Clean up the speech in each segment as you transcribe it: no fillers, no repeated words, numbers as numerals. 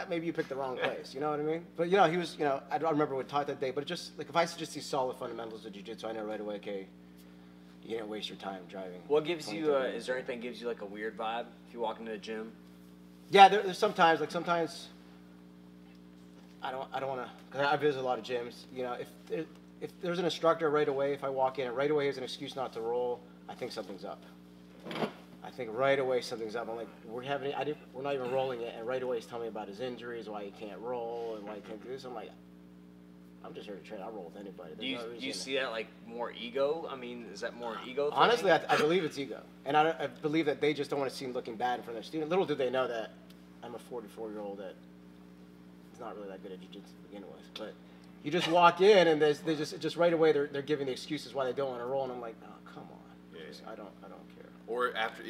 maybe you picked the wrong place. You know what I mean? But you know, he was, you know, I don't remember what taught that day, but it just like if I just see solid fundamentals of jiu-jitsu, I know right away, okay, you didn't waste your time driving. What gives you? Is there anything that gives you like a weird vibe if you walk into the gym? Yeah, there's sometimes I don't want to, because I visit a lot of gyms. You know, if there's an instructor right away, if I walk in and right away there's an excuse not to roll, I think something's up. I think right away something's up. I'm like, we're not even rolling yet, and right away he's telling me about his injuries, why he can't roll, and why he can't do this. I'm like, I'm just here to train. I'll roll with anybody. Do you see that like more ego? I mean, is that more ego thing? Honestly, I believe it's ego, and I believe that they just don't want to seem looking bad in front of their student. Little do they know that I'm a 44-year-old that is not really that good at jiu-jitsu to begin with. But you just walk in, and they just right away they're giving the excuses why they don't want to roll, and I'm like, oh, come on. Yeah. I don't care. Or if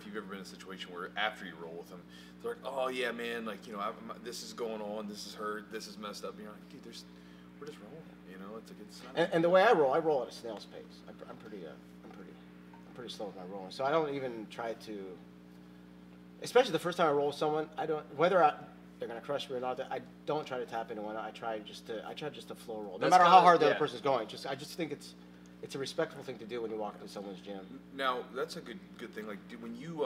you've ever been in a situation where after you roll with them, they're like, oh yeah, man, like, you know, this is going on, this is hurt, this is messed up. And you're like, dude, we're just rolling. You know, it's a good sign. And the way I roll at a snail's pace. I'm pretty slow with my rolling. So I don't even try to, especially the first time I roll with someone, whether they're gonna crush me or not, I don't try to tap into one. I try just to flow roll, no matter how hard the other person's going. I just think it's a respectful thing to do when you walk into someone's gym. Now, that's a good thing. Like, when you,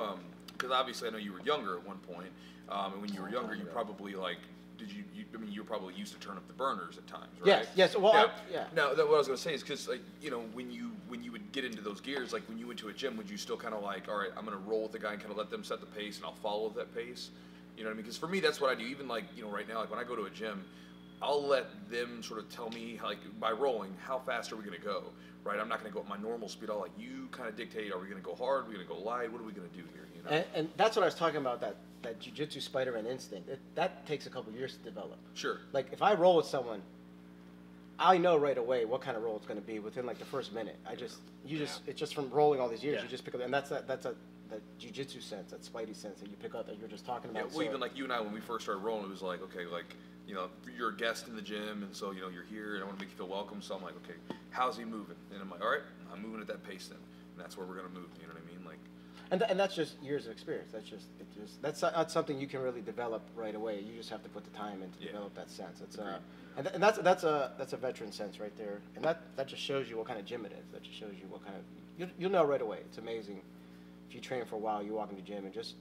because obviously I know you were younger at one point, and when you were younger, you probably like, I mean, you were probably used to turn up the burners at times, right? Yes. Well, yeah. Now, what I was going to say is because, like, you know, when you would get into those gears, like when you went to a gym, would you still kind of like, all right, I'm going to roll with the guy and kind of let them set the pace, and I'll follow that pace? You know what I mean? Because for me, that's what I do. Even like, you know, right now, like when I go to a gym, I'll let them sort of tell me, like, by rolling, how fast are we going to go, right? I'm not going to go at my normal speed. I'll let you kind of dictate, are we going to go hard? Are we going to go light? What are we going to do here, you know? And that's what I was talking about, that jiu-jitsu Spider-Man instinct. That takes a couple years to develop. Sure. Like, if I roll with someone, I know right away what kind of roll it's going to be within, like, the first minute. It's just from rolling all these years, you just pick up, and that's a jiu-jitsu sense, that spidey sense that you pick up that you're just talking about. Yeah, well, even like you and I, when we first started rolling, it was like, okay, like, you know, you're a guest in the gym, and so, you know, you're here, and I want to make you feel welcome, so I'm like, okay, how's he moving? And I'm like, all right, I'm moving at that pace then, and that's where we're going to move, you know what I mean? Like, and that's just years of experience. That's not something you can really develop right away. You just have to put the time in to develop that sense. And that's a veteran sense right there, and that just shows you what kind of gym it is. That just shows you what kind of, you'll know right away. It's amazing. If you train for a while, you walk in the gym, and just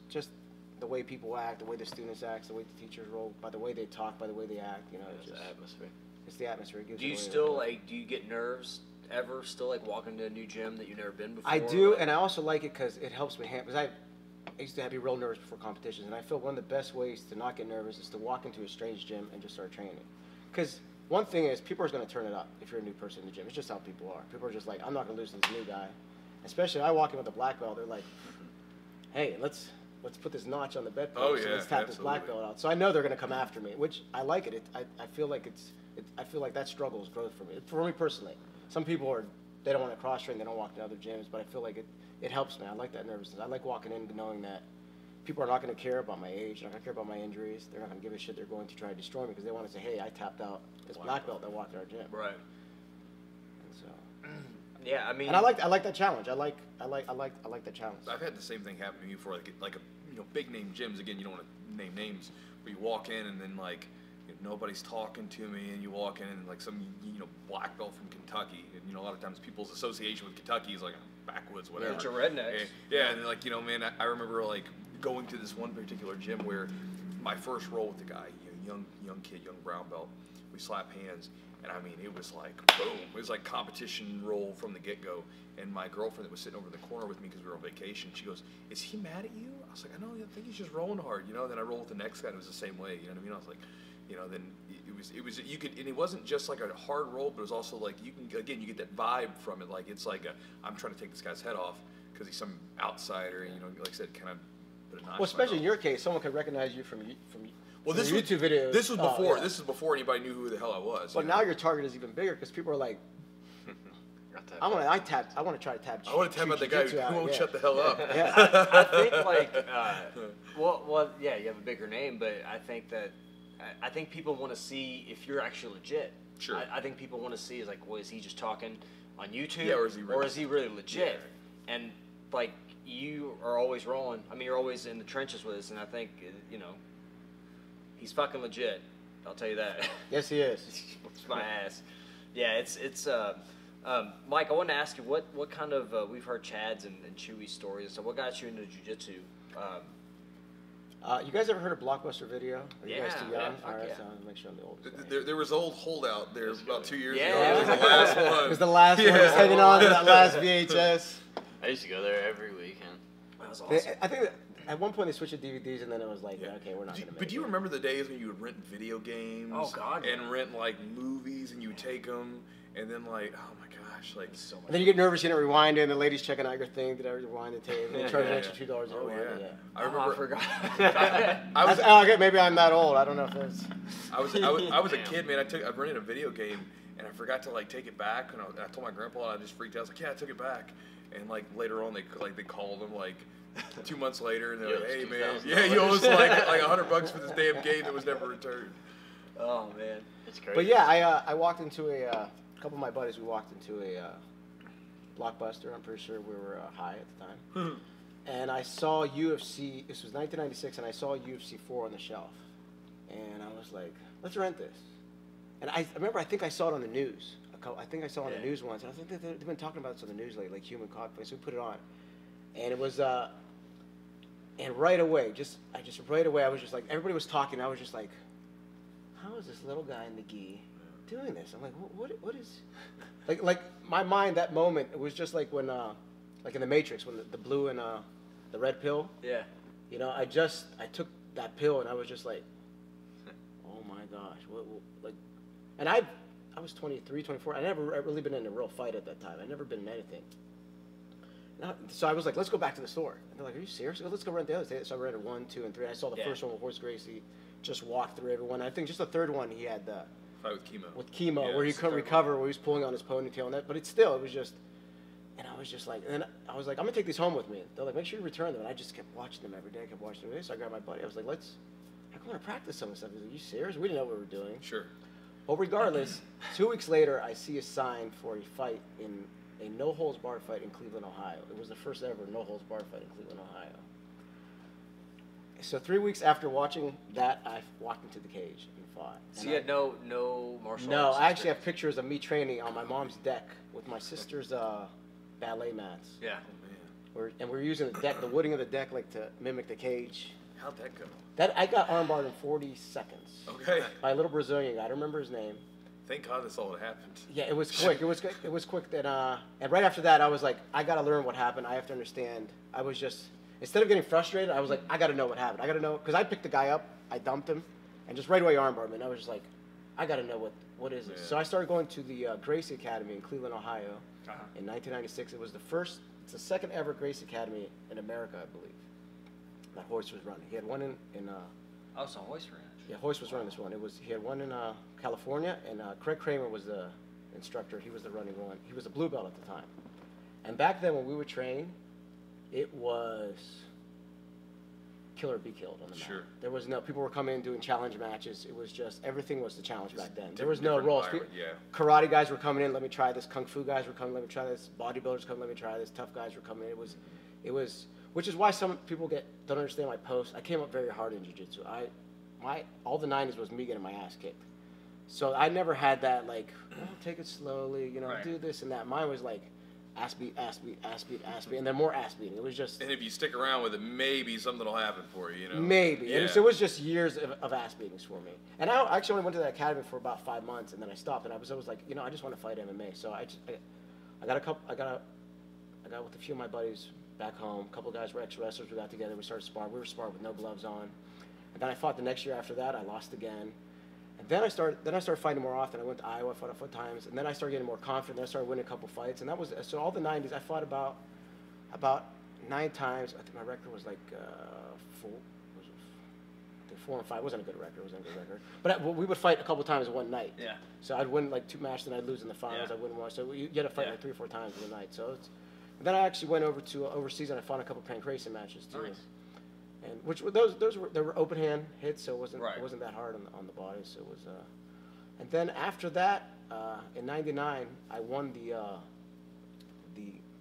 the way people act, the way the students act, the way the teachers roll, by the way they talk, by the way they act, you know, it's the atmosphere. It's the atmosphere. It gives do you still do you get nerves ever still, like walking to a new gym that you've never been before? I do, and I also like it because it helps me because I used to be real nervous before competitions, and I feel one of the best ways to not get nervous is to walk into a strange gym and just start training. Because one thing is, people are going to turn it up if you're a new person in the gym. It's just how people are. People are just like, I'm not going to lose to this new guy. Especially I walk in with a black belt, they're like, hey, let's put this notch on the bedpost and let's tap this black belt out. So I know they're going to come after me, which I like it. I feel like I feel like that struggle is growth for me personally. Some people they don't want to cross train, they don't walk to other gyms, but I feel like it helps me. I like that nervousness. I like walking in knowing that people are not going to care about my age, they're not going to care about my injuries, they're not going to give a shit. They're going to try to destroy me because they want to say, hey, I tapped out this black belt that walked in our gym. Right. And so. Yeah, I mean. And I like that challenge. I like that challenge. I've had the same thing happen to me before, like a big name gyms. Again, you don't want to name names, but you walk in and then like nobody's talking to me, and you walk in and like some black belt from Kentucky, and a lot of times people's association with Kentucky is like backwoods, whatever. Bunch of rednecks. Yeah, and like man, I remember like going to this one particular gym where my first roll with the guy, young kid, young brown belt, we slap hands. And I mean, it was like, boom. It was like competition roll from the get-go. And my girlfriend that was sitting over in the corner with me because we were on vacation, she goes, is he mad at you? I was like, I think he's just rolling hard, And then I rolled with the next guy, and it was the same way, you know what I mean? I was like, then it was, you could, and it wasn't just like a hard roll, but it was also like, you get that vibe from it. Like, it's like I'm trying to take this guy's head off because he's some outsider, like I said, kind of put a notch. Well, especially in your case, someone could recognize you from this YouTube videos. This was before. This is before anybody knew who the hell I was. But now your target is even bigger because people are like, I want to try to tap. I want to tap out the guy who won't shut the hell up. Yeah, I think like, well, yeah, you have a bigger name, but I think people want to see if you're actually legit. Sure. I think people want to see is like, well, is he just talking on YouTube, or is he really legit? Yeah. And like, you are always rolling. I mean, you're always in the trenches with us, and I think He's fucking legit. I'll tell you that. Yes, he is. Whoops my ass. Yeah, it's Mike, I wanted to ask you what kind of we've heard Chad's and Chewy's stories. So what got you into jiu-jitsu? You guys ever heard of Blockbuster Video? Are you guys too young? fuck All right, yeah. so I'll make sure I'm the oldest guy. There was old Holdout there about 2 years Yeah. ago. It was the last one. It was the last one. I was hanging on to that last VHS. I used to go there every weekend. That was awesome. I think that at one point they switched to DVDs, and then it was like, okay, we're not going to make But do you it. remember the days when you would rent video games? Oh, God, yeah. And rent like movies, and you would take them, and then like, oh my gosh, like So much. And then you get nervous, you didn't rewind it, and the lady's checking out your thing. Did I rewind the tape? And they charge an Yeah. extra $2 to Oh rewind yeah. it. I Oh, remember. I forgot. I was Okay, maybe I'm that old. I don't know if it's. I was a kid, man. I rented a video game, and I forgot to like take it back, and I told my grandpa, and I just freaked out. I was like, yeah, I took it back, and like later on they called him like 2 months later, and they're like, hey man, $2,000. yeah, you owe us like $100 for this damn game that was never returned. Oh man. It's crazy. But yeah, I walked into a couple of my buddies. We walked into a Blockbuster. I'm pretty sure we were high at the time. And I saw UFC. This was 1996, and I saw UFC 4 on the shelf. And I was like, let's rent this. And I remember, I think I saw it on the news. I think I saw it on the news once. And I think they've been talking about this on the news lately, like human cockfight. So we put it on. And it was, and right away, I was just like, everybody was talking. I was just like, how is this little guy in the gi doing this? I'm like, what is, like my mind, that moment, it was just like when, like in the Matrix, when the blue and the red pill, Yeah. you know, I took that pill and I was just like, oh my gosh, like, and I was 23, 24. I never really been in a real fight at that time. I'd never been in anything. So I was like, let's go back to the store. And they're like, are you serious? Let's go rent the other. So I rented 1, 2, and 3. I saw the first one with Horse Gracie, just walked through everyone. I think just the third one he had Fight with chemo. where he it's couldn't the third recover, where he was pulling on his ponytail and that. But it was just, and I was just like, and I was like, I'm gonna take these home with me. They're like, make sure you return them. And I just kept watching them every day. I kept watching them every day. So I grabbed my buddy. I was like, I want to practice some of this stuff. He's like, you serious? We didn't know what we were doing. Sure. Well, regardless, 2 weeks later, I see a sign for a fight in a no-holds-barred fight in Cleveland, Ohio. It was the first ever no-holds-barred fight in Cleveland, Ohio. So 3 weeks after watching that, I walked into the cage and fought. So And you had no martial No, arts I actually have experience? pictures of me training on my mom's deck with my sister's ballet mats. Yeah. Oh man. And we're using the deck, the wooding of the deck, like to mimic the cage. How'd that go? That I got armbarred in 40 seconds Okay. by a little Brazilian guy. I don't remember his name. Thank God that's all that happened. Yeah, it was quick. It was quick. That and right after that, I was like, I gotta learn what happened. I have to understand. I was just, instead of getting frustrated, I was like, I gotta know what happened. I gotta know, because I picked the guy up, I dumped him, and just right away armbarred him. And I was just like, I gotta know what is this. Yeah. So I started going to the Gracie Academy in Cleveland, Ohio, in 1996. It was it's the second ever Gracie Academy in America, I believe. That Hoist was running. He had one in Oh, so Hoist ran. yeah, Hoist was running this one. He had one in California, and Craig Kramer was the instructor. He was the running one. He was a blue belt at the time. And back then, when we would train, it was kill or be killed on the mat. Sure. There was no, people were coming in doing challenge matches. It was just, everything was the challenge Just back then. different- There was no different roles. environment, yeah. Karate guys were coming in, let me try this. Kung Fu guys were coming, let me try this. Bodybuilders coming, let me try this. Tough guys were coming in. It was, which is why some people don't understand my post. I came up very hard in jiu-jitsu. All the 90s was me getting my ass kicked. So I never had that, like, oh, take it slowly, Right. do this and that. Mine was like, ass beat, ass beat, ass beat, ass beat, and then more ass beating. It was just, And if you stick around with it, maybe something will happen for you, you know? maybe. Yeah. And so it was just years of ass beatings for me. And I actually only went to that academy for about 5 months, and then I stopped. And I was like, I just want to fight MMA. So I got with a few of my buddies back home. A couple of guys were ex-wrestlers. We got together. We started sparring. We were sparring with no gloves on. And then I fought the next year after that. I lost again. And then I started fighting more often. I went to Iowa, fought a few times, and then I started getting more confident. Then I started winning a couple fights, and that was so. All the 90s, I fought about 9 times. I think my record was like 4 and 5. It wasn't a good record. But we would fight a couple times in one night. Yeah. So I'd win like 2 matches, then I'd lose in the finals. Yeah. I'd win one. So you had to fight Yeah. like 3 or 4 times in the night. So then I actually went over to overseas, and I fought a couple pancreas matches too. Nice. And which were those were open hand hits, so Right. it wasn't that hard on the body. So it was. And then after that, in '99, I won the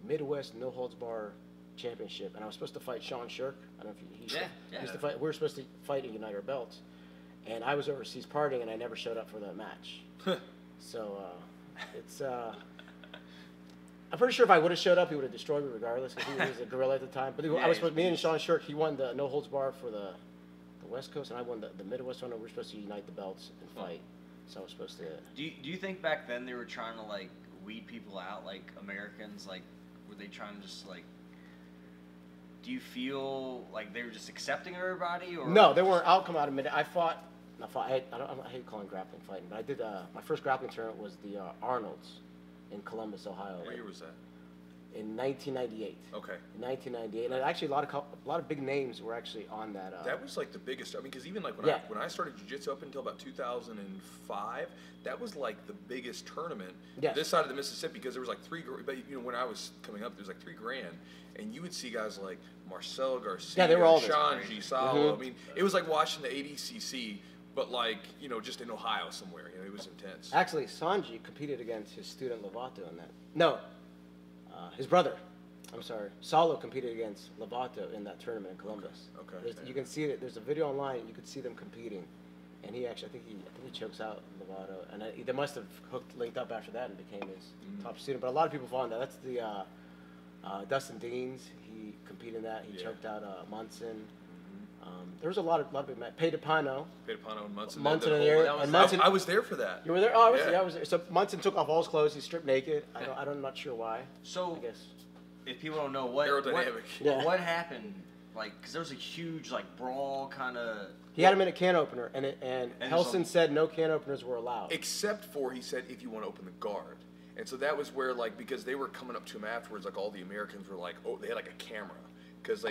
Midwest No Holds Bar Championship, and I was supposed to fight Sean Shirk. I don't know if he Yeah. used to fight. We were supposed to fight and unite our belts, and I was overseas partying, and I never showed up for the match. So it's. I'm pretty sure if I would have showed up, he would have destroyed me regardless, because he was a gorilla at the time. But me and Sean Shirk, he won the no holds bar for the West Coast, and I won the Midwest one. And we were supposed to unite the belts and fight. So I was supposed to. Do you think back then they were trying to like weed people out, like Americans? Like, were they trying to just like? Do you feel like they were just accepting everybody, or no? They weren't. I'll come out a minute. I hate calling grappling fighting, but I did. My first grappling tournament was the Arnold's in Columbus, Ohio. What year was that? In 1998. Okay. In 1998, and actually a lot of big names were actually on that. That was like the biggest. I mean, because even like when I started jiu-jitsu up until about 2005, that was like the biggest tournament this side of the Mississippi, because there was like but when I was coming up, there was like $3,000, and you would see guys like Marcel Garcia, they were all Sean G. Salo. I mean, it was like watching the ADCC, but like just in Ohio somewhere. It was intense. Actually, Sanji competed against his student Lovato in that. No. His brother, I'm sorry, Salo competed against Lovato in that tournament in Columbus. Okay. You can see it. There's a video online. You could see them competing, and he actually, I think he chokes out Lovato, and they must have linked up after that and became his top student. But a lot of people follow that. That's the Dustin Deans. He competed in that. He choked out Munson. There was a lot of big matches. Pedapano and Munson. Munson in there. And Munson, I was there for that. You were there? Oh, I was there. So Munson took off all his clothes. He stripped naked. I'm not sure why. So, I guess. If people don't know what happened, like, because there was a huge like brawl kind of. He had him in a can opener, and Helson said no can openers were allowed. Except for, he said, if you want to open the guard. And so that was where, like, because they were coming up to him afterwards, like all the Americans were like, oh, they had like a camera. Because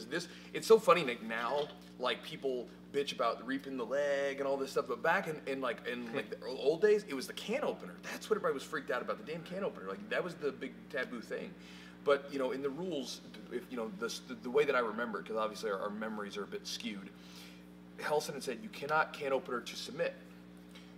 this, it's so funny like now, like people bitch about reaping the leg and all this stuff, but back in the old days, it was the can opener. That's what everybody was freaked out about, the damn can opener. Like that was the big taboo thing. But in the rules, if the way that I remember, because obviously our memories are a bit skewed, Helson had said you cannot can opener to submit.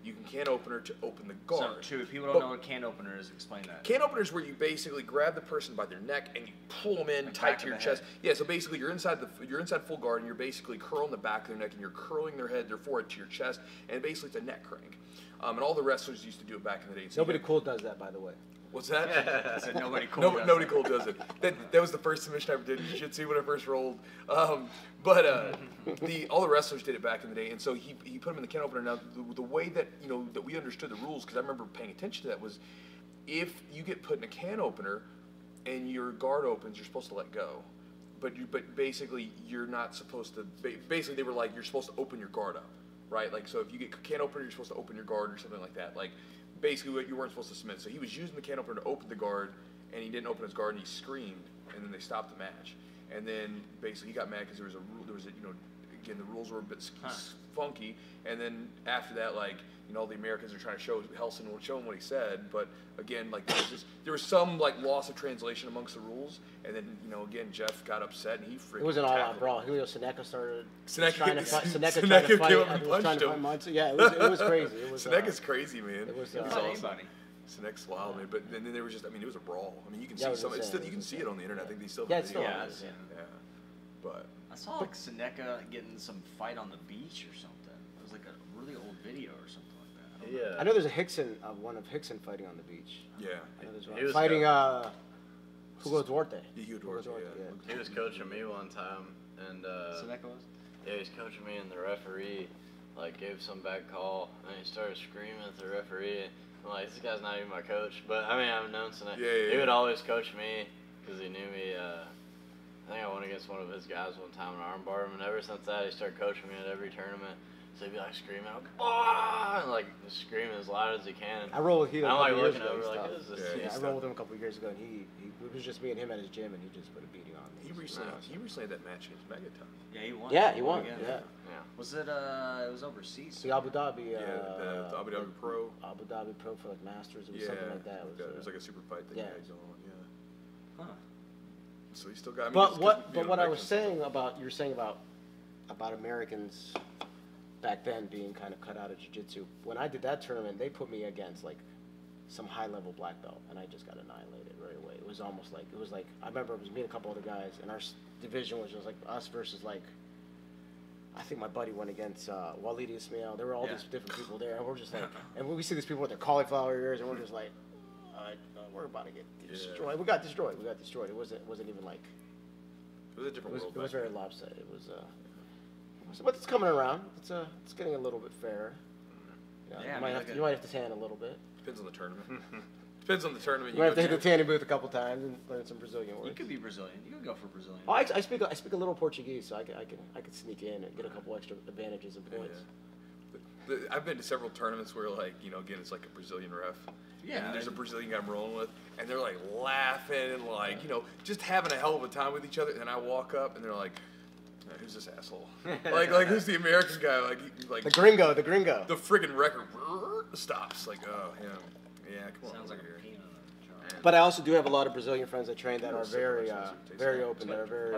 You can can opener to open the guard. So, if people don't know what can opener is, explain that. Can opener is where you basically grab the person by their neck and you pull them in tight to your chest. Yeah, so basically you're inside full guard, and you're basically curling the back of their neck, and you're curling their forehead to your chest, and basically it's a neck crank. And all the wrestlers used to do it back in the day. So nobody cool does that, by the way. What's that? I said nobody cool. Nobody cool does it. That was the first submission I ever did in jiu-jitsu when I first rolled. All the wrestlers did it back in the day, and so he put him in the can opener. Now the way that that we understood the rules, because I remember paying attention to that, was if you get put in a can opener and your guard opens, you're supposed to let go. But basically you're not supposed to. Basically they were like, you're supposed to open your guard up, right? Like, so if you get can opener, you're supposed to open your guard or something like that. Like basically what you weren't supposed to submit. So he was using the can opener to open the guard, and he didn't open his guard, and he screamed, and then they stopped the match. And then basically he got mad because there was again, the rules were a bit funky. And then after that, like, all the Americans are trying to show Helson and show him what he said, but again, like there was some like loss of translation amongst the rules. And then again, Jeff got upset and he freaked. It was an all-out brawl. Julio Seneca started trying to fight. Seneca came up and punched him. Yeah, it was crazy. Seneca's crazy, man. It was awesome. Seneca's wild, man. But then there was just, it was a brawl. You can see some. You can see it on the internet. I think they still have video. Yeah. But I saw like Seneca getting some fight on the beach or something. It was like a really old video or something like that. Yeah. I know there's a one of Hickson fighting on the beach. Yeah. I know there's one fighting Hugo Duarte. Hugo Duarte. He was coaching me one time, and Seneca was? Yeah, he was coaching me, and the referee like gave some bad call, and he started screaming at the referee. I'm like, this guy's not even my coach, but I've known Seneca. He would always coach me because he knew me. I think I went against one of his guys one time in armbar him, and ever since that, he started coaching me at every tournament. So he'd be like screaming, and like screaming as loud as he can. I rolled with him a couple years ago. Like, what is this? I rolled with him a couple of years ago, and it was just me and him at his gym, and he just put a beating on me. He recently had that match against Megaton. Yeah, he won. Yeah, he won. Yeah. Was it? It was overseas. The Abu Dhabi. The Abu Dhabi Pro. Abu Dhabi Pro for like Masters. It was something like that. It was like a super fight thing. Yeah. Huh. So he still got. But what I was saying about Americans back then being kind of cut out of jiu-jitsu. When I did that tournament, they put me against like some high-level black belt, and I just got annihilated right away. It was like I remember it was me and a couple other guys, and our division was just like us versus like I think my buddy went against Walid Ismail. There were all these different people there, and we're just like, and we see these people with their cauliflower ears, and we're just like, we're about to get destroyed. We got destroyed. It wasn't even like. It was a different world. It was very lopsided. It was. But it's coming around. It's getting a little bit fairer. You might have to tan a little bit. Depends on the tournament. Depends on the tournament. You might have to hit the tanning booth a couple times and learn some Brazilian words. You could be Brazilian. You could go for Brazilian. Oh, I speak a little Portuguese, so I can sneak in and get a couple extra advantages and points. Yeah. I've been to several tournaments where, like, again, it's like a Brazilian ref. Yeah. And there's a Brazilian guy I'm rolling with, and they're like laughing and like, just having a hell of a time with each other. And then I walk up, and they're like, "Who's this asshole? like who's the American guy? Like the gringo. The friggin' record stops. Like, oh, him. Yeah, come on. Sounds like a peanut. But I also do have a lot of Brazilian friends I train that are very open. They're very.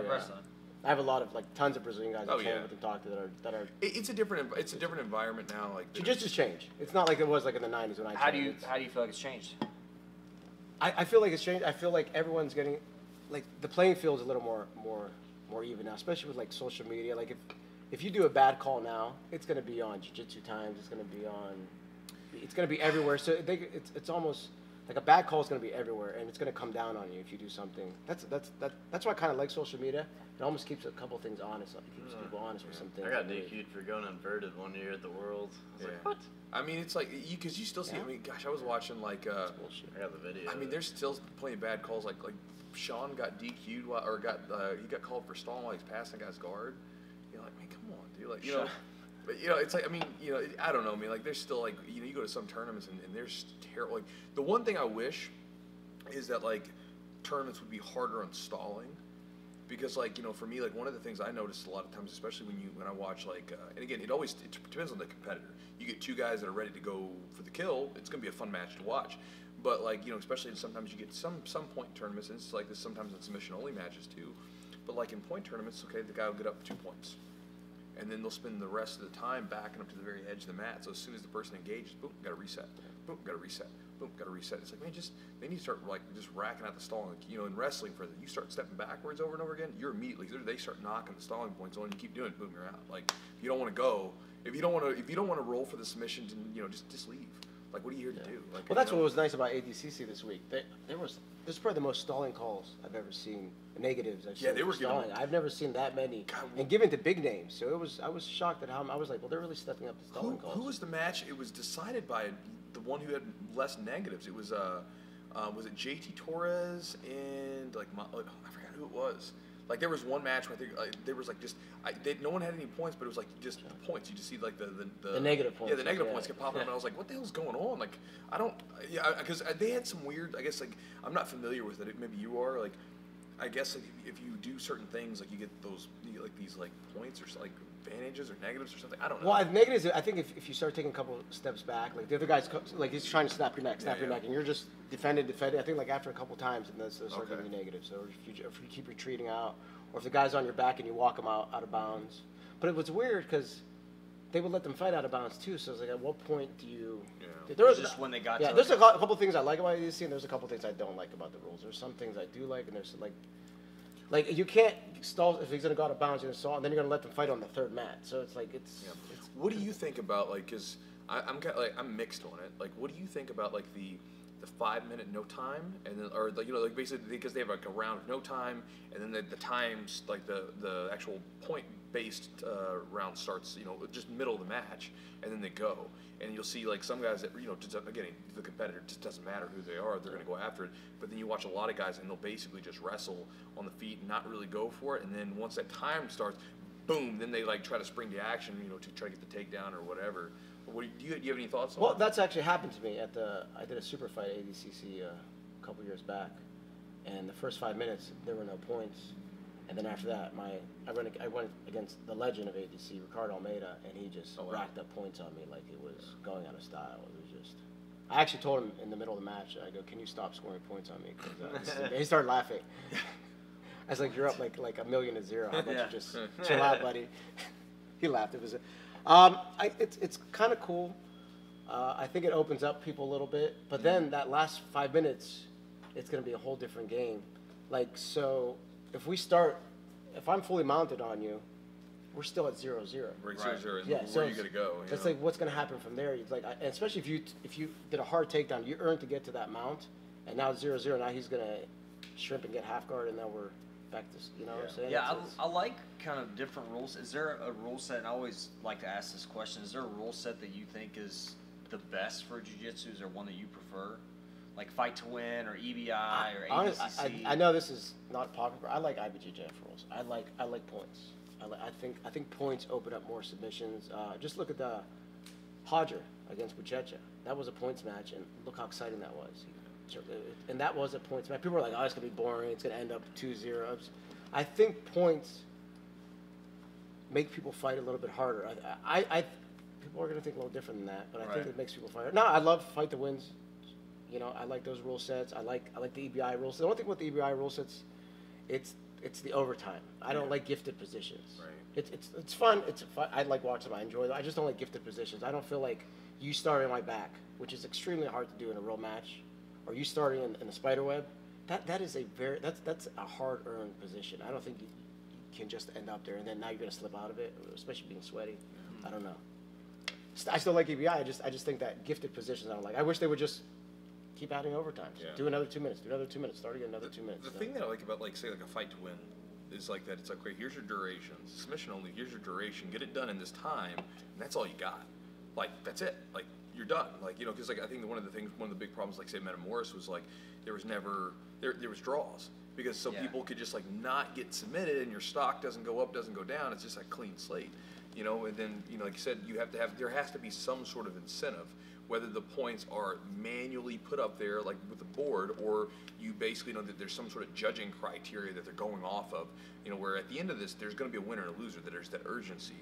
I have a lot of tons of Brazilian guys I train with and talk to that are. It's a different environment now. Like Jiu-jitsu's changed. It's not like it was like in the '90s when I. How do you feel like it's changed? I feel like it's changed. I feel like everyone's getting, like the playing field's a little more even now, especially with like social media. Like if you do a bad call now, it's gonna be on Jiu-Jitsu Times. It's gonna be everywhere. So it's almost. Like a bad call is going to be everywhere, and it's going to come down on you if you do something. That's why I kind of like social media. It almost keeps a couple things honest. It keeps people honest with some things. I got DQ'd for going inverted one year at the Worlds. I was like, what? I mean, it's like because you still see. I mean, gosh, I was watching like. That's bullshit. I got the video. I mean, there's still plenty of bad calls. Like Sean got DQ'd he got called for stalling while he's passing a guy's guard. You're like, man, come on, dude. Like But it's like I don't know, man. Like there's still like you go to some tournaments and there's terrible. Like the one thing I wish is that like tournaments would be harder on stalling, because like for me, like one of the things I noticed a lot of times, especially when I watch like and again it depends on the competitor. You get two guys that are ready to go for the kill, it's gonna be a fun match to watch. But like especially sometimes you get some point tournaments, and it's like this sometimes in submission only matches too. But like in point tournaments, okay, the guy will get up 2 points. And then they'll spend the rest of the time backing up to the very edge of the mat. So as soon as the person engages, boom, got to reset. Boom, got to reset. Boom, got to reset. It's like, man, they need to start like just racking out the stalling. In wrestling, you start stepping backwards over and over again, you're immediately they start knocking the stalling points on. You keep doing it, boom, you're out. Like if you don't want to go, if you don't want to roll for the submission, just leave. Like what are you here to do? Like, well, that's what was nice about ADCC this week. This is probably the most stalling calls I've ever seen. Negatives. They were stalling. I've never seen that many, and given to big names. So I was shocked at how I was like, well, they're really stepping up the stalling calls. Who was the match? It was decided by the one who had less negatives. It was it JT Torres and I forgot who it was. Like there was one match where I think there was like no one had any points, but it was like just points. You just see like the negative points. Yeah, the negative points kept popping up, and I was like, what the hell's going on? Like because they had some weird. I guess like I'm not familiar with it. Maybe you are. Like I guess like if you do certain things, like you get these points or like advantages or negatives or something. I don't know. Well, negatives. I think if you start taking a couple steps back, like the other guy's like he's trying to snap your neck, and you're just defending. I think like after a couple times, and they'll start giving you negatives. So if you keep retreating out, or if the guy's on your back and you walk him out of bounds. But it was weird because they would let them fight out of bounds too. So it's like, at what point do you? Yeah. There was just when they got. Yeah, there's a couple things I like about ADCC, and there's a couple things I don't like about the rules. There's some things I do like, and there's like you can't stall if he's gonna go out of bounds, you're gonna stall, and then you're gonna let them fight on the third mat. So it's like it's. What do you think about because I'm kind of like I'm mixed on it. Like, what do you think about like the 5 minute no time, and then or like basically because they have like a round of no time, and then the times like the actual point based round starts just middle of the match, and then they go, and you'll see like some guys that just, again the competitor just doesn't matter who they are, they're going to go after it, but then you watch a lot of guys and they'll basically just wrestle on the feet and not really go for it, and then once that time starts, boom, then they like try to spring to action to try to get the takedown or whatever. Do you have any thoughts on that? Well, that's actually happened to me I did a super fight at ADCC a couple years back, and the first 5 minutes there were no points, and then after that I went against the legend of ADC, Ricardo Almeida, and he just racked up points on me like it was going out of style. It was just. I actually told him in the middle of the match, I go, "Can you stop scoring points on me?" Because he started laughing. I was like, "You're up like 1,000,000-0. How about you just chill out, buddy?" He laughed. It was. It's kind of cool. I think it opens up people a little bit, but then that last 5 minutes, it's going to be a whole different game. Like, so if I'm fully mounted on you, we're still at 0-0. Right, 0-0. Yeah, Where so are you gonna go? It's like what's gonna happen from there. It's like, and especially if you did a hard takedown, you earned to get to that mount, and now it's 0-0. Now he's gonna shrimp and get half guard, and now we're back to what I'm saying. Yeah, I like kind of different rules. Is there a rule set? And I always like to ask this question: is there a rule set that you think is the best for jiu-jitsu? Is there one that you prefer? Like Fight to Win or EBI or ADCC? I know this is not popular. I like IBJJF rules. I like points. I think points open up more submissions. Just look at the Hodger against Buchecha. That was a points match, and look how exciting that was. And that was a points match. People were like, "Oh, it's gonna be boring. It's gonna end up 2-0." I think points make people fight a little bit harder. People are gonna think a little different than that, but I think it makes people fight. No, I love Fight to Wins. I like those rule sets. I like the EBI rules. The only thing with the EBI rule sets, it's the overtime. I don't like gifted positions. Right. It's fun. I like watching them. I enjoy them. I just don't like gifted positions. I don't feel like you starting my back, which is extremely hard to do in a real match, or you starting in the spider web. That's a hard earned position. I don't think you can just end up there and then now you're gonna slip out of it, especially being sweaty. I don't know. I still like EBI. I just think that gifted positions I don't like. I wish they would just keep adding overtime. Do another 2 minutes. Do another 2 minutes. Start again another 2 minutes. The thing that I like about say a Fight to Win is like that. It's like, okay, here's your duration. Submission only. Here's your duration. Get it done in this time, and that's all you got. Like that's it. Like you're done. Like because I think one of the big problems, like say Metamoris, was like there was never there was draws because people could just like not get submitted, and your stock doesn't go up, doesn't go down. It's just a clean slate. And then like you said, there has to be some sort of incentive. Whether the points are manually put up there, like with the board, or you basically know that there's some sort of judging criteria that they're going off of, where at the end of this, there's going to be a winner and a loser, that there's that urgency,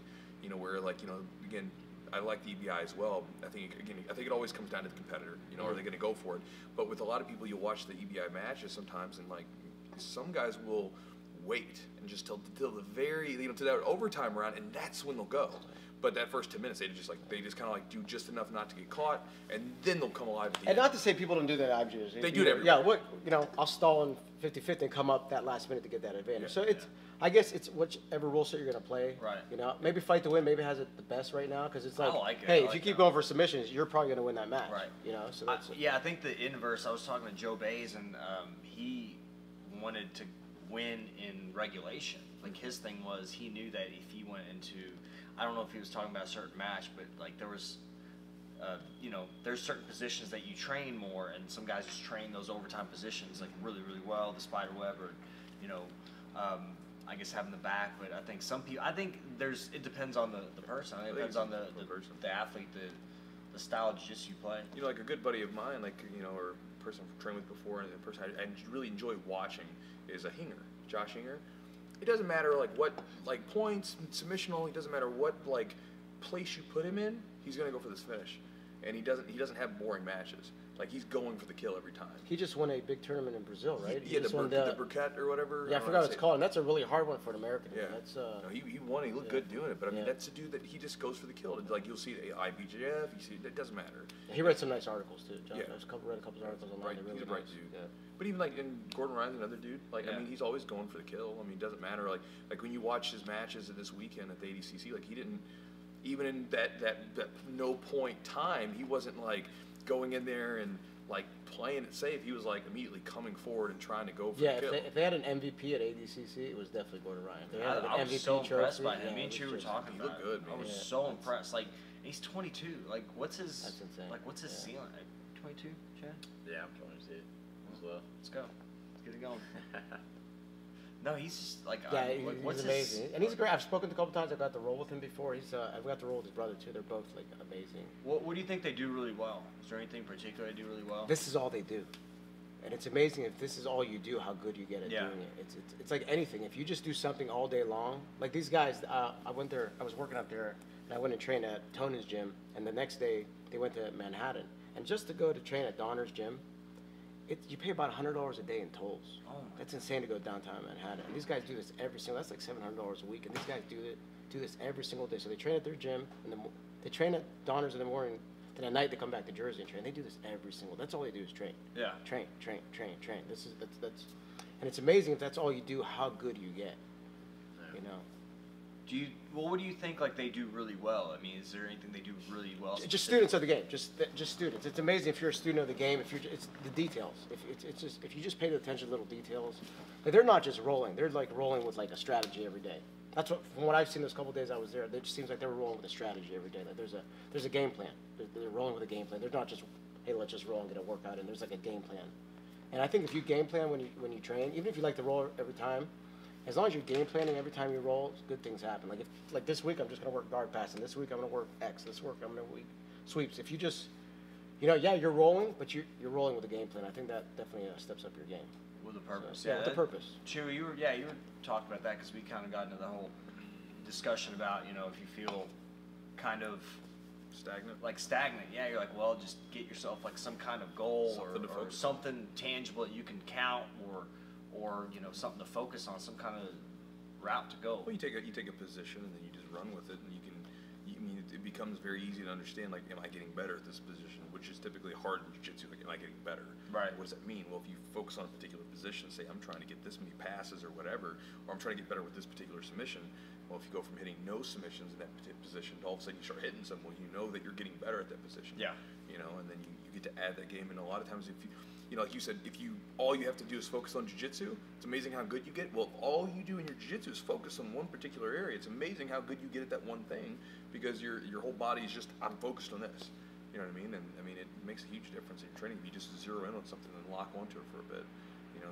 where again, I like the EBI as well. I think it always comes down to the competitor, are they going to go for it? But with a lot of people, you'll watch the EBI matches sometimes, and like some guys will wait and just till the very, to that overtime round, and that's when they'll go. But that first 2 minutes, they just kind of like do just enough not to get caught, and then they'll come alive at the end. And not to say people don't do that at IBJJF. They do it everywhere. Yeah, I'll stall in 50-50 and come up that last minute to get that advantage. So I guess it's whichever rule set you're going to play. Right. Maybe Fight to Win maybe has it the best right now because it's like, it. Hey, if you keep going for submissions, you're probably going to win that match. Right. So that's I think the inverse. I was talking to Joe Bays, and he wanted to win in regulation. Like his thing was, he knew that if he went into, I don't know if he was talking about a certain match, but like there was, there's certain positions that you train more, and some guys just train those overtime positions like really, really well, the spider web, or, I guess having the back. But I think it depends on the person. It depends on the athlete, the style of jiu-jitsu you play. Like a good buddy of mine, or a person I've trained with before, and a person I really enjoy watching is a Hinger, Josh Hinger. It doesn't matter what points, submission only. It doesn't matter what place you put him in. He's gonna go for this finish, and he doesn't have boring matches. Like he's going for the kill every time. He just won a big tournament in Brazil, right? The Burkett or whatever. Yeah, I forgot what it's called. And that's a really hard one for an American. Yeah, he won. He looked good doing it, but I mean that's a dude that he just goes for the kill. Like you'll see the IBJJF. You see it doesn't matter. He read some nice articles too. John. Read a couple of articles online. He's a bright dude. Yeah. But even in Gordon Ryan's another dude. I mean, he's always going for the kill. I mean, it doesn't matter. Like when you watch his matches this weekend at the ADCC, he didn't even in that no point time, he wasn't going in there and playing it safe. He was immediately coming forward and trying to go for the kill. If they had an MVP at ADCC, it was definitely Gordon Ryan. I was so impressed by him. Me and Chew were talking about it. He looked good, man. I was so impressed. He's 22. What's his? That's insane. What's his ceiling? 22, Chad? Yeah, I'm 22 as well. Let's go. Let's get it going. No, he's just he's amazing, and he's great. I've spoken to a couple times. I got to roll with him before. I've got to roll with his brother too. They're both amazing. What do you think they do really well? Is there anything particular they do really well? This is all they do, and it's amazing if this is all you do, how good you get at doing it. It's like anything. If you just do something all day long, like these guys. I went there. I was working up there, and I went and trained at Tonan's gym. And the next day they went to Manhattan, and just to go to train at Donner's gym. You pay about $100 a day in tolls. Oh, that's insane to go downtown Manhattan. And these guys do this every single. That's like $700 a week, and these guys do this every single day. So they train at their gym, they train at Donner's in the morning. Then at night they come back to Jersey and train. They do this every single. That's all they do is train. Yeah. Train. That's, and it's amazing if that's all you do, how good you get. Yeah. What do you think like they do really well? I mean, is there anything they do really well? Just students of the game, just students. It's amazing if you're a student of the game. It's the details. If you just pay attention to little details, like they're not just rolling. They're like rolling with like a strategy every day. That's what, from what I've seen those couple days I was there, it just seems like they were rolling with a strategy every day. Like there's a game plan. They're rolling with a game plan. They're not just, hey, let's just roll and get a workout in. There's like a game plan. And I think if you game plan when you train, even if you like to roll every time, as long as you're game planning every time you roll, good things happen. Like this week I'm just gonna work guard passing. This week I'm gonna work X. This week I'm gonna work sweeps. If you just, yeah, you're rolling, but you're rolling with a game plan. I think that definitely steps up your game. With a purpose. So, with a purpose. Chew, you were talking about that because we kind of got into the whole discussion about if you feel kind of stagnant. Yeah, you're like, well, just get yourself like some kind of goal or something tangible that you can count or something to focus on, some kind of route to go. Well, you take a position and then you just run with it, and it becomes very easy to understand, like, am I getting better at this position, which is typically hard in jiu-jitsu. Like, am I getting better? Right. What does that mean? Well, if you focus on a particular position, say I'm trying to get this many passes or whatever, or I'm trying to get better with this particular submission. Well, if you go from hitting no submissions in that position to all of a sudden you start hitting some, well, you know that you're getting better at that position. Yeah. And then you get to add that game. And a lot of times, if you like you said, all you have to do is focus on jiu-jitsu, it's amazing how good you get. Well, if all you do in your jiu-jitsu is focus on one particular area, it's amazing how good you get at that one thing, because your whole body is just, I'm focused on this. You know what I mean? And I mean, it makes a huge difference in your training if you just zero in on something and lock onto it for a bit.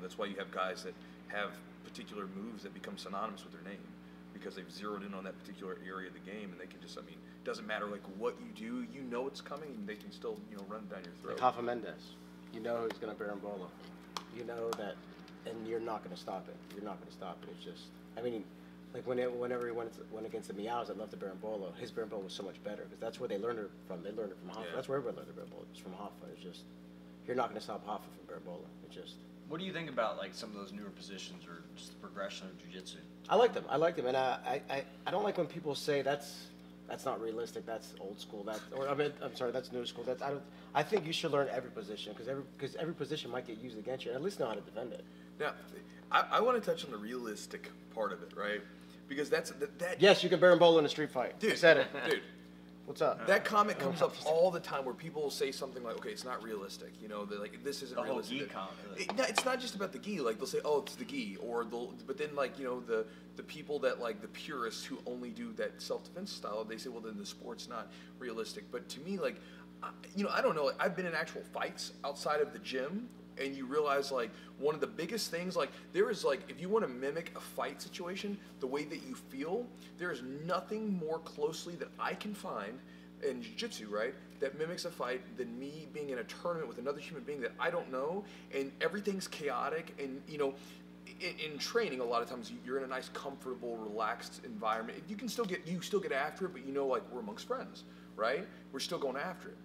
That's why you have guys that have particular moves that become synonymous with their name, because they've zeroed in on that particular area of the game, and they can just, it doesn't matter like what you do, it's coming, and they can still, run it down your throat. Like Rafa Mendes, who's going to berimbolo. You know that, and you're not going to stop it. You're not going to stop it. It's just, like whenever he went against the Meows that loved the berimbolo, his berimbolo was so much better, because that's where they learned it from. They learned it from Hoffa. Yeah. That's where everybody learned the berimbolo. It's from Hoffa. It's just, you're not going to stop Hoffa from berimbolo. It's just. What do you think about like some of those newer positions or just the progression of jiu-jitsu? I like them, and I don't like when people say that's not realistic. That's old school. I'm sorry, that's new school. I think you should learn every position, because every position might get used against you, and at least know how to defend it. Now, I want to touch on the realistic part of it, right? Because that. Yes, you can berimbolo in a street fight. Dude, I said it. Dude. What's up? That comment comes up all the time where people will say something like, okay, it's not realistic. Like, this isn't realistic. The whole gi comment. It's not just about the gi. Like, they'll say, oh, it's the gi. But then, like, the people that, like, the purists who only do that self-defense style, they say, well, then the sport's not realistic. But to me, like, I don't know. Like, I've been in actual fights outside of the gym, and you realize, like, one of the biggest things, like, there is, like, if you want to mimic a fight situation, the way that you feel, there is nothing more closely that I can find in jiu-jitsu, right, that mimics a fight than me being in a tournament with another human being that I don't know, and everything's chaotic, and, in training, a lot of times you're in a nice, comfortable, relaxed environment. You still get after it, but like, we're amongst friends, right? We're still going after it.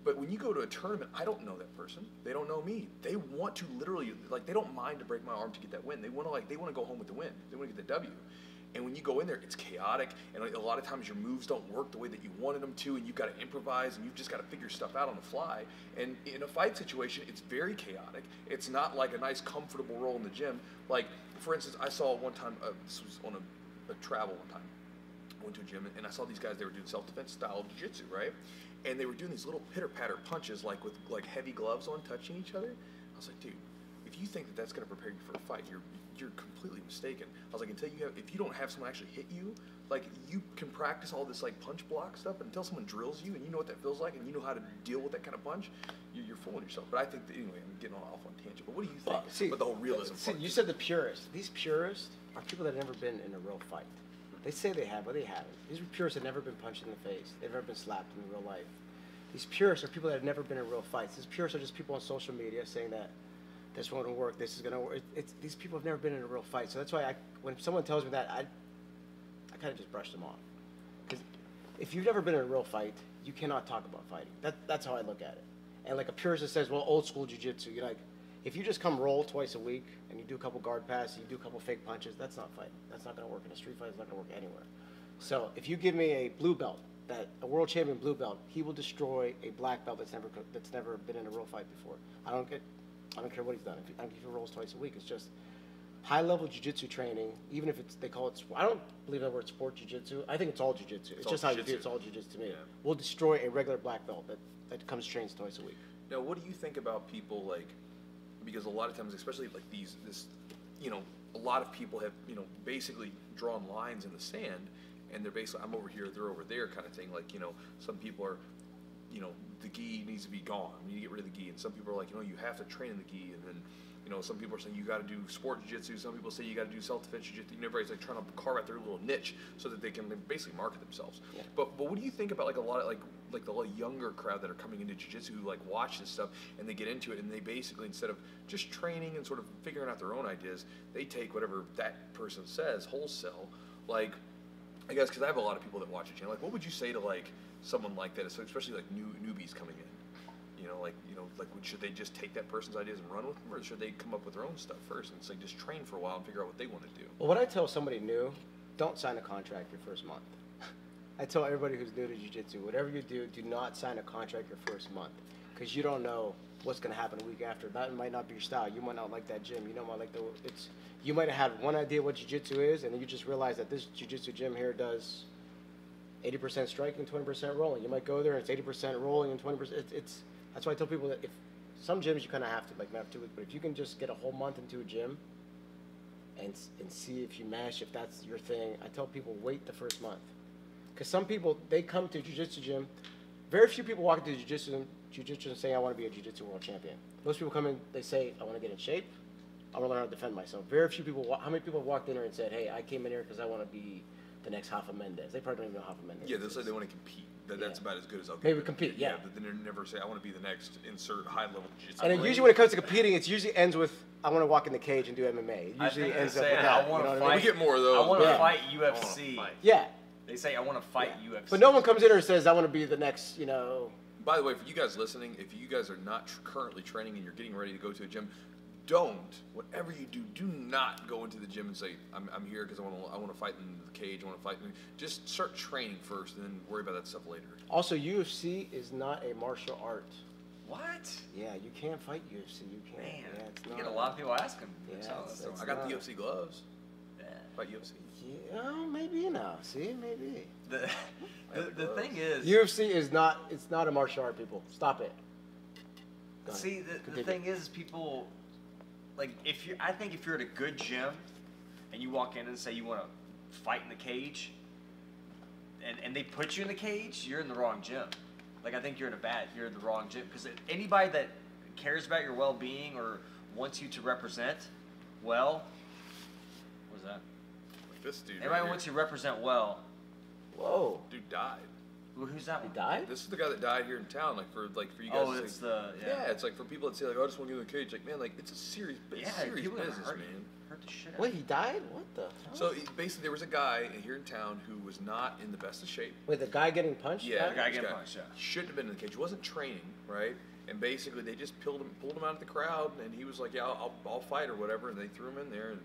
But when you go to a tournament, I don't know that person. They don't know me. They want to literally, like, they don't mind to break my arm to get that win. They want to go home with the win. They want to get the W. And when you go in there, it's chaotic, and a lot of times your moves don't work the way that you wanted them to, and you've got to improvise, and you've just got to figure stuff out on the fly. And in a fight situation, it's very chaotic. It's not like a nice, comfortable roll in the gym. Like, for instance, I saw one time, this was on a travel one time. I went to a gym, and I saw these guys, they were doing self-defense style jiu-jitsu, right? And they were doing these little pitter-patter punches, like with like heavy gloves on, touching each other. I was like, dude, if you think that that's going to prepare you for a fight, you're completely mistaken. I was like, if you don't have someone actually hit you, like, you can practice all this like punch block stuff, but until someone drills you and you know what that feels like and you know how to deal with that kind of punch, you're fooling yourself. But I think that, anyway, I'm getting off on tangent. But what do you think about the whole realism part? You said the purists. These purists are people that have never been in a real fight. They say they have, but they haven't. These purists have never been punched in the face. They've never been slapped in real life. These purists are people that have never been in real fights. These purists are just people on social media saying that this won't work, this is going to work. These people have never been in a real fight. So that's why when someone tells me that, I kind of just brush them off. Because if you've never been in a real fight, you cannot talk about fighting. That's how I look at it. And like a purist that says, well, old school jiu-jitsu, you're like, if you just come roll twice a week and you do a couple guard passes, you do a couple fake punches, that's not fighting. That's not going to work in a street fight. It's not going to work anywhere. So if you give me a blue belt, a world champion blue belt, he will destroy a black belt that's never been in a real fight before. I don't care what he's done. If he rolls twice a week, it's just high-level jiu-jitsu training, even if they call it, I don't believe that word sport jiu-jitsu. I think it's all jiu-jitsu. It's just how you do it. It's all jiu-jitsu to me. Yeah. Will destroy a regular black belt that comes trains twice a week. Now, what do you think about people like, because a lot of times, especially like a lot of people have, basically drawn lines in the sand, and they're basically, I'm over here, they're over there kind of thing. Like, some people are, the gi needs to be gone. We need to get rid of the gi. And some people are like, you have to train in the gi. And then, some people are saying you got to do sport jiu-jitsu. Some people say you got to do self-defense jiu-jitsu. Everybody's like trying to carve out their little niche so that they can basically market themselves. Yeah. But what do you think about like a lot of like the younger crowd that are coming into jiu-jitsu who like watch this stuff and they get into it and they basically, instead of just training and sort of figuring out their own ideas, they take whatever that person says wholesale. Like, I guess because I have a lot of people that watch the channel. Like, what would you say to like someone like that, especially like newbies coming in? Should they just take that person's ideas and run with them, or should they come up with their own stuff first and say just train for a while and figure out what they want to do? Well, when I tell somebody new, don't sign a contract your first month. I tell everybody who's new to jiu-jitsu, whatever you do not sign a contract your first month, because you don't know what's going to happen a week after. That might not be your style. You might not like that gym. You might have had one idea what jiu-jitsu is, and then you just realize that this jiu-jitsu gym here does 80% striking, 20% rolling. You might go there and it's 80% rolling and 20%. That's why I tell people that if some gyms you kind of have to have 2 weeks, but if you can just get a whole month into a gym and see if you mesh, if that's your thing, I tell people wait the first month, because some people, they come to a jiu-jitsu gym. Very few people walk into jiu-jitsu and say I want to be a jiu-jitsu world champion. Most people come in, they say I want to get in shape, I want to learn how to defend myself. Very few people. How many people have walked in here and said, hey, I came in here because I want to be the next Rafa Mendes? They probably don't even know Rafa Mendes. Yeah, they'll say they want to compete. That's about as good as I'll get. Maybe compete, yeah. But then they never say, I want to be the next insert high-level jiu-jitsu. And then usually when it comes to competing, it usually ends with, I want to walk in the cage and do MMA. It usually ends up with that. I want to fight. We get more of those. I want to fight UFC. Yeah. They say, I want to fight UFC. But no one comes in here and says, I want to be the next, By the way, for you guys listening, if you guys are not currently training and you're getting ready to go to a gym, whatever you do not go into the gym and say, I'm here because I want to fight in the cage, I want to fight. Just start training first and then worry about that stuff later. Also, UFC is not a martial art. What? Yeah, you can't fight UFC. You can't. Man, yeah, it's you not. get a lot of people asking. Yeah, I got the UFC gloves. Yeah. Fight UFC. Yeah, maybe now. See, maybe. The thing is, UFC is not. It's not a martial art. People, stop it. See, the thing is, people. Like, I think if you're at a good gym and you walk in and say you want to fight in the cage and they put you in the cage, you're in the wrong gym. Like, I think you're in the wrong gym, because anybody that cares about your well-being or wants you to represent well, what was that? Like this dude. Anybody wants you to represent well. Whoa. Dude died. Who's that one? He died? This is the guy that died here in town. Like for you guys. Oh, it's yeah. It's like for people that say like, oh, I just want to get in the cage. Like, man, like it's a serious business, man. Hurt the shit out. Wait, he died? What the hell? So basically, there was a guy here in town who was not in the best of shape. Wait, the guy getting punched? Yeah, the guy getting punched. Yeah. He shouldn't have been in the cage. He wasn't training, right? And basically, they just pulled him out of the crowd, and he was like, yeah, I'll fight or whatever. And they threw him in there, and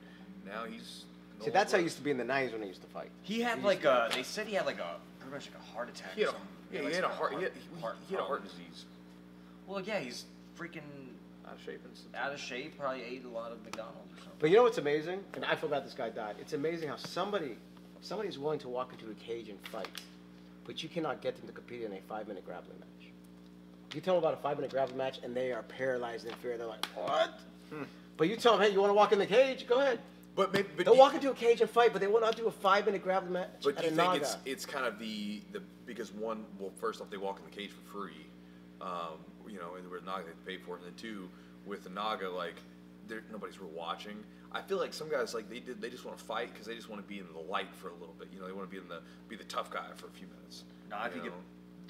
now he's. See, that's how it used to be in the 90s when he used to fight. He had they said he had pretty much like a heart attack. He had a heart disease. Well, yeah, he's freaking out of shape. Probably ate a lot of McDonald's or something. But you know what's amazing? And I feel bad this guy died. It's amazing how somebody is willing to walk into a cage and fight, but you cannot get them to compete in a 5-minute grappling match. You tell them about a 5-minute grappling match, and they are paralyzed in fear. They're like, what? But you tell them, hey, you want to walk in the cage? Go ahead. But they'll walk into a cage and fight, but they will not do a 5-minute grappling match. But do you think it's kind of the because one, well, first off, they walk in the cage for free, and with Naga they pay for it, and then two, with the Naga, like nobody's real watching. I feel like some guys they just want to fight because they just want to be in the light for a little bit. They want to be the tough guy for a few minutes. Now, if you get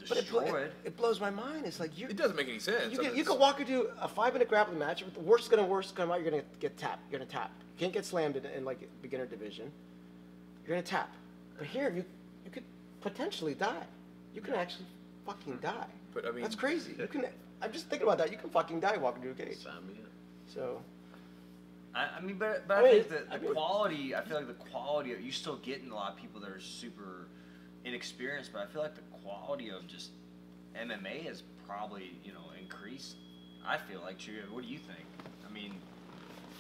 destroyed, it blows my mind. It's like it doesn't make any sense. You can walk into a 5-minute grappling match. The worst is going to come out. You're going to get tapped. You're going to tap. You can't get slammed in like beginner division. You're going to tap. But here, you could potentially die. You can actually fucking die. But I mean, that's crazy. I'm just thinking about that. You can fucking die walking into a cage. So. I mean, but I think the quality. I feel like the quality. You still getting a lot of people that are super inexperienced, but I feel like the quality of just MMA has probably increased. I feel like. What do you think? I mean.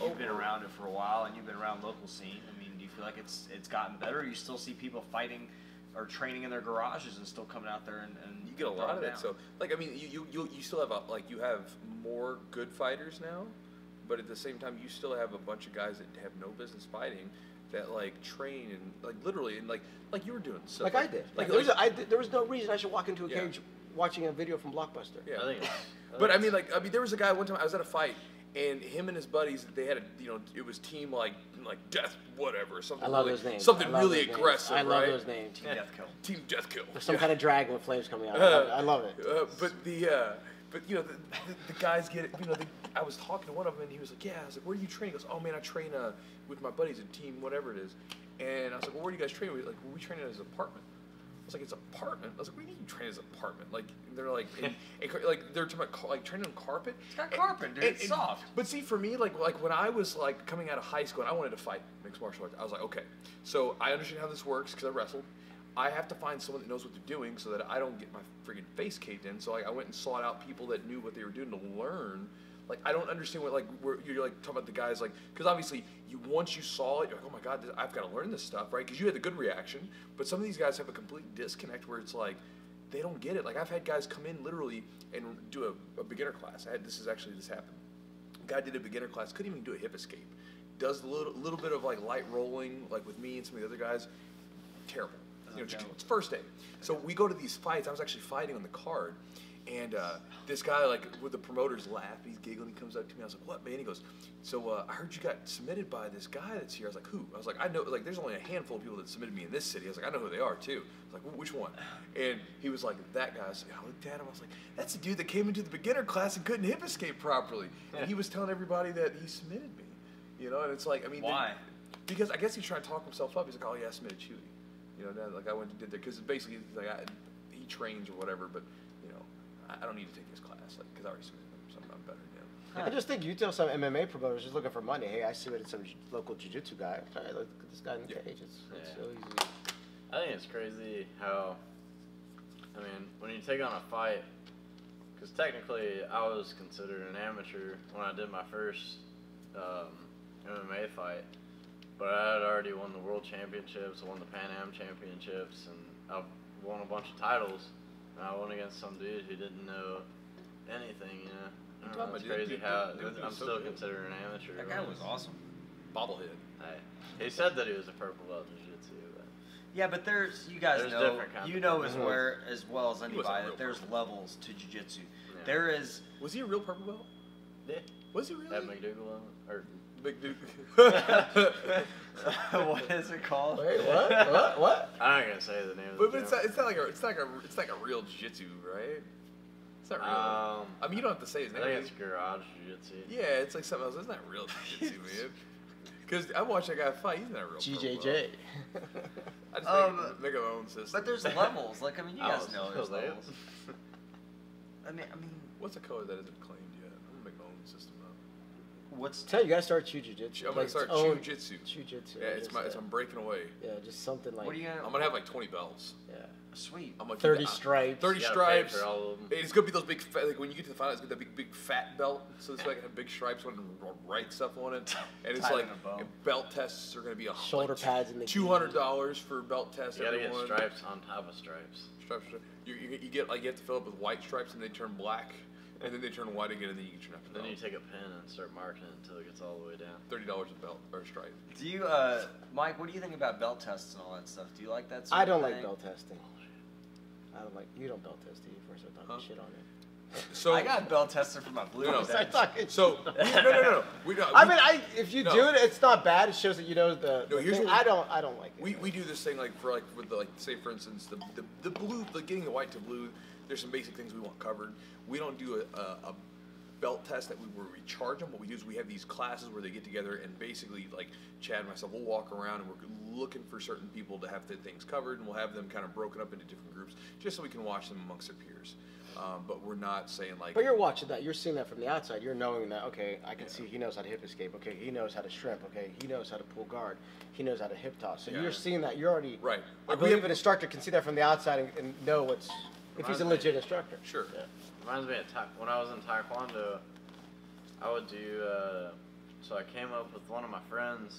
you've been around it for a while and you've been around local scene. I mean, do you feel like it's gotten better? Or you still see people fighting or training in their garages and still coming out there and you get a lot of it. So like I mean, you still have like you have more good fighters now, but at the same time you still have a bunch of guys that have no business fighting that like train and like literally and like you were doing. So like I did. Like there was no reason I should walk into a cage watching a video from Blockbuster. Yeah, but I mean there was a guy one time I was at a fight. And him and his buddies, they had it was team like death whatever something. I love really, those names. something really aggressive, I love right? those names. Team Death Kill. Team Death Kill. There's some kind of dragon with flames coming out. I love it. But the guys get it. I was talking to one of them and he was like, yeah. I was like, where do you train? He goes, oh man, I train with my buddies at team whatever it is. And I was like, well, where do you guys train? Like, well, we train at his apartment. I was like, it's apartment? I was like, what do you mean you train as apartment? Like, they're like, like they're talking about like training on carpet. It's got carpet, dude. It's soft. But see, for me, like when I was like coming out of high school and I wanted to fight mixed martial arts, I was like, okay, so I understand how this works because I wrestled. I have to find someone that knows what they're doing so that I don't get my friggin' face caved in. So I went and sought out people that knew what they were doing to learn. Like I don't understand what you're like talking about the guys like because obviously once you saw it you're like, oh my god, I've got to learn this stuff, right? Because you had the good reaction, but some of these guys have a complete disconnect where it's like they don't get it. Like I've had guys come in literally and do a beginner class. This happened. A guy did a beginner class, couldn't even do a hip escape. Does a little bit of like light rolling like with me and some of the other guys. Terrible. It's first day. So we go to these fights. I was actually fighting on the card. And this guy, like, with the promoters laugh, he's giggling, he comes up to me, I was like, what, man? He goes, so I heard you got submitted by this guy that's here. I was like, who? I was like, I know, like, there's only a handful of people that submitted me in this city. I was like, I know who they are, too. I was like, which one? And he was like, that guy. I was like, I looked at him, I was like, that's the dude that came into the beginner class and couldn't hip escape properly. And he was telling everybody that he submitted me, and it's like, I mean. Why? Because I guess he's trying to talk himself up. He's like, oh, yeah, I submitted Chewy. Like, I went and did that, because basically, like, he trains or whatever, but, I don't need to take his class, like, because I already submitted him, so I'm better, I just think you tell some MMA promoters just looking for money. Hey, I submitted some local jiu-jitsu guy. Hey, look at this guy in the cage. It's so easy. I think it's crazy how, I mean, when you take on a fight, because technically I was considered an amateur when I did my first MMA fight, but I had already won the world championships, I won the Pan Am championships, and I've won a bunch of titles. And I went against some dude who didn't know anything, I don't know, it's crazy how I'm still considered an amateur. That guy was awesome. Bobblehead. He said that he was a purple belt in jiu-jitsu, but yeah, but you guys know, as well as anybody that there's levels to jiu-jitsu. Yeah. There is. Was he a real purple belt? Yeah. Was he really? At McDougal or McDougal. What is it called? Wait, what? I'm not gonna say the name. But it's not like a real jiu-jitsu, right? It's not real. I mean, you don't have to say his name. I think it's garage jiu-jitsu. Yeah, it's like something else. It's not real jiu-jitsu, man. Because I watched that guy fight. He's not a real. GJJ. I just make my own system. But there's levels. Like, I mean, you guys know there's levels. I mean, what's a color that isn't claimed yet? I'm gonna make my own system up. Tell you guys start Jiu-Jitsu. I'm gonna start Jiu-Jitsu. Jiu-Jitsu. Yeah, I'm breaking away. Yeah, just something like. What are you I'm gonna have like 20 belts. Yeah. Sweet. I'm like 30 stripes. 30 stripes. For all of them. It's gonna be those big, like when you get to the final, it's gonna be that big fat belt. So it's like big stripes on write stuff on it, and it's like belt tests are gonna be shoulder pads in the $200 for belt tests. You gotta get stripes on top of stripes. Stripes. You get like you have to fill up with white stripes, and they turn black, and then they turn white again, and then you get your next belt. Then you take a pen and start marking it until it gets all the way down. $30 a belt or a stripe. Do you, Mike? What do you think about belt tests and all that stuff? Do you like that? I don't like belt testing. I don't like. You don't belt test, do you? First, I talking shit on it. So I got belt tested for my blue. No. So no. I mean, if you do it, it's not bad. It shows that you know the. No, here's thing. what I don't like it. We do this thing with the say for instance the blue, like getting the white to blue. There's some basic things we want covered. We don't do a belt test where we charge them. What we do is we have these classes where they get together and basically, like Chad and myself, we'll walk around and we're looking for certain people to have the things covered, and we'll have them kind of broken up into different groups just so we can watch them amongst their peers. But we're not saying like. But you're watching that. You're seeing that from the outside. You're knowing that. Okay, I can see he knows how to hip escape. Okay, he knows how to shrimp. Okay, he knows how to pull guard. He knows how to hip toss. So you're seeing that. You're already right. I believe an instructor can see that from the outside and know what's if he's a legit instructor. Sure. Yeah. Reminds me of when I was in Taekwondo, I would do So I came up with one of my friends,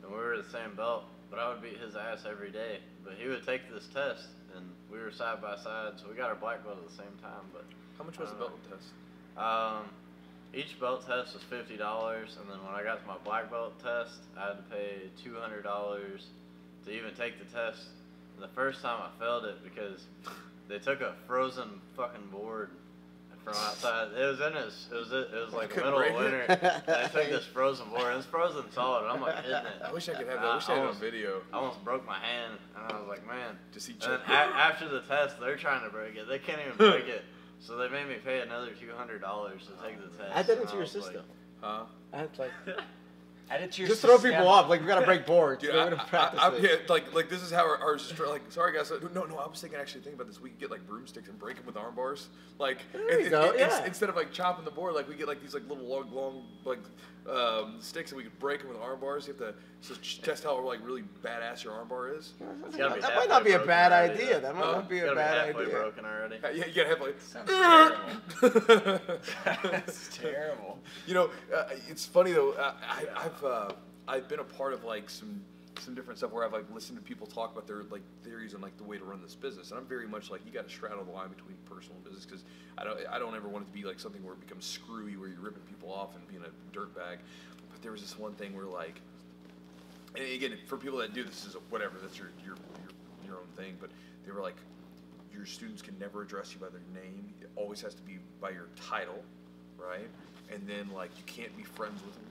and we were the same belt, but I would beat his ass every day. But he would take this test, and we were side by side, so we got our black belt at the same time. But how much was the belt test? Each belt test was $50, and then when I got to my black belt test, I had to pay $200 to even take the test. And the first time I failed it because they took a frozen fucking board from outside. It was in his, it was like the middle of winter. And they took this frozen board, and it's frozen solid, and I'm like hitting it. I wish I could have that. I wish I had it on video. I almost broke my hand, and I was like, man. To see and then after the test, they're trying to break it. They can't even break it. So they made me pay another $200 to take the test. Add that into your system. Huh? Add like. Add it to your just system. throw people off. Like we gotta break boards. Dude, like this is how our like. Sorry guys. No. I was thinking about this. We could get like broomsticks and break them with arm bars. Like instead of like chopping the board, like we get like these like little long like sticks, and we could break them with arm bars. You have to test how like really badass your arm bar is. That might not be a bad idea. That might not be a bad idea. Broken already. Yeah, you gotta have like. Sounds terrible. That's terrible. You know, it's funny though. I've been a part of like some different stuff where I've like listened to people talk about their like theories on like the way to run this business, and I'm very much like you got to straddle the line between personal and business because I don't ever want it to be like something where it becomes screwy where you're ripping people off and being a dirtbag. But there was this one thing where like, and again for people that do this is whatever, that's your own thing, but they were like, your students can never address you by their name. It always has to be by your title, right? And then like you can't be friends with them.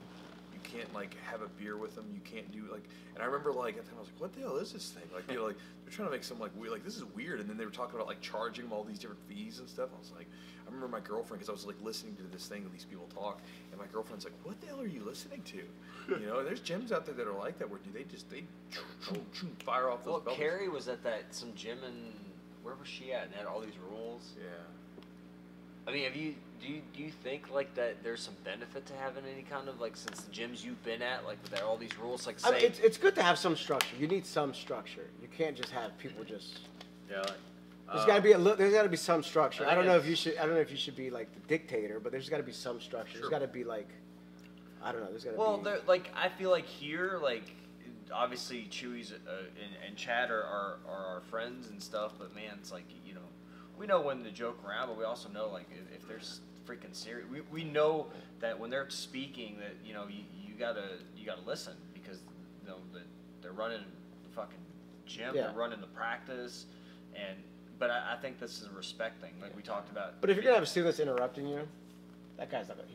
You can't like have a beer with them. You can't do like. And I remember like at the time I was like, what the hell is this thing? Like like they're trying to make some like weird, like this is weird. And then they were talking about like charging them all these different fees and stuff. I was like, I remember my girlfriend because I was like listening to this thing that these people talk, and my girlfriend's like, what the hell are you listening to? You know, and there's gyms out there that are like that where they fire off those. Well, belts. Carrie was at some gym in where was she at? And had all these rules. Yeah. I mean, do you think like that there's some benefit to having any kind of like since the gyms you've been at like there are all these rules like say I mean, it's good to have some structure. You need some structure. You can't just have people just. Yeah. There's got to be there's got to be some structure. I don't know if you should be like the dictator, but there's got to be some structure. Sure. There's got to be like, I don't know. There's got to be. Well, like I feel like here like obviously Chewy's and Chad are our friends and stuff, but man, it's like we know when to joke around, but we also know like if there's freaking serious. We know that when they're speaking that you gotta listen because they're running the fucking gym, they're running the practice, but I think this is a respect thing, like we talked about. But if you're gonna have a student that's interrupting you, that guy's not gonna.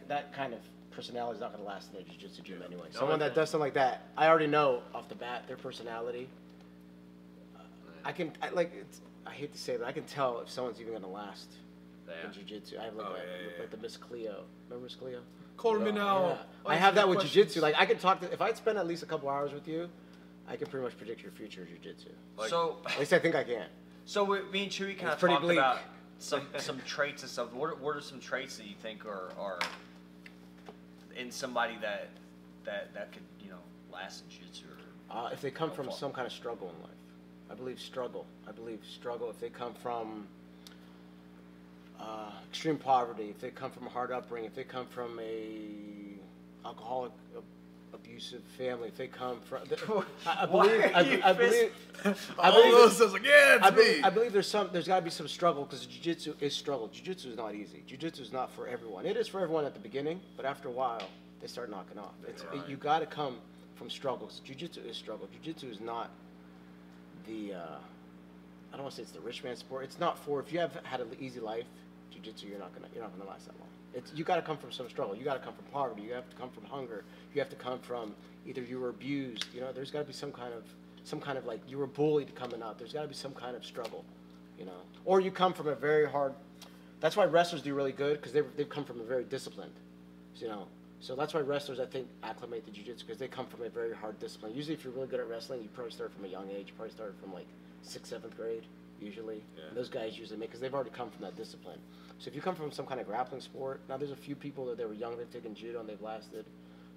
that kind of personality is not gonna last in a jiu-jitsu gym anyway. Someone that does something like that, I already know off the bat their personality. I hate to say it, but I can tell if someone's even gonna last in jiu-jitsu. I have like the Miss Cleo. Remember Miss Cleo? Call me now. Yeah. I have that with jiu-jitsu. Like I can talk if I spend at least a couple hours with you, I can pretty much predict your future jiu-jitsu. So at least I think I can. So me and Chewy kind of talked about some traits and stuff. What are some traits that you think are in somebody that could last in jiu-jitsu? If they come from some kind of struggle in life. I believe struggle. If they come from extreme poverty, if they come from a hard upbringing, if they come from a alcoholic, abusive family, if they come from, I believe there's got to be some struggle because jiu-jitsu is struggle. Jiu-jitsu is not easy. Jiu-jitsu is not for everyone. It is for everyone at the beginning, but after a while, they start knocking off. You got to come from struggles. Jiu-jitsu is struggle. Jiu-jitsu is not I don't want to say it's the rich man's sport. It's not for if you have had an easy life, jiu-jitsu you're not gonna last that long. You got to come from some struggle. You got to come from poverty. You have to come from hunger. You have to come from either you were abused. There's got to be some kind of like you were bullied coming up. There's got to be some kind of struggle, or you come from a very hard. That's why wrestlers do really good because they've come from a very disciplined, So that's why wrestlers, I think, acclimate to jiu-jitsu because they come from a very hard discipline. Usually, if you're really good at wrestling, you probably start from a young age. You probably started from like 6th, 7th grade, usually. Yeah. And those guys usually because they've already come from that discipline. So if you come from some kind of grappling sport, now there's a few people that they were young, they've taken judo and they've lasted.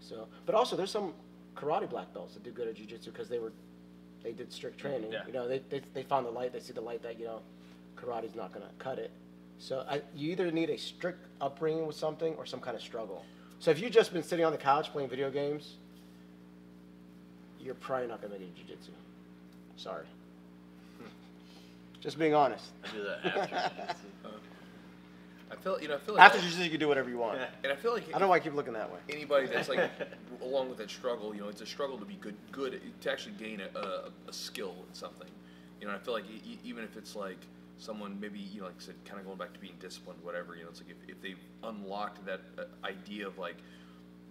So, but also there's some karate black belts that do good at jiu-jitsu because they did strict training. Yeah. They found the light. They see the light that karate's not gonna cut it. So you either need a strict upbringing with something or some kind of struggle. So if you've just been sitting on the couch playing video games, you're probably not going to make it in jiu-jitsu. Sorry. Just being honest. I do that after jiu-jitsu. I feel like After jiu-jitsu, you can do whatever you want. and I feel like I don't know why I keep looking that way. anybody that's like along with that struggle, it's a struggle to be good to actually gain a skill in something. And I feel like even if it's like someone maybe like I said, kind of going back to being disciplined, whatever. It's like if they've unlocked that idea of like,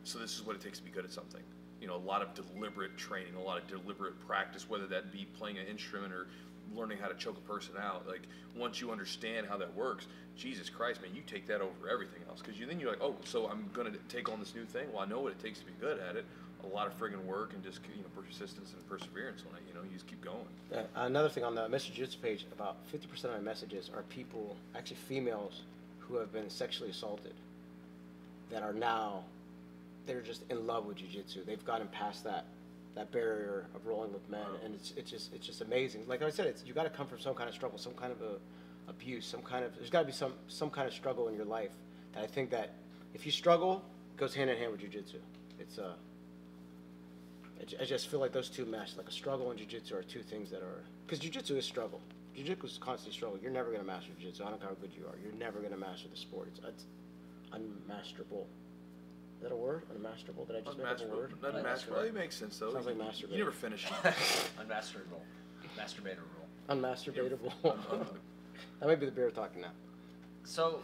so this is what it takes to be good at something. A lot of deliberate training, a lot of deliberate practice, whether that be playing an instrument or learning how to choke a person out. Like once you understand how that works, Jesus Christ, man, you take that over everything else. Because then you're like, oh, so I'm gonna take on this new thing. Well, I know what it takes to be good at it. A lot of friggin' work and just persistence and perseverance on it. You just keep going. Another thing on the Mr. Jiu-Jitsu page, about 50% of my messages are people, actually females, who have been sexually assaulted, that are now, they're just in love with jiu-jitsu. They've gotten past that barrier of rolling with men, and it's just amazing. Like I said, you got to come from some kind of struggle, some kind of abuse, there's got to be some kind of struggle in your life. And I think that if you struggle, it goes hand in hand with jiu-jitsu. I just feel like those two mesh. Like a struggle and jiu-jitsu are two things that are, because jiu-jitsu is struggle. Jiu-jitsu is constantly struggle. You're never going to master jiu-jitsu. I don't care how good you are. You're never going to master the sport. It's unmasterable. Is that a word? Unmasterable? Did I just make up a word? Unmasterable. It makes sense though. Sounds like masturbate. You never finish it. Unmasterable. Masturbatable. Unmasturbatable. That might be the beer talking now. So,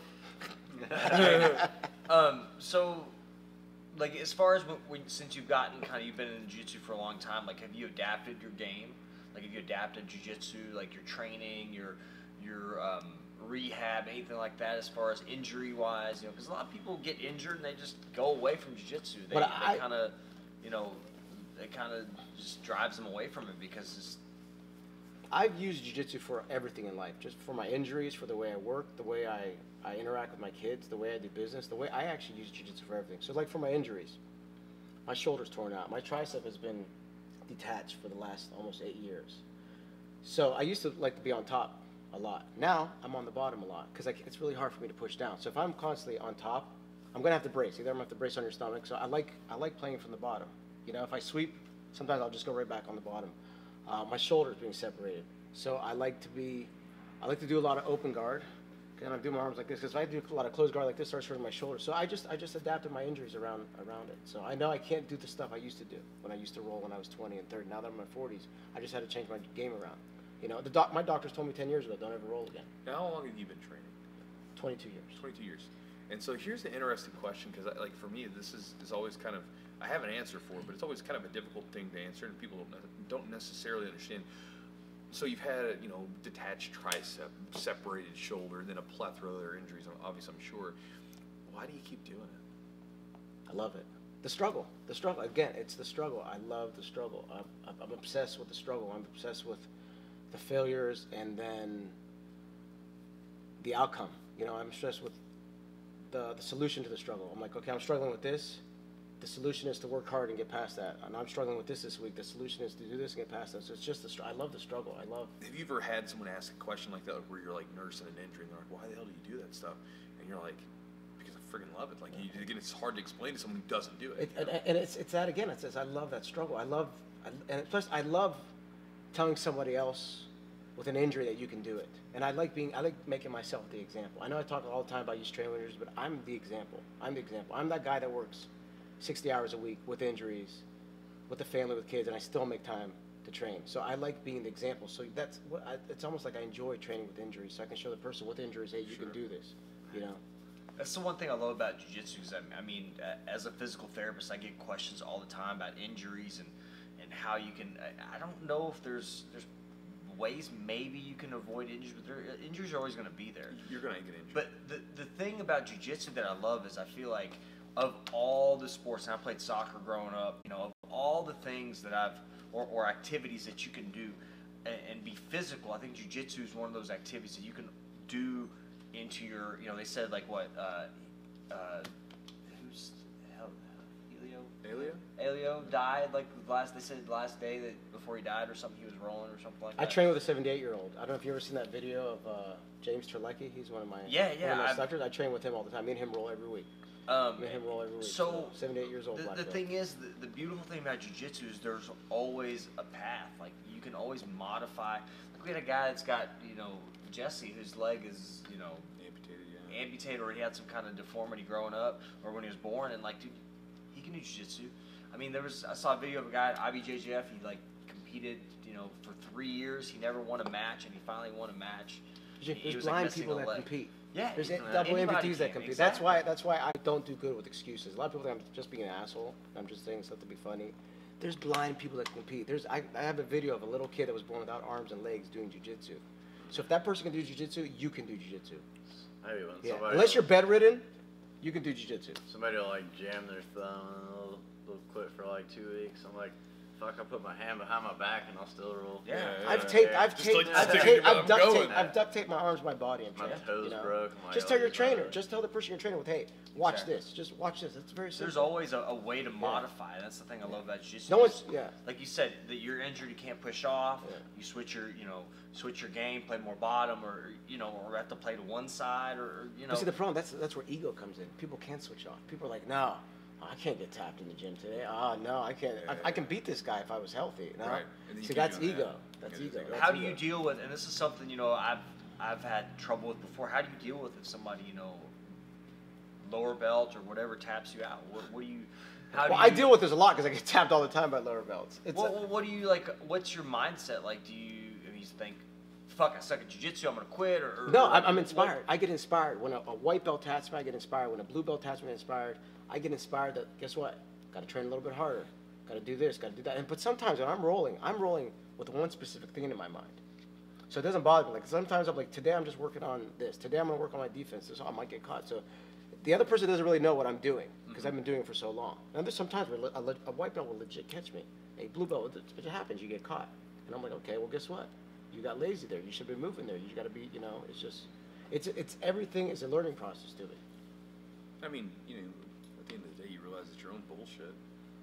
like as far as since you've been in jiu-jitsu for a long time, like have you adapted your game? Like have you adapted jiu-jitsu, like your training, your rehab, anything like that, as far as injury wise? Because a lot of people get injured and they just go away from jiu-jitsu. They kind of, it kind of just drives them away from it because I've used jiu-jitsu for everything in life, just for my injuries, for the way I work, the way I interact with my kids, the way I do business, the way I actually use jiu-jitsu for everything. So like for my injuries, my shoulder's torn out. My tricep has been detached for the last almost 8 years. So I used to like to be on top a lot. Now I'm on the bottom a lot because it's really hard for me to push down. So if I'm constantly on top, I'm going to have to brace. Either I'm going to have to brace on your stomach. So I like playing from the bottom. If I sweep, sometimes I'll just go right back on the bottom. My shoulder's being separated. So I like to do a lot of open guard. And I do my arms like this because if I do a lot of closed guard like this, it starts hurting my shoulder. So I just adapted my injuries around it. So I know I can't do the stuff I used to do when I used to roll when I was 20 and 30. Now that I'm in my 40s, I just had to change my game around. My doctors told me 10 years ago, don't ever roll again. Now, how long have you been training? 22 years. 22 years. And so here's the interesting question, because like for me, this is always kind of, I have an answer for it, but it's always kind of a difficult thing to answer, and people don't necessarily understand. So you've had, detached tricep, separated shoulder, then a plethora of other injuries, obviously, I'm sure. Why do you keep doing it? I love it. The struggle. Again, it's the struggle. I love the struggle. I'm obsessed with the struggle. I'm obsessed with the failures and then the outcome. I'm obsessed with the solution to the struggle. I'm like, okay, I'm struggling with this. The solution is to work hard and get past that. And I'm struggling with this week. The solution is to do this and get past that. So it's just I love the struggle. Have you ever had someone ask a question like that where you're like nursing an injury and they're like, why the hell do you do that stuff? And you're like, because I freaking love it. Like, again, it's hard to explain to someone who doesn't do it. And it's that again. It says I love that struggle. And plus I love telling somebody else with an injury that you can do it. And I like making myself the example. I know I talk all the time about use training injuries, but I'm the example. I'm that guy that works 60 hours a week with injuries, with a family, with kids, and I still make time to train. So I like being the example. So it's almost like I enjoy training with injuries, so I can show the person with injuries, hey, you can do this, That's the one thing I love about jiu-jitsu is, as a physical therapist, I get questions all the time about injuries and how you can, I don't know if there's ways maybe you can avoid injuries, but injuries are always going to be there. You're going to get injured. But the thing about jiu-jitsu that I love is I feel like of all the sports, and I played soccer growing up, of all the things that or activities that you can do and be physical, I think jiu-jitsu is one of those activities that you can do into your, they said like what, who's, hell, Helio? Elio died like they said the last day that before he died or something, he was rolling or something like that. I train with a 78-year-old. I don't know if you ever seen that video of James Terlecki. He's one of my instructors. I train with him all the time. Me and him roll every week. So 78 years old. The thing is, the beautiful thing about jiu-jitsu is there's always a path. Like you can always modify. Like we had a guy that's got Jesse, whose leg is amputated, or he had some kind of deformity growing up, or when he was born, and like dude, he can do jiu-jitsu. I mean, I saw a video of a guy at IBJJF. He like competed, for 3 years. He never won a match, and he finally won a match. There's blind people that compete. Yeah, there's double amputees that compete. Exactly. That's why I don't do good with excuses. A lot of people think I'm just being an asshole. I'm just saying stuff to be funny. There's blind people that compete. I have a video of a little kid that was born without arms and legs doing jiu-jitsu. So if that person can do jiu-jitsu, you can do jiu-jitsu. Maybe Unless you're bedridden, you can do jiu-jitsu. Somebody will like jam their thumb and they'll quit for like 2 weeks. I'm like, fuck, I put my hand behind my back and I'll still roll. I've duct taped my arms, my body, and my toes broke. Just tell your trainer. Just tell the person you're training with, hey, watch this. Just watch this. It's very simple. There's always a way to modify. That's the thing I love about jiu-jitsu. No one's like you said, that you're injured, you can't push off. You switch your game, play more bottom, or or have to play to one side, or But see, the problem that's where ego comes in. People can't switch off. People are like, no. I can't get tapped in the gym today. Oh, no, I can't. I can beat this guy if I was healthy. No? Right. See, that's ego. That's ego. How do you deal with, and this is something, I've had trouble with before, how do you deal with if somebody, lower belt or whatever taps you out? What do you, I deal with this a lot because I get tapped all the time by lower belts. What do you, like, what's your mindset? Like, do you think, fuck, I suck at jiu-jitsu, I'm going to quit, or no, I'm inspired. I get inspired. When a white belt taps me, I get inspired. When a blue belt taps me, I get inspired. I get inspired that, guess what? Got to train a little bit harder. Got to do this, got to do that. But sometimes when I'm rolling with one specific thing in my mind. So it doesn't bother me. Like sometimes I'm like, today I'm just working on this. Today I'm going to work on my defense. So I might get caught. So the other person doesn't really know what I'm doing because I've been doing it for so long. And there's sometimes where a white belt will legit catch me. A blue belt, it happens. You get caught. And I'm like, okay, well, guess what? You got lazy there. You should have been moving there. You got to be, it's just, it's everything is a learning process to it. I mean, at the end of the day, you realize it's your own bullshit.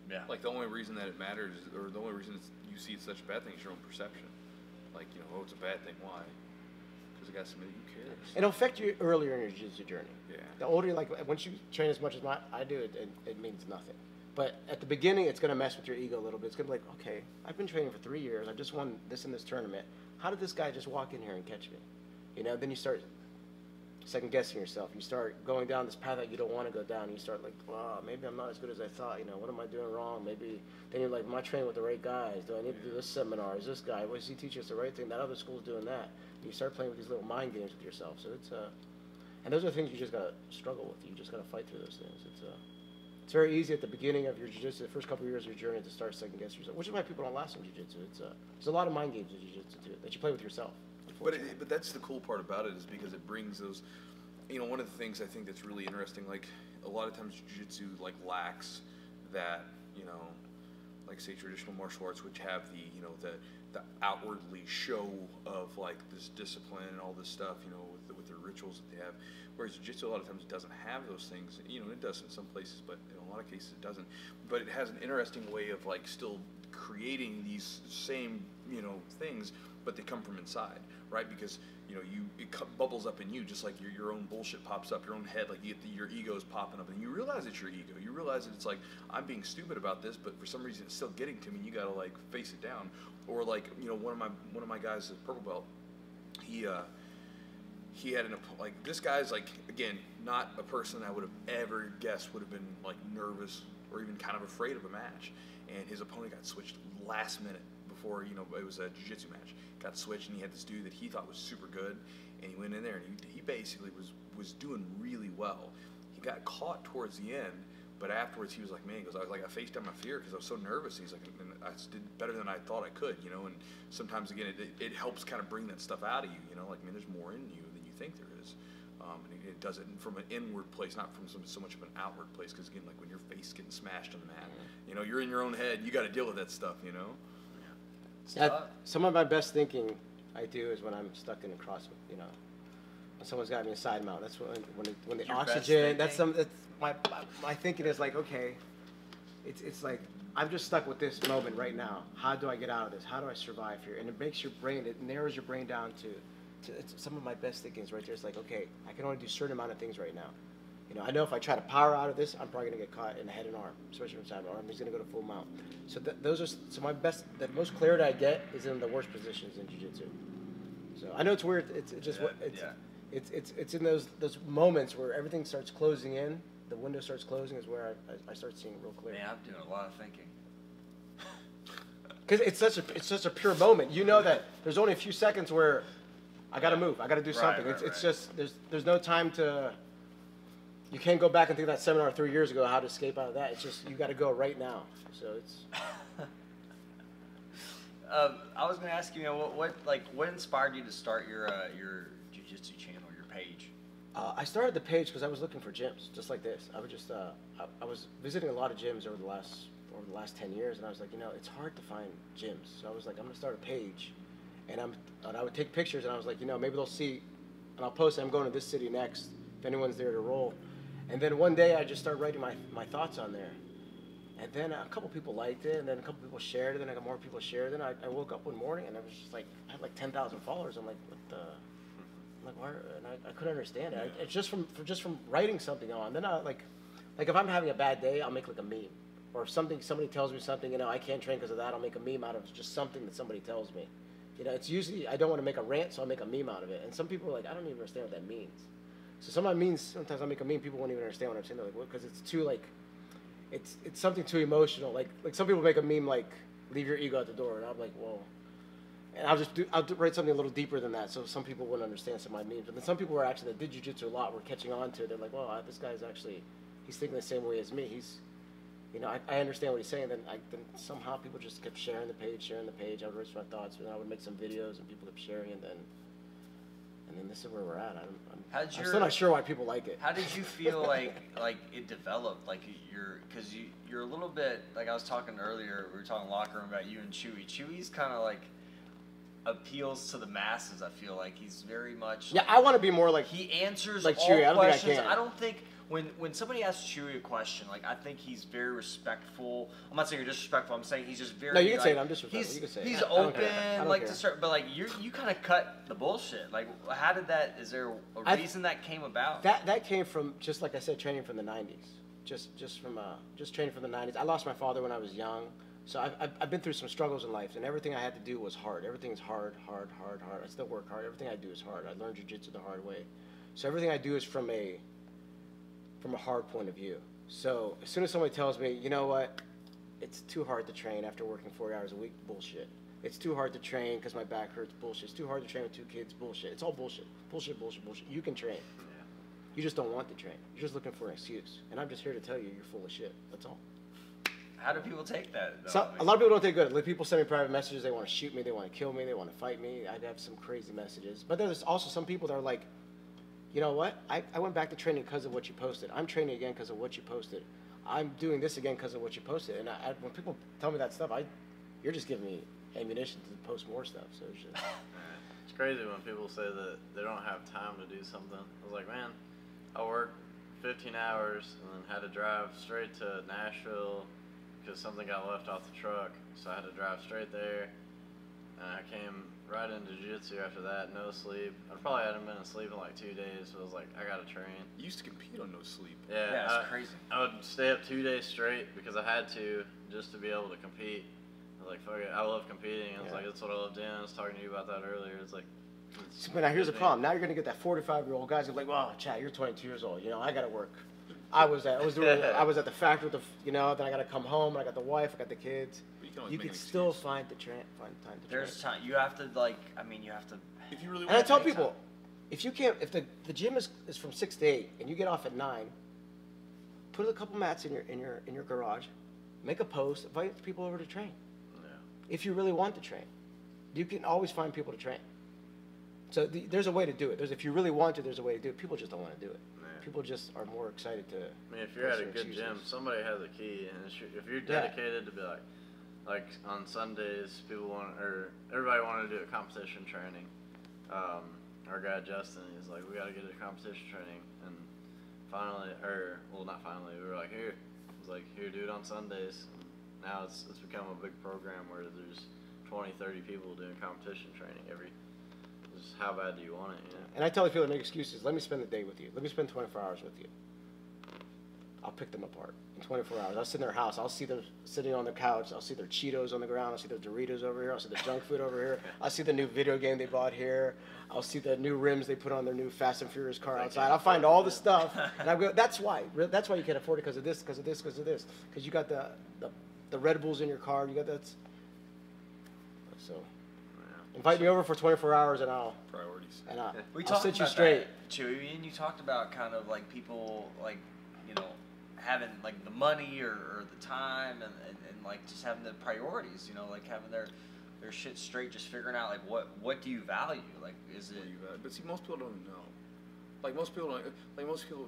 Yeah. Like the only reason that it matters, or the only reason you see it's such a bad thing, is your own perception. Like, oh, it's a bad thing. Why? Because the guy submitted. Who cares? It'll affect you earlier in your jiu-jitsu journey. Yeah. The older, once you train as much as I do, it means nothing. But at the beginning, it's going to mess with your ego a little bit. It's going to be like, okay, I've been training for 3 years. I just won this in this tournament. How did this guy just walk in here and catch me? Then you start second guessing yourself. You start going down this path that you don't want to go down. You start like, wow, maybe I'm not as good as I thought. What am I doing wrong? Maybe then you're like, am I training with the right guys? Do I need to do this seminar? Is this guy? Was he teaching us the right thing? That other school's doing that. And you start playing with these little mind games with yourself. So it's and those are things you just gotta struggle with. You just gotta fight through those things. It's very easy at the beginning of your jiu-jitsu, the first couple of years of your journey, to start second guessing yourself, which is why people don't last in jiu-jitsu. There's a lot of mind games in jiu-jitsu too that you play with yourself. But that's the cool part about it, is because it brings those. One of the things I think that's really interesting, like a lot of times jiu-jitsu lacks that, like say traditional martial arts, which have the outwardly show of like this discipline and all this stuff, with the rituals that they have. Whereas jiu-jitsu a lot of times doesn't have those things. It does in some places, but in a lot of cases it doesn't. But it has an interesting way of like still creating these same, things, but they come from inside, right? Because it bubbles up in you, just like your own bullshit pops up, your own head, like you get your ego's popping up, and you realize it's your ego. You realize that it's like, I'm being stupid about this, but for some reason it's still getting to me. And you gotta like face it down. Or like one of my guys at purple belt, he had this guy's like, again, not a person I would have ever guessed would have been like nervous or even kind of afraid of a match, and his opponent got switched last minute before it was a jiu-jitsu match. Got switched, and he had this dude that he thought was super good, and he went in there and he basically was doing really well. He got caught towards the end, but afterwards he was like, man, he goes, I faced down my fear because I was so nervous. He's like, and I did better than I thought I could, and sometimes again it helps kind of bring that stuff out of you, like, man, there's more in you than you think there is. And it does it from an inward place, not from so much of an outward place, because again, like when your face getting smashed on the mat, you're in your own head, you got to deal with that stuff, Some of my best thinking I do is when I'm stuck in a crosswind, when someone's got me a side mount. That's when the oxygen. That's my thinking is like, okay, it's like I'm just stuck with this moment right now. How do I get out of this? How do I survive here? And it makes your brain, it narrows your brain down to it's some of my best thinkings right there. It's like, okay, I can only do a certain amount of things right now. You know, I know if I try to power out of this, I'm probably gonna get caught in the head and arm, especially from side of the arm. He's gonna go to full mount. So those are my best. The most clarity I get is in the worst positions in jiu-jitsu. So I know it's weird. It's just what it's in those moments where everything starts closing in. The window starts closing is where I start seeing real clear. Man, I'm doing a lot of thinking. Because it's such a pure moment. You know that there's only a few seconds where I got to move. I got to do something. It's just there's no time to. You can't go back and think of that seminar 3 years ago how to escape out of that. It's just you got to go right now. So it's. I was going to ask you, what inspired you to start your jiu-jitsu channel, your page? I started the page because I was looking for gyms just like this. I would just I was visiting a lot of gyms over the last 10 years, and I was like, you know, it's hard to find gyms. So I was like, I'm gonna start a page, and I would take pictures, and I was like, you know, maybe they'll see, and I'll post, I'm going to this city next if anyone's there to roll. And then one day I just started writing my thoughts on there, and then a couple people liked it, and then a couple people shared it, and I got more people shared it. And I woke up one morning and I was just like, I had like 10,000 followers. I'm like, what the. Like, why? And I couldn't understand it. It's just from writing something on. Then I like if I'm having a bad day, I'll make like a meme, or if somebody tells me something, you know, I can't train because of that. I'll make a meme out of just something that somebody tells me. You know, it's usually I don't want to make a rant, so I'll make a meme out of it. And some people are like, I don't even understand what that means. So sometimes I make a meme, people won't even understand what I'm saying. They're like, well, because it's too like, it's something too emotional. Like some people make a meme like, leave your ego at the door, and I'm like, well. And I'll write something a little deeper than that, so some people wouldn't understand some of my memes. But then some people that did jiu-jitsu a lot were catching on to it. They're like, well, this guy's actually, he's thinking the same way as me. He's, you know, I understand what he's saying. Then somehow people just kept sharing the page. I would write my thoughts, and I would make some videos, and people kept sharing, and then this is where we're at. I'm still not sure why people like it. How did you feel like it developed? Like because you're a little bit, like I was talking earlier, we were talking locker room about you and Chewy. Chewy's kind of like, appeals to the masses. I feel like he's very much. Yeah, I want to be more like. He answers like all Chewy. questions. I don't think when somebody asks Chewy a question, like I think he's very respectful. I'm not saying you're disrespectful. I'm saying he's just very. No, you can say it. I'm disrespectful. You can say he's it. open, like to start, but like you kind of cut the bullshit. Like, how did that? Is there a reason that came about? That came from, just like I said, training from the '90s. Just training from the '90s. I lost my father when I was young. So I've been through some struggles in life, and everything I had to do was hard. Everything is hard. I still work hard. Everything I do is hard. I learned jiu-jitsu the hard way. So everything I do is from a hard point of view. So as soon as somebody tells me, you know what, it's too hard to train after working 40 hours a week, bullshit. It's too hard to train because my back hurts, bullshit. It's too hard to train with 2 kids, bullshit. It's all bullshit. Bullshit. You can train. Yeah. You just don't want to train. You're just looking for an excuse. And I'm just here to tell you you're full of shit. That's all. How do people take that? So, a lot of people don't take it good. Like, people send me private messages. They want to shoot me. They want to kill me. They want to fight me. I'd have some crazy messages. But there's also some people that are like, you know what? I went back to training because of what you posted. I'm training again because of what you posted. I'm doing this again because of what you posted. And when people tell me that stuff, you're just giving me ammunition to post more stuff. So it's just. It's crazy when people say that they don't have time to do something. I was like, man, I worked 15 hours and then had to drive straight to Nashville because something got left off the truck, so I had to drive straight there, and I came right into jiu-jitsu after that, no sleep. I probably hadn't been asleep in like 2 days, so I was like, I gotta train. You used to compete on no sleep. Yeah, it's crazy. I would stay up 2 days straight because I had to, just to be able to compete. I was like, fuck it, I love competing. I was like, that's what I love doing. I was talking to you about that earlier. It's like, but now here's the problem. Now you're gonna get that 45-year-old guys who are like, well, Chad, you're 22 years old. You know, I gotta work. I was at the factory with the, then I got to come home, and I got the wife, I got the kids. You can still find time to train. There's time. You have to you have to. If you really want. And I tell people, if you can't, if the gym is from 6 to 8, and you get off at 9, put a couple mats in your garage, make a post, invite people over to train. Yeah. If you really want to train, you can always find people to train. So there's a way to do it. If you really want to, there's a way to do it. People just don't want to do it. People just are more excited to. I mean, if you're at a good gym, somebody has a key, and if you're dedicated to be like on Sundays, everybody wanted to do a competition training. Our guy Justin, he's like, we got to get a competition training, and finally, not finally, we were like, here, was like, here, do it on Sundays. Now it's become a big program where there's 20, 30 people doing competition training every. Just how bad do you want it? You know? And I tell the people that make excuses, let me spend the day with you. Let me spend 24 hours with you. I'll pick them apart in 24 hours. I'll sit in their house. I'll see them sitting on the couch. I'll see their Cheetos on the ground. I'll see their Doritos over here. I'll see the junk food over here. I'll see the new video game they bought here. I'll see the new rims they put on their new Fast and Furious car outside. I'll find all the stuff, and I go, that's why you can't afford it, because of this, because of this, because of this. Because you got the Red Bulls in your car. You got that. So invite me over for 24 hours, and I'll priorities. And I'll I'll set you straight. Chewy, and you talked about kind of like people like, you know, having like the money or the time and like just having the priorities, you know, like having their shit straight, just figuring out like what do you value, like is it. But see, most people don't know. Like most people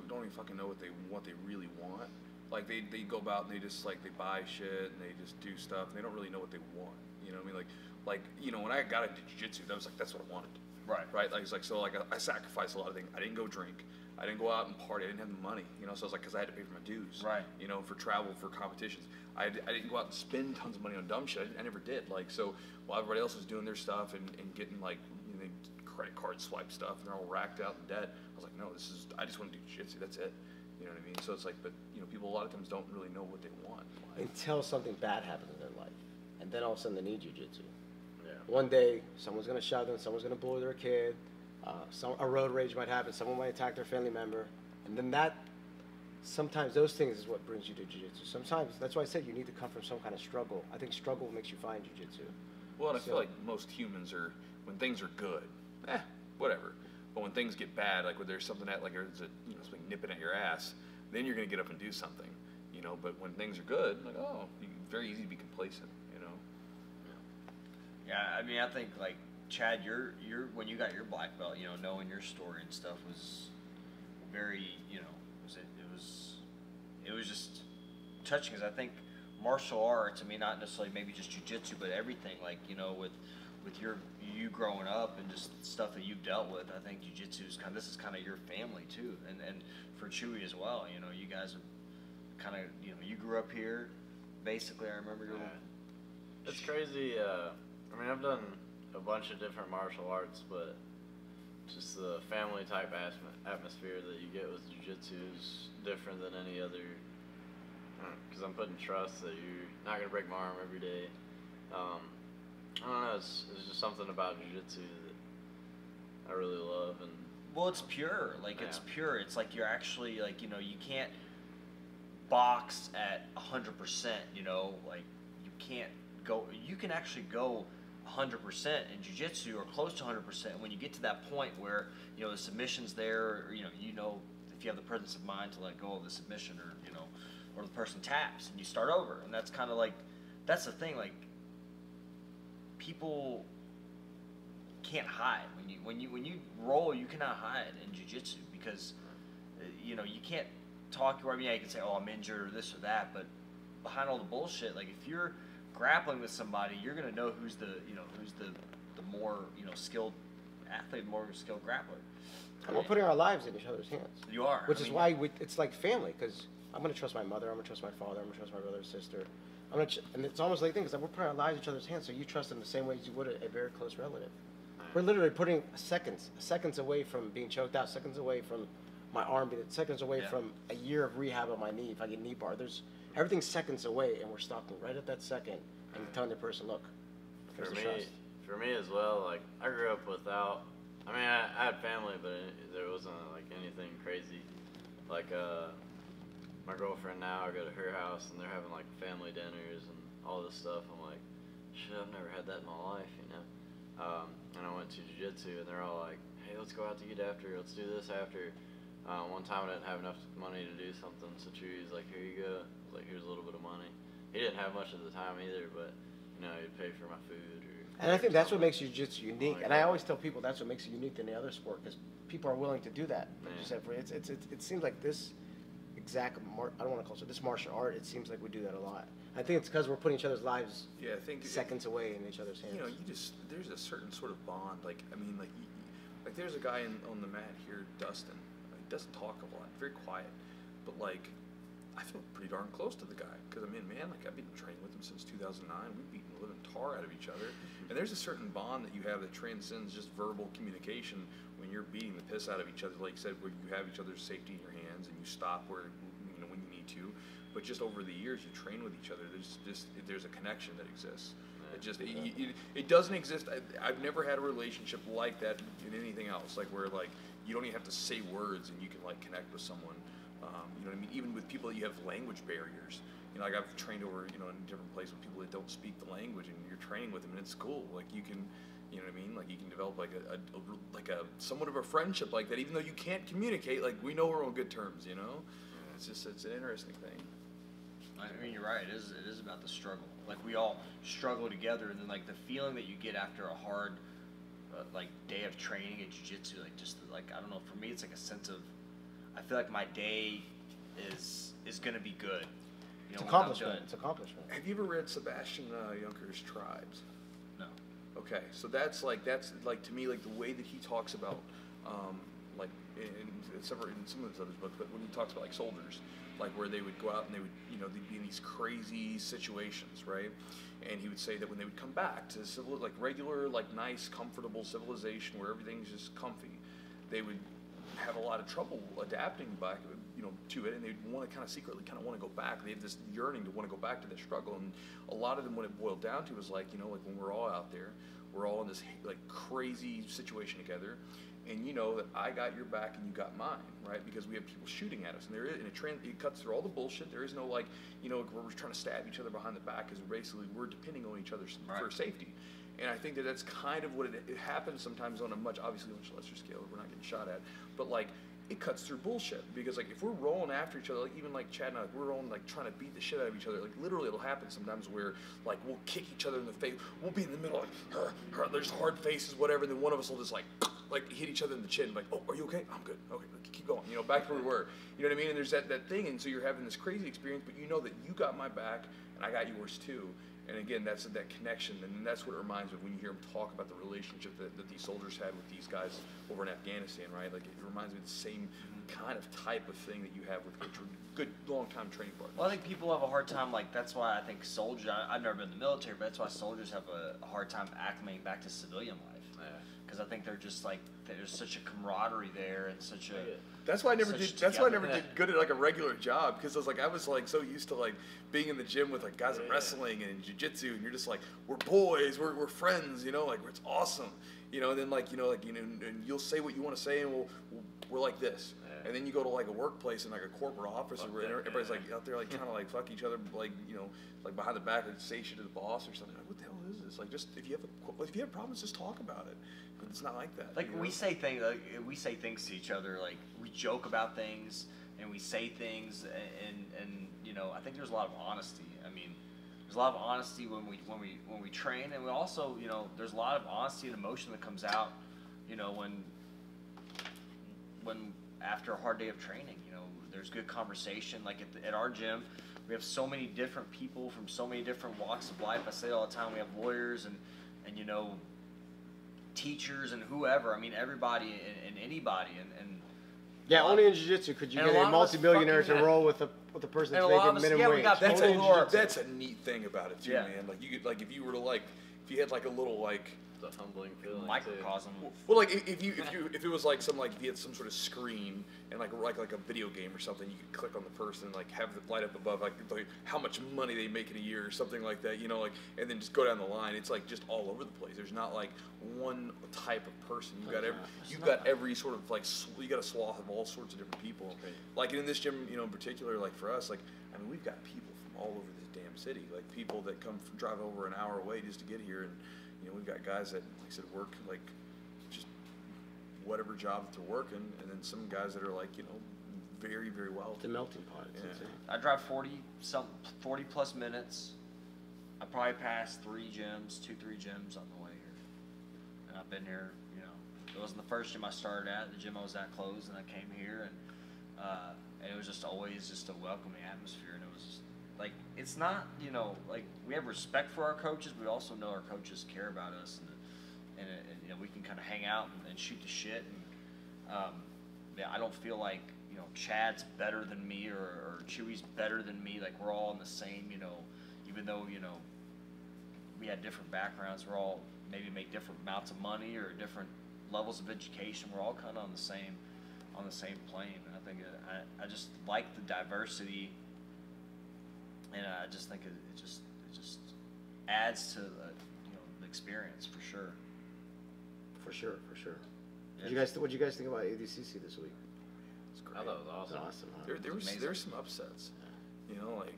don't even fucking know what they really want. Like they go about and they just like they buy shit and they just do stuff and they don't really know what they want. You know what I mean? Like you know, when I got into jiu-jitsu, that's what I wanted. Right. Like it's like so like I sacrificed a lot of things. I didn't go drink. I didn't go out and party. I didn't have the money, you know. So it's like because I had to pay for my dues, right? You know, for travel, for competitions. I didn't go out and spend tons of money on dumb shit. I never did. Like so, while everybody else was doing their stuff and getting like you know, credit card swipe stuff, and they're all racked out in debt. I was like, no, I just want to do jiu-jitsu. That's it. You know what I mean? So it's like, but you know, people a lot of times don't really know what they want until something bad happens in their life, and then all of a sudden they need jiu-jitsu. Yeah. One day, someone's gonna shove them. Someone's gonna bully their kid. A road rage might happen. Someone might attack their family member. And then sometimes those things is what brings you to jiu-jitsu. Sometimes, that's why I said you need to come from some kind of struggle. I think struggle makes you find jiu-jitsu. Well, and I feel like most humans are, when things are good, whatever. But when things get bad, like when there's something like there's something nipping at your ass, then you're going to get up and do something, you know. But when things are good, like, very easy to be complacent, you know. Yeah, I mean, I think like Chad, you're when you got your black belt, you know, knowing your story and stuff was very, you know, it was just touching, because I think martial arts, I mean, not necessarily maybe just jiu-jitsu, but everything, like, you know, with you growing up and just stuff that you've dealt with, I think jiu-jitsu is this is kind of your family too, and for Chewy as well, you know, you guys are kind of, you know, you grew up here, basically. I remember your. It's crazy. I mean, I've done a bunch of different martial arts, but just the family type atmosphere that you get with jiu-jitsu is different than any other, because I'm putting trust that you're not going to break my arm every day. I don't know, it's just something about jiu-jitsu that I really love. And well, it's pure, like it's pure. It's like you're actually, like, you know, you can't box at 100%, you know, like you can't go, you can actually go 100% in jiu-jitsu or close to 100% when you get to that point where, you know, the submission's there, or, you know if you have the presence of mind to let go of the submission, or, you know, or the person taps and you start over. And that's kind of like, that's the thing, like, people can't hide when you roll. You cannot hide in jiu-jitsu, because you know, you can't talk. I mean, you can say, oh, I'm injured or this or that, but behind all the bullshit, like, if you're grappling with somebody, you're gonna know who's the more, you know, skilled athlete, more skilled grappler. And we're putting our lives in each other's hands. You are. Which is why it's like family, because I'm gonna trust my mother, I'm gonna trust my father, I'm gonna trust my brother or sister. And it's almost like things, like we're putting our lives in each other's hands, so you trust them the same way as you would a very close relative. We're literally putting seconds away from being choked out, seconds away from my arm being, seconds away from a year of rehab on my knee if I get knee bar. Everything's seconds away, and we're stopping right at that second and telling the person, look, for me as well, like, I grew up without, I mean, I had family, but there wasn't like anything crazy. Like, my girlfriend now, I go to her house and they're having like family dinners and all this stuff. I'm like, shit, I've never had that in my life, you know. And I went to jiu-jitsu and they're all like, hey, let's go out to eat after, let's do this after. One time I didn't have enough money to do something, so Chewy's like, here you go. I was like, here's a little bit of money. He didn't have much at the time either, but, you know, he'd pay for my food. And I think that's what makes jiu-jitsu unique. And I always tell people that's what makes it unique than the other sport, because people are willing to do that. Like you said, it seems like this I don't want to call it this martial art. It seems like we do that a lot. I think it's because we're putting each other's lives seconds away in each other's hands. You know, there's a certain sort of bond. Like, I mean, like there's a guy on the mat here, Dustin. He doesn't talk a lot, very quiet, but like, I feel pretty darn close to the guy because I mean, man, like I've been training with him since 2009. We've beaten the living tar out of each other, and there's a certain bond that you have that transcends just verbal communication when you're beating the piss out of each other, like you said, where you have each other's safety in your hands and you stop where when you need to. But just over the years, you train with each other. There's a connection that exists. It doesn't exist. I've never had a relationship like that in anything else. Like where like you don't even have to say words and you can like connect with someone. You know what I mean? Even with people that you have language barriers. You know, like I've trained over in different places with people that don't speak the language, and you're training with them, and it's cool. Like you can, you know what I mean? Like you can develop like a somewhat of a friendship like that, even though you can't communicate. Like we know we're on good terms. You know, it's an interesting thing. I mean, you're right. It is about the struggle. Like we all struggle together, and then like the feeling that you get after a hard, like day of training in jiu-jitsu, like just like I don't know. For me, it's like a sense of, I feel like my day is gonna be good. You know, it's accomplishment. It's accomplishment. Have you ever read Sebastian Junker's Tribes? No. Okay, so that's like to me like the way that he talks about like in some of his other books, but when he talks about like soldiers, like where they would go out and they would they'd be in these crazy situations, right? And he would say that when they would come back to like regular, like nice, comfortable civilization where everything's just comfy, they would have a lot of trouble adapting back, to it, and they'd want to kind of secretly want to go back. They have this yearning to want to go back to their struggle, and a lot of them, what it boiled down to, was like, like when we're all out there, we're all in this like crazy situation together, and you know that I got your back and you got mine, right? Because we have people shooting at us, and it cuts through all the bullshit. There is no like, where we're trying to stab each other behind the back, because we're depending on each other for safety. And I think that that's kind of what it happens sometimes on a much lesser scale that we're not getting shot at, but like it cuts through bullshit, because like if we're rolling after each other, like even like Chad and I, like, we're rolling like trying to beat the shit out of each other, like literally it'll happen sometimes where like we'll kick each other in the face, we'll be in the middle like there's hard faces, whatever, and then one of us will just like hit each other in the chin, like, oh, are you okay? I'm good. Okay, keep going, back to where we were. You know what I mean? And there's that thing, and so you're having this crazy experience, but you know that you got my back and I got yours too. And again, that's that connection, and that's what it reminds me of when you hear them talk about the relationship that these soldiers had with these guys over in Afghanistan, right? Like it reminds me of the same kind of type of thing that you have with good long-time training partners. Well, I think people have a hard time, like that's why I think soldiers, I've never been in the military, but that's why soldiers have a hard time acclimating back to civilian life. Because I think they're just like, there's such a camaraderie there and such a... That's why I never did. That's why I never did good at like a regular job, because I was like so used to like being in the gym with like guys in wrestling and jiu-jitsu, and you're just like, we're boys, we're friends, like it's awesome, and then and you'll say what you want to say, and we're like this, and then you go to like a workplace in like a corporate office where everybody's like out there like trying to like fuck each other, like like behind the back, and say shit to the boss or something. Like, what the hell is this? Like, just if you have problems, just talk about it. But it's not like that. Like we say things to each other, like we joke about things and we say things, and I think there's a lot of honesty. I mean, there's a lot of honesty when we train, and we also there's a lot of honesty and emotion that comes out when after a hard day of training. There's good conversation. Like at our gym, we have so many different people from so many different walks of life. I say it all the time. We have lawyers and teachers and whoever. I mean, everybody and anybody. And yeah, only in jiu-jitsu could you get a multi-billionaire to roll with a person that's making minimum wage. That's a neat thing about it too, man. Like you could, like if you were to like, if you had like a little like the humbling feeling. Microcosm. Well, like if it was like some, like if you had some sort of screen and like a video game or something, you could click on the person and like have it light up above like how much money they make in a year or something like that, like, and then just go down the line. It's like just all over the place. There's not like one type of person. You've got every sort of like you got a swath of all sorts of different people. Right. Like in this gym, in particular, like for us, like I mean, we've got people from all over this damn city. Like people that drive over an hour away just to get here, and we've got guys that, like I said, work like just whatever job that they're working, and then some guys that are like, very, very well. It's a melting pot. Yeah. I drive 40 plus minutes. I probably passed 3 gyms on the way here. And I've been here, it wasn't the first gym I started at. The gym I was at closed, and I came here, and it was just always just a welcoming atmosphere, and it was just, like, it's not, like, we have respect for our coaches, but we also know our coaches care about us, and we can kind of hang out and shoot the shit, and I don't feel like, Chad's better than me or Chewy's better than me. Like, we're all in the same, even though, we had different backgrounds, we're all maybe make different amounts of money or different levels of education. We're all kind of on the same plane. And I think I just like the diversity, and I just think it just adds to the experience for sure. For sure. Yeah. What you guys think about ADCC this week? It's great. I thought it was awesome. Huh? There were some upsets. Like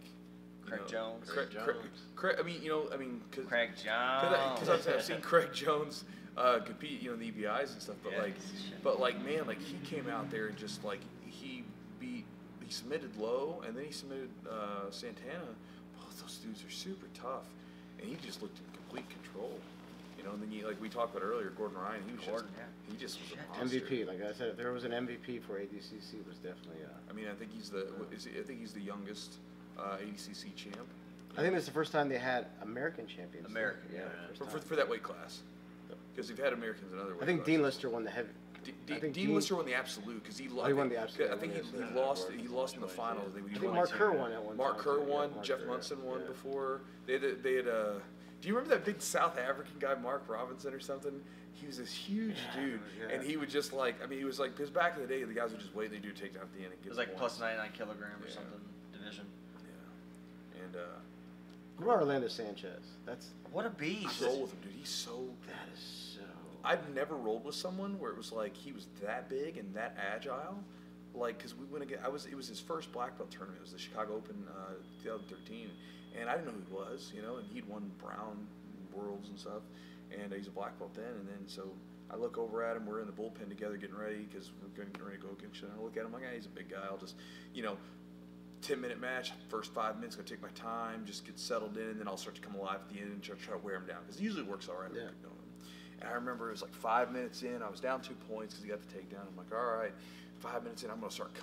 Craig Jones. Craig Jones. Cause I've seen Craig Jones compete, in the EBIs and stuff. But man, he came out there and just he submitted Lowe and then he submitted Santana. Both those dudes are super tough, and he just looked in complete control. And then we talked about earlier, Gordon Ryan. He just was a monster. MVP. Like I said, if there was an MVP for ADCC, it was definitely. I think he's the youngest ADCC champ. I think this is the first time they had American champions. For that weight class, because they've had Americans in other weight I think classes. Dean Lister won the heavy. Dean Lister won the absolute because he won the absolute. I think he lost in the finals. I think Mark Kerr won at one time. Mark Kerr won. Jeff Munson won before. They had do you remember that big South African guy, Mark Robinson or something? He was this huge dude, and he would just because back in the day, the guys would just wait, they do takedown at the end and get it was plus 99 kilogram or something division. Yeah. And what about Orlando Sanchez? What a beast. I roll with him, dude. He's so. That is so. I've never rolled with someone where it was he was that big and that agile. Because we went again, it was his first black belt tournament. It was the Chicago Open 2013. And I didn't know who he was, and he'd won Brown Worlds and stuff, and he's a black belt then. And then so I look over at him. We're in the bullpen together, getting ready because we're getting ready to go against shit. And I look at him like, he's a big guy. I'll just, 10-minute match. First 5 minutes, gonna take my time, just get settled in, and then I'll start to come alive at the end and try to wear him down because it usually works all right. Yeah. And I remember it was 5 minutes in. I was down 2 points because he got the takedown. I'm like, all right, 5 minutes in, I'm gonna start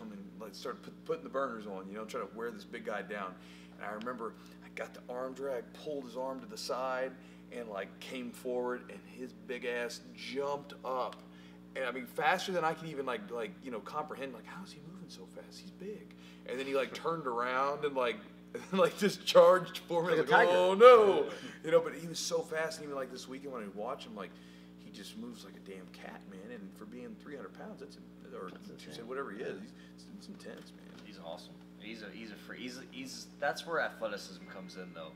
start putting the burners on, trying to wear this big guy down. And I remember I got the arm drag, pulled his arm to the side, and came forward, and his big ass jumped up, and faster than I could even comprehend. How is he moving so fast? He's big. And then he turned around and just charged for me. Oh no, But he was so fast. And even this weekend when I watch him, he just moves like a damn cat, man. And for being 300 pounds, that's whatever he is, it's intense, man. He's awesome. He's a free. That's where athleticism comes in, though.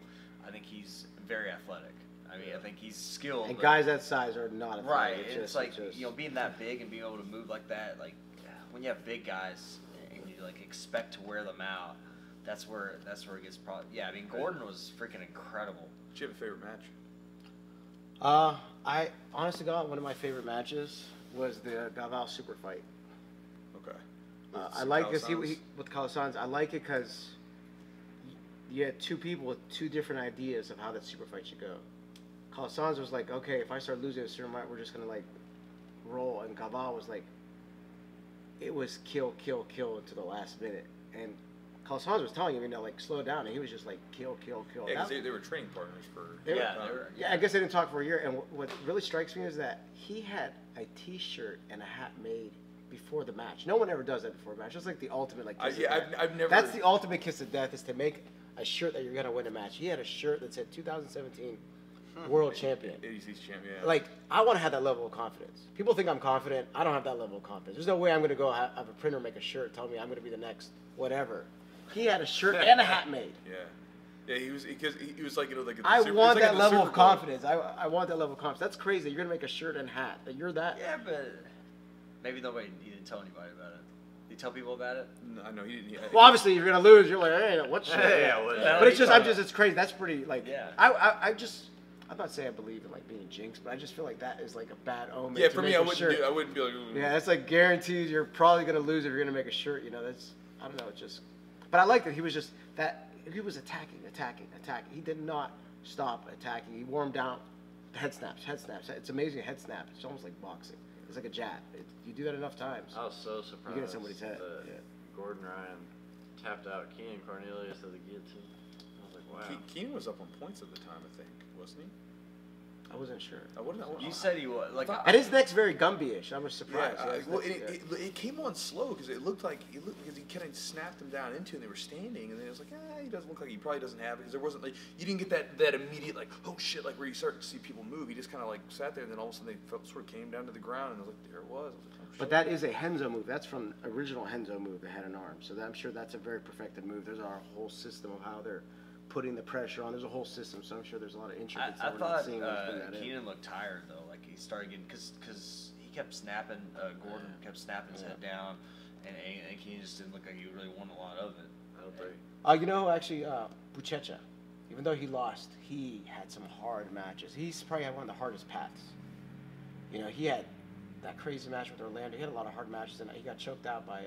I think he's very athletic. I think he's skilled. And guys that size are not athletic. Right. It's being that big and being able to move like that. When you have big guys and you expect to wear them out, that's where it gets probably. Yeah. Gordon was freaking incredible. Did you have a favorite match? I honestly got one of my favorite matches was the Gaval super fight. Okay. I like this with Calisans. I like it because you had two people with two different ideas of how that super fight should go. Calisans was okay, if I start losing a certain amount, we're just gonna roll. And Gaval was it was kill until the last minute. And Calisans was telling him, slow down, and he was just kill. Yeah, because they were training partners for. I guess they didn't talk for a year. And what really strikes me is that he had a T-shirt and a hat made before the match. No one ever does that before a match. It's the ultimate kiss of death. I've never. That's the ultimate kiss of death, is to make a shirt that you're gonna win a match. He had a shirt that said 2017 World Champion. ADCC champion. Yeah. I want to have that level of confidence. People think I'm confident. I don't have that level of confidence. There's no way I'm gonna go have a printer make a shirt telling me I'm gonna be the next whatever. He had a shirt and a hat made. Yeah. Yeah, he was I want that level of confidence. I want that level of confidence. That's crazy. You're gonna make a shirt and hat. That you're that. Yeah, but maybe he didn't tell anybody about it. Did he tell people about it? No, I know he didn't. Well, obviously you're gonna lose. You're hey, what shit? But it's it's crazy. That's pretty Yeah. I'm not saying I believe in being jinxed, but I just feel that is a bad omen. Yeah, for me, I wouldn't be Yeah, that's guaranteed. You're probably gonna lose if you're gonna make a shirt. That's I don't know. It's just. But I like that he was just that. He was attacking. He did not stop attacking. He wore him down. Head snaps. It's amazing head snap. It's almost like boxing. It's like a jab. You do that enough times. I was so surprised. You get in somebody's head. Gordon Ryan tapped out Keenan Cornelius at the guillotine. I was like, wow. Keenan was up on points at the time, I think, wasn't he? I wasn't sure. You said he was like. And his neck's very Gumby-ish. I was surprised. Well, it came on slow because it looked because he kind of snapped them down into, and they were standing, and then it was like, he doesn't look like he probably doesn't have it because there wasn't like you didn't get that immediate like oh shit like where you start to see people move. He just kind of like sat there, and then all of a sudden they sort of came down to the ground, and I was like, there it was. I was like, oh, shit. But that is a Henzo move. That's from original Henzo move that had an arm. So I'm sure that's a very perfected move. There's our whole system of how they're putting the pressure on. There's a whole system, so I'm sure there's a lot of intricacies. I thought Keenan looked tired though. Like he started getting because he kept snapping. Gordon kept snapping his head down, and Keenan just didn't look like he really won a lot of it. I don't think. You know, actually, Buchecha, even though he lost, he had some hard matches. He's probably had one of the hardest paths. You know, he had that crazy match with Orlando. He had a lot of hard matches, and he got choked out by.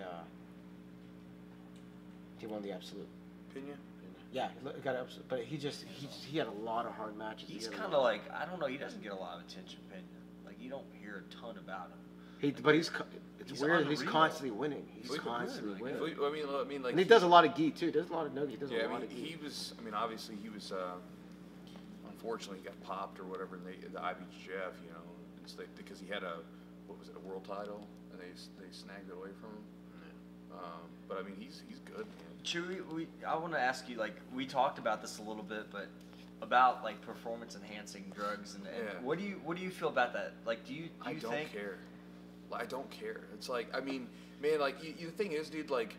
He won the absolute. Pena? Yeah, he got absolute, but he had a lot of hard matches. He's kind of like I don't know. He doesn't get a lot of attention, Pena. Like you don't hear a ton about him. It's weird. Unreal. He's constantly winning. He's constantly winning. I mean, like. And he does a lot of gi too. He does a lot of no gi. He does a lot of gi. He was. I mean, obviously he was. Unfortunately, he got popped or whatever in the IBJJF. You know, because he had a world title, and they snagged it away from him. But I mean, he's good, man. Chewy, I want to ask you, like, we talked about this a little bit, but about like performance enhancing drugs and what do you feel about that? Like, do you I don't think? care. I don't care. It's like, I mean, man, like the thing is, dude, like,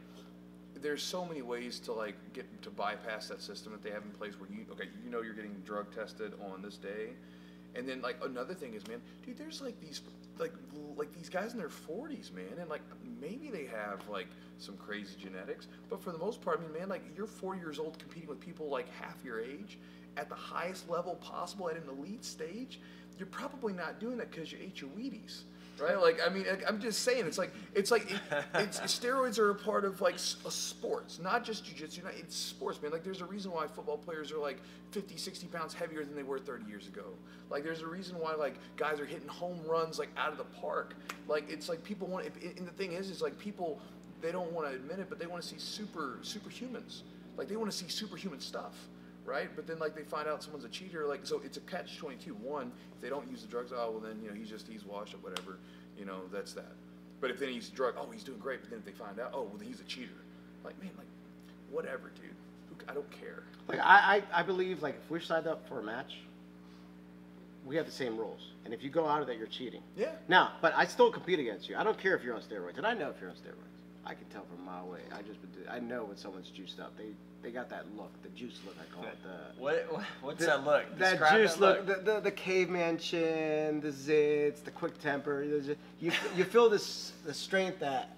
there's so many ways to like get to bypass that system that they have in place where you're getting drug tested on this day. And then, like, another thing is, man, dude, there's, like, these guys in their 40s, man, and, like, maybe they have, like, some crazy genetics, but for the most part, I mean, man, like, you're 40 years old competing with people, like, half your age at the highest level possible at an elite stage. You're probably not doing that because you ate your Wheaties. Right, like I mean, I'm just saying, it's steroids are a part of like sports, not just jiu-jitsu. It's sports, man. Like there's a reason why football players are like 50, 60 pounds heavier than they were 30 years ago. Like there's a reason why like guys are hitting home runs like out of the park. Like it's like people want, and the thing is like people, they don't want to admit it, but they want to see superhumans. Like they want to see superhuman stuff. Right, but then like they find out someone's a cheater, like so it's a catch-22. One, if they don't use the drugs, oh well then he's washed up, whatever, that's that. But if then he uses the drug, oh he's doing great. But then if they find out, oh well then he's a cheater. Like man, like whatever, dude. I don't care. Like I believe like if we're signed up for a match, we have the same rules, and if you go out of that, you're cheating. Yeah. Now, but I still compete against you. I don't care if you're on steroids, and I know if you're on steroids. I can tell from a mile away. I know when someone's juiced up. They got that look, the juice look. I call it What's that look? That juice look. The caveman chin, the zits, the quick temper. You feel the strength that.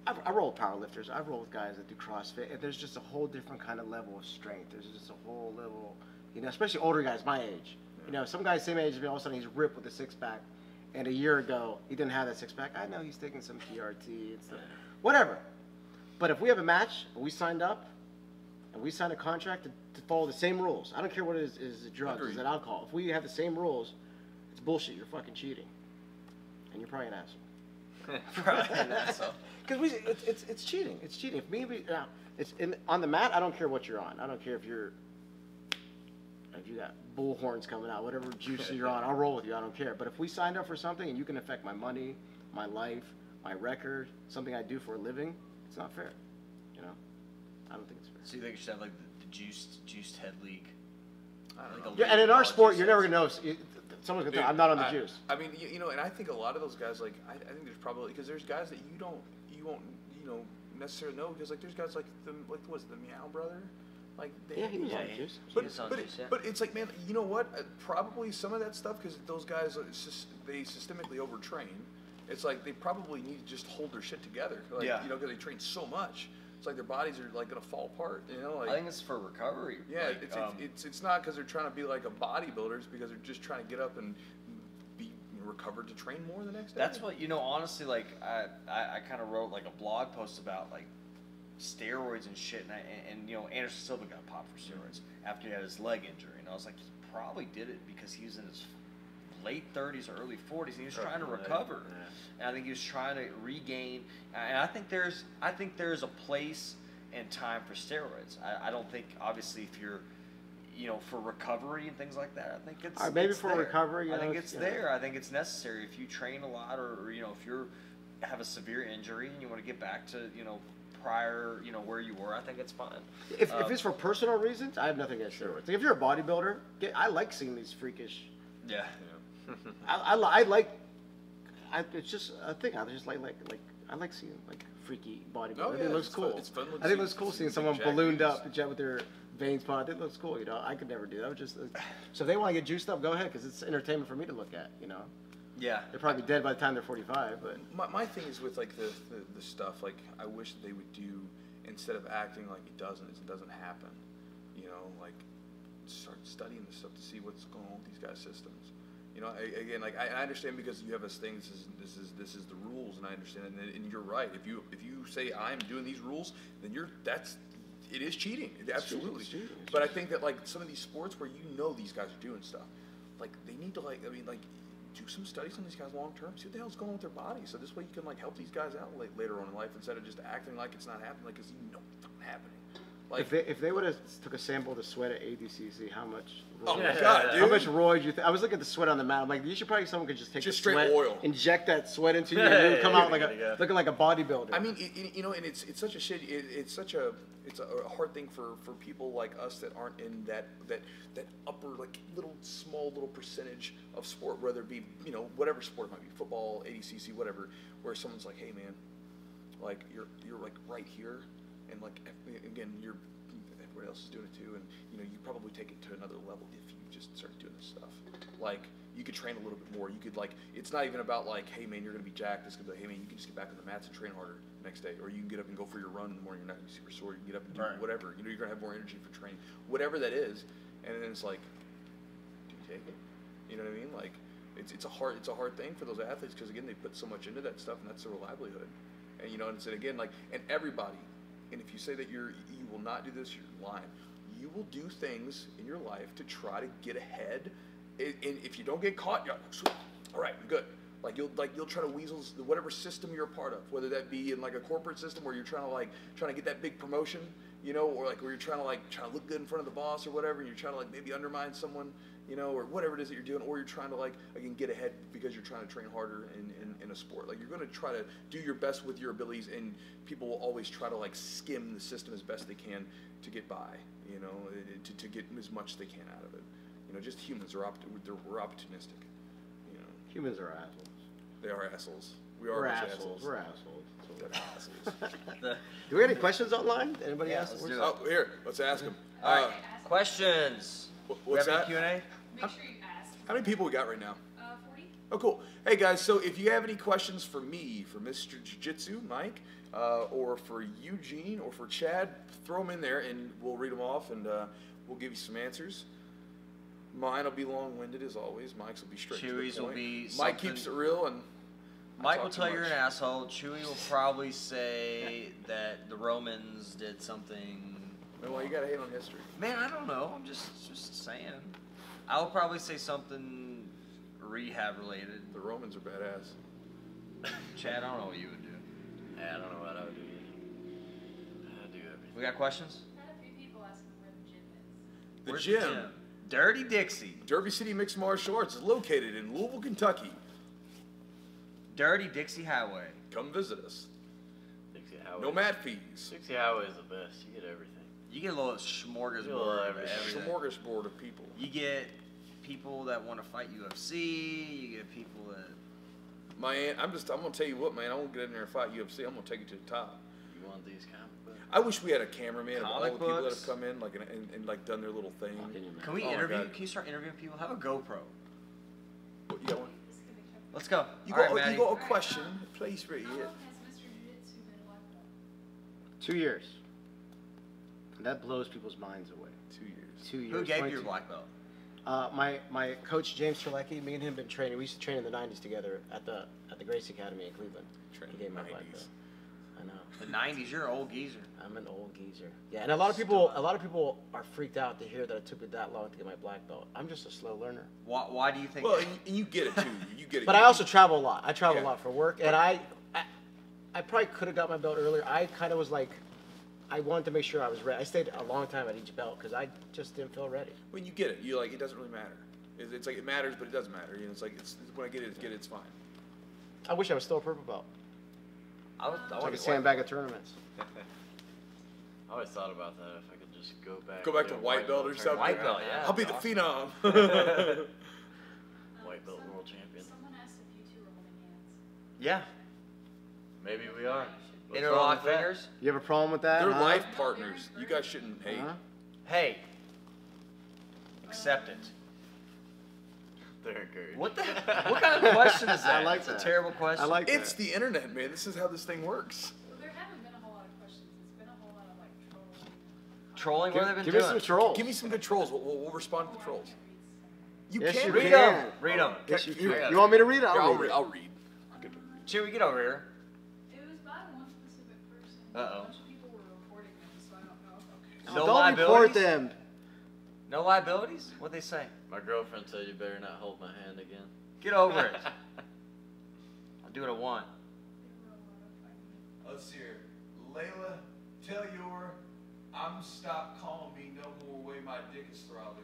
I roll with powerlifters. I roll with guys that do CrossFit, and there's just a whole different kind of level of strength. There's just a whole level, especially older guys my age. Some guys same age as me, all of a sudden he's ripped with a six-pack, and a year ago he didn't have that six-pack. I know he's taking some PRT and stuff. Whatever. But if we have a match, and we signed up, and we signed a contract to follow the same rules, I don't care what it is it drugs, is it alcohol? If we have the same rules, it's bullshit. You're fucking cheating. And you're probably an asshole. Probably an asshole. Because it's cheating. It's cheating. If on the mat, I don't care what you're on. I don't care if you got bull horns coming out, whatever juice you're on, I'll roll with you. I don't care. But if we signed up for something and you can affect my money, my life, my record, something I do for a living, it's not fair. I don't think it's fair. So you think you should have like the juiced head league? Yeah, and in our sport, you're never gonna know. Someone's gonna tell I'm not on the juice. I mean, and I think a lot of those guys, like, I think there's probably because there's guys that you won't necessarily know because like there's guys like the Meow brother. Like he was on juice. But it's like, man, you know what? Probably some of that stuff because those guys they systemically overtrain. It's like they probably need to just hold their shit together, because they train so much. It's like their bodies are like gonna fall apart, Like, I think it's for recovery. Yeah, it's not because they're trying to be like a bodybuilder. It's because they're just trying to get up and be recovered to train more the next day. That's what honestly, like I kind of wrote like a blog post about like steroids and shit, and Anderson Silva got popped for steroids after he had his leg injury, and I was like, he probably did it because he was in his late 30s or early 40s, and he was trying to recover. Yeah. And I think he was trying to regain. And I think there's a place and time for steroids. I don't think obviously if you're you know, for recovery and things like that, I think it's maybe it's for there. recovery. I think it's there. I think it's necessary if you train a lot, or you know, if you have a severe injury and you want to get back to, you know, prior, you know, where you were. I think it's fine. If it's for personal reasons, I have nothing against steroids. Like, if you're a bodybuilder, I like seeing these freakish. Yeah. I like. It's just a thing. I just like I like seeing like freaky bodybuilders. Oh, I think it looks cool. It's fun. I think it looks cool seeing someone ballooned up with their veins popped. It looks cool. You know, I could never do that. Just so if they want to get juiced up, go ahead, because it's entertainment for me to look at. You know. Yeah. They're probably dead by the time they're 45. But my thing is with like the stuff, like I wish they would do, instead of acting like it doesn't happen. You know, like start studying this stuff to see what's going on with these guys' systems. You know, again, like I understand because you have this thing. This is the rules, and I understand, and you're right. If you say I'm doing these rules, then it is cheating. Absolutely. It's cheating. But I think that like some of these sports where you know these guys are doing stuff, like they need to do some studies on these guys long term. See what the hell's going on with their bodies. So this way you can like help these guys out later on in life instead of just acting like it's not happening, because you know it's not happening. Like if they would have took a sample of the sweat at ADCC, how much? Oh my God, dude! How much roid you think? I was looking at the sweat on the mat. I'm like, you should probably someone could just take just the straight sweat, oil, inject that sweat into you, and you would come out looking like a bodybuilder. I mean, you know, and it's such a shit. It's a hard thing for people like us that aren't in that upper like small little percentage of sport, whether it be, you know, whatever sport it might be, football, ADCC, whatever, where someone's like, hey man, like you're like right here, and like again everybody else is doing it too, and you know you probably take it to another level if you just start doing this stuff. Like you could train a little bit more. You could like, it's not even about like, hey man, you're gonna be jacked. It's gonna be like, hey man, you can just get back on the mats and train harder the next day, or you can get up and go for your run in the morning. You're not gonna be super sore. You can get up and do whatever. You know, you're gonna have more energy for training, whatever that is. And then it's like, do you take it? You know what I mean? Like it's a hard thing for those athletes, because again they put so much into that stuff, and that's their livelihood. And you know, and it's again like, and everybody. And if you say that you will not do this, you're lying. You will do things in your life to try to get ahead. And if you don't get caught, you're like, sweet, all right, we're good. You'll try to weasel whatever system you're a part of, whether that be in like a corporate system where you're trying to get that big promotion, you know, or like where you're trying to look good in front of the boss or whatever, and you're trying to like maybe undermine someone, you know, or whatever it is that you're doing, or you're trying to like again get ahead because you're trying to train harder in a sport. Like you're going to try to do your best with your abilities, and people will always try to like skim the system as best they can to get by, you know, to get as much as they can out of it. You know, just humans we're opportunistic. You know, humans are assholes. They are assholes. We're assholes. We're assholes. They're assholes. Do we have any questions online? Anybody ask? Oh, here, let's ask them. All right, questions. What's that? Q&A? Make sure you ask. How many people we got right now? 40. Oh, cool. Hey guys, so if you have any questions for me, for Mr. Jiu-Jitsu, Mike, or for Eugene, or for Chad, throw them in there and we'll read them off, and we'll give you some answers. Mine will be long-winded as always. Mike's will be straight to the point. Chewy's will be Mike keeps it real, and Mike will tell you you're an asshole. Chewy will probably say that the Romans did something. Well, you gotta hate on history. Man, I don't know. I'm just saying. I will probably say something rehab related. The Romans are badass. Chad, I don't know what you would do. Yeah, I don't know what I would do either. I'd do everything. We got questions? I had a few people asking where the gym is. The Where's gym. Dirty Dixie. Derby City Mixed Martial Arts is located in Louisville, Kentucky. Dirty Dixie Highway. Come visit us. Dixie Highway. No mat fees. Dixie Highway is the best. You get everything. You get a little smorgasbord of everything. Smorgasbord of people. You get people that want to fight UFC. You get people that. I'm gonna tell you what, man. I won't get in there and fight UFC. I'm gonna take it to the top. You want these comic books? I wish we had a cameraman of all the Comic people that books? have come in, like and like done their little thing. Can we Oh my interview? God. Can you start interviewing people? Have a GoPro. What, you got one? Let's go. You All right, got Maddie. you got a question, please, right How here. long has Mr. Jiu-Jitsu been a black belt? 2 years. And that blows people's minds away. 2 years. 2 years. Who gave you 22. your black belt? My coach James Trelecki, me and him been training. We used to train in the '90s together at the Grace Academy in Cleveland. He gave me my black belt. I know. The '90s. You're an old geezer. I'm an old geezer. Yeah, and a lot of people are freaked out to hear that it took me that long to get my black belt. I'm just a slow learner. Why do you think? Well, and you get it too. You get it. But I also travel a lot. I travel Yeah. a lot for work, and I probably could have got my belt earlier. I kind of was like, I wanted to make sure I was ready. I stayed a long time at each belt because I just didn't feel ready. When you get it, you like it doesn't really matter. It's like it matters, but it doesn't matter. You know, it's like when I get it, it's fine. I wish I was still a purple belt. I So I could sandbag at tournaments. I always thought about that if I could just go back. Go back to white belt or something. White belt, yeah. I'll be the phenom. White belt world champion. Someone asked if you two were holding hands. Yeah. Maybe we are. What's wrong Interlock with that? fingers. You have a problem with that? They're huh? life partners. You guys shouldn't hate. Huh? Hey. Accept it. They're encouraged. What the? What kind of question is that? I like It's that. a terrible question. I like It's that. the internet, man. This is how this thing works. Well, there haven't been a whole lot of questions. It's been a whole lot of like trolling. Trolling? What have they been Give me doing? some trolls. Give me some good trolls. We'll respond to the trolls. You Yes, can't you read Read can. them. Read them. Yes, you Here. can. You want me to read it? Here, I'll read it. I'll read. Chewy, get over here. It was by one specific person. Uh-oh. A bunch of people were reporting them, so I don't know. No Don't liabilities? report them. No liabilities? What'd they say? My girlfriend said you better not hold my hand again. Get over it. I'll do what I want. Let's see here. Layla, tell your I'm stop calling me no more way my dick is throbbing.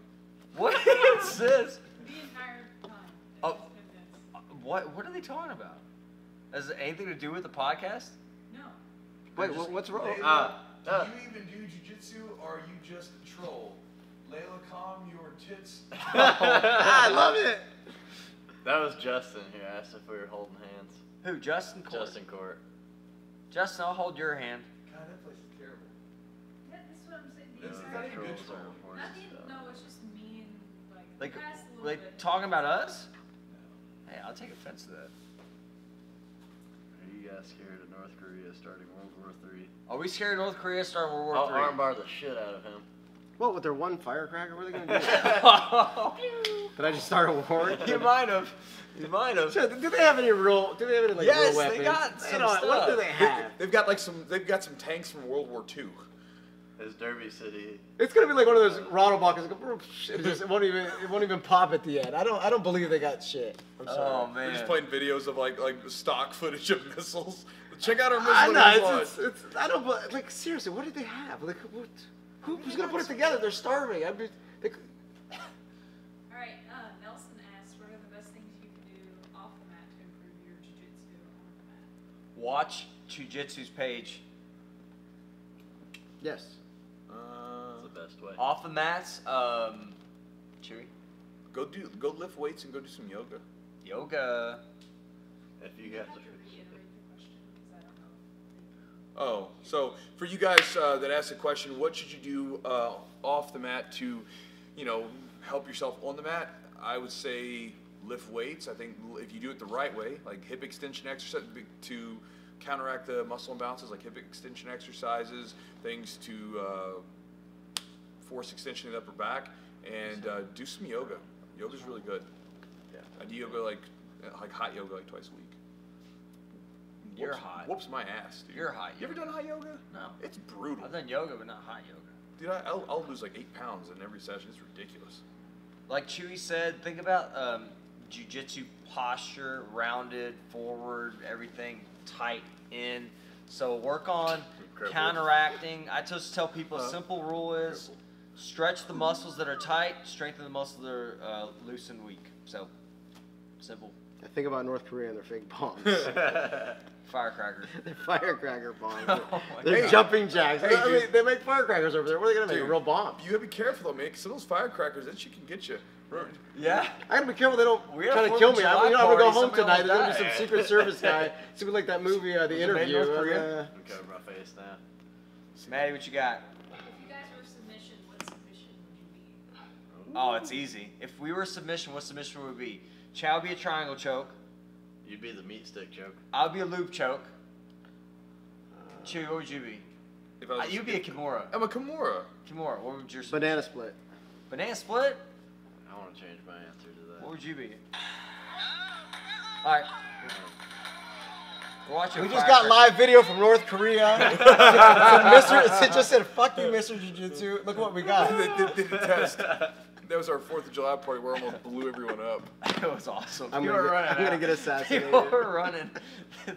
What is this? The entire time. Oh. It was this. What are they talking about? Has it anything to do with the podcast? No. Wait, what's wrong? Layla, do you even do jiu-jitsu or are you just a troll? Layla, calm your tits. I love it. That was Justin who asked if we were holding hands. Who? Justin Court? Justin Court. Justin, I'll hold your hand. God, that place is terrible. Yeah, that's what I'm saying. The This is entire not even good Trolls are troll. reporting Nothing, stuff. no, it's just me and like, Like, the past little like bit. talking about us? Hey, I'll take offense to that. Are you guys scared of North Korea starting World War III? Are we scared of North Korea starting World I'll War III? armbar the shit out of him. What, with their one firecracker? What are they going to do? Did I just start a war? You might have. You might have. So, do they have any real? Do they have any like Yes, real weapons? they got some What stuff. do they have? They've got like some. They've got some tanks from World War II. His Derby City. It's gonna be like one of those Ronald Buckets. It won't even pop at the end. I don't believe they got shit. I'm sorry. Oh We're man. just playing videos of like stock footage of missiles. Check out our I missile know. launch. It's I don't like seriously. What did they have? Like who's gonna put it together? They're starving. All right, Nelson asked, what are the best things you can do off the mat to improve your jiu-jitsu on the mat? Watch Chewjitsu's page. Yes. That's the best way. Off the mats, Chewy. Go lift weights and go do some yoga. Yoga. If you You guys have to reiterate the question because I don't know. Oh, so for you guys that asked the question, what should you do off the mat to, help yourself on the mat? I would say lift weights. I think if you do it the right way, like hip extension exercise to counteract the muscle imbalances, like hip extension exercises, things to force extension of the upper back, and do some yoga. Yoga's really good. Yeah. I do yoga like hot yoga like twice a week. You're hot. Whoops my ass, dude. You're hot. You ever done hot yoga? No. It's brutal. I've done yoga, but not hot yoga. Dude, I'll lose like 8 pounds in every session. It's ridiculous. Like Chewy said, think about jiu-jitsu posture, rounded, forward, everything tight in. So work on Incredible. counteracting. I just tell people a simple rule is stretch the muscles that are tight, strengthen the muscles that are loose and weak. So simple. I think about North Korea and their fake bombs. Firecracker. They're firecracker bombs. Oh my They're God. jumping jacks. Hey, I mean, dude. they make firecrackers over there. What are they gonna make? Dude, A real bomb? You gotta be careful though, man, because some of those firecrackers, that shit can get you. Yeah. I gotta be careful they don't We had a try to 4th kill of me. July I'm gonna party, go home somebody tonight. almost There's gonna be some died. Secret Service guy. It's gonna be like that movie, The it made Interview. North Korea? I'm covering my face now. Maddie, what you got? If you guys were submission, what submission would you be? Oh, it's easy. If we were submission, what submission would we be? Chow would be a triangle choke. You'd be the meat stick choke. I would be a loop choke. Chewy, what would you be? If I was You'd be a Kimura. I'm a Kimura. Kimura, what would your Banana split. Banana split? I want to change my answer to that. What would you be? Alright. We're watching We just got live video from North Korea. It just said, "Fuck you, Mr. Jiu-Jitsu." Look what we got. They did a test. That was our 4th of July party where we almost blew everyone up. It was awesome. I'm People were gonna running out. get assassinated. People were running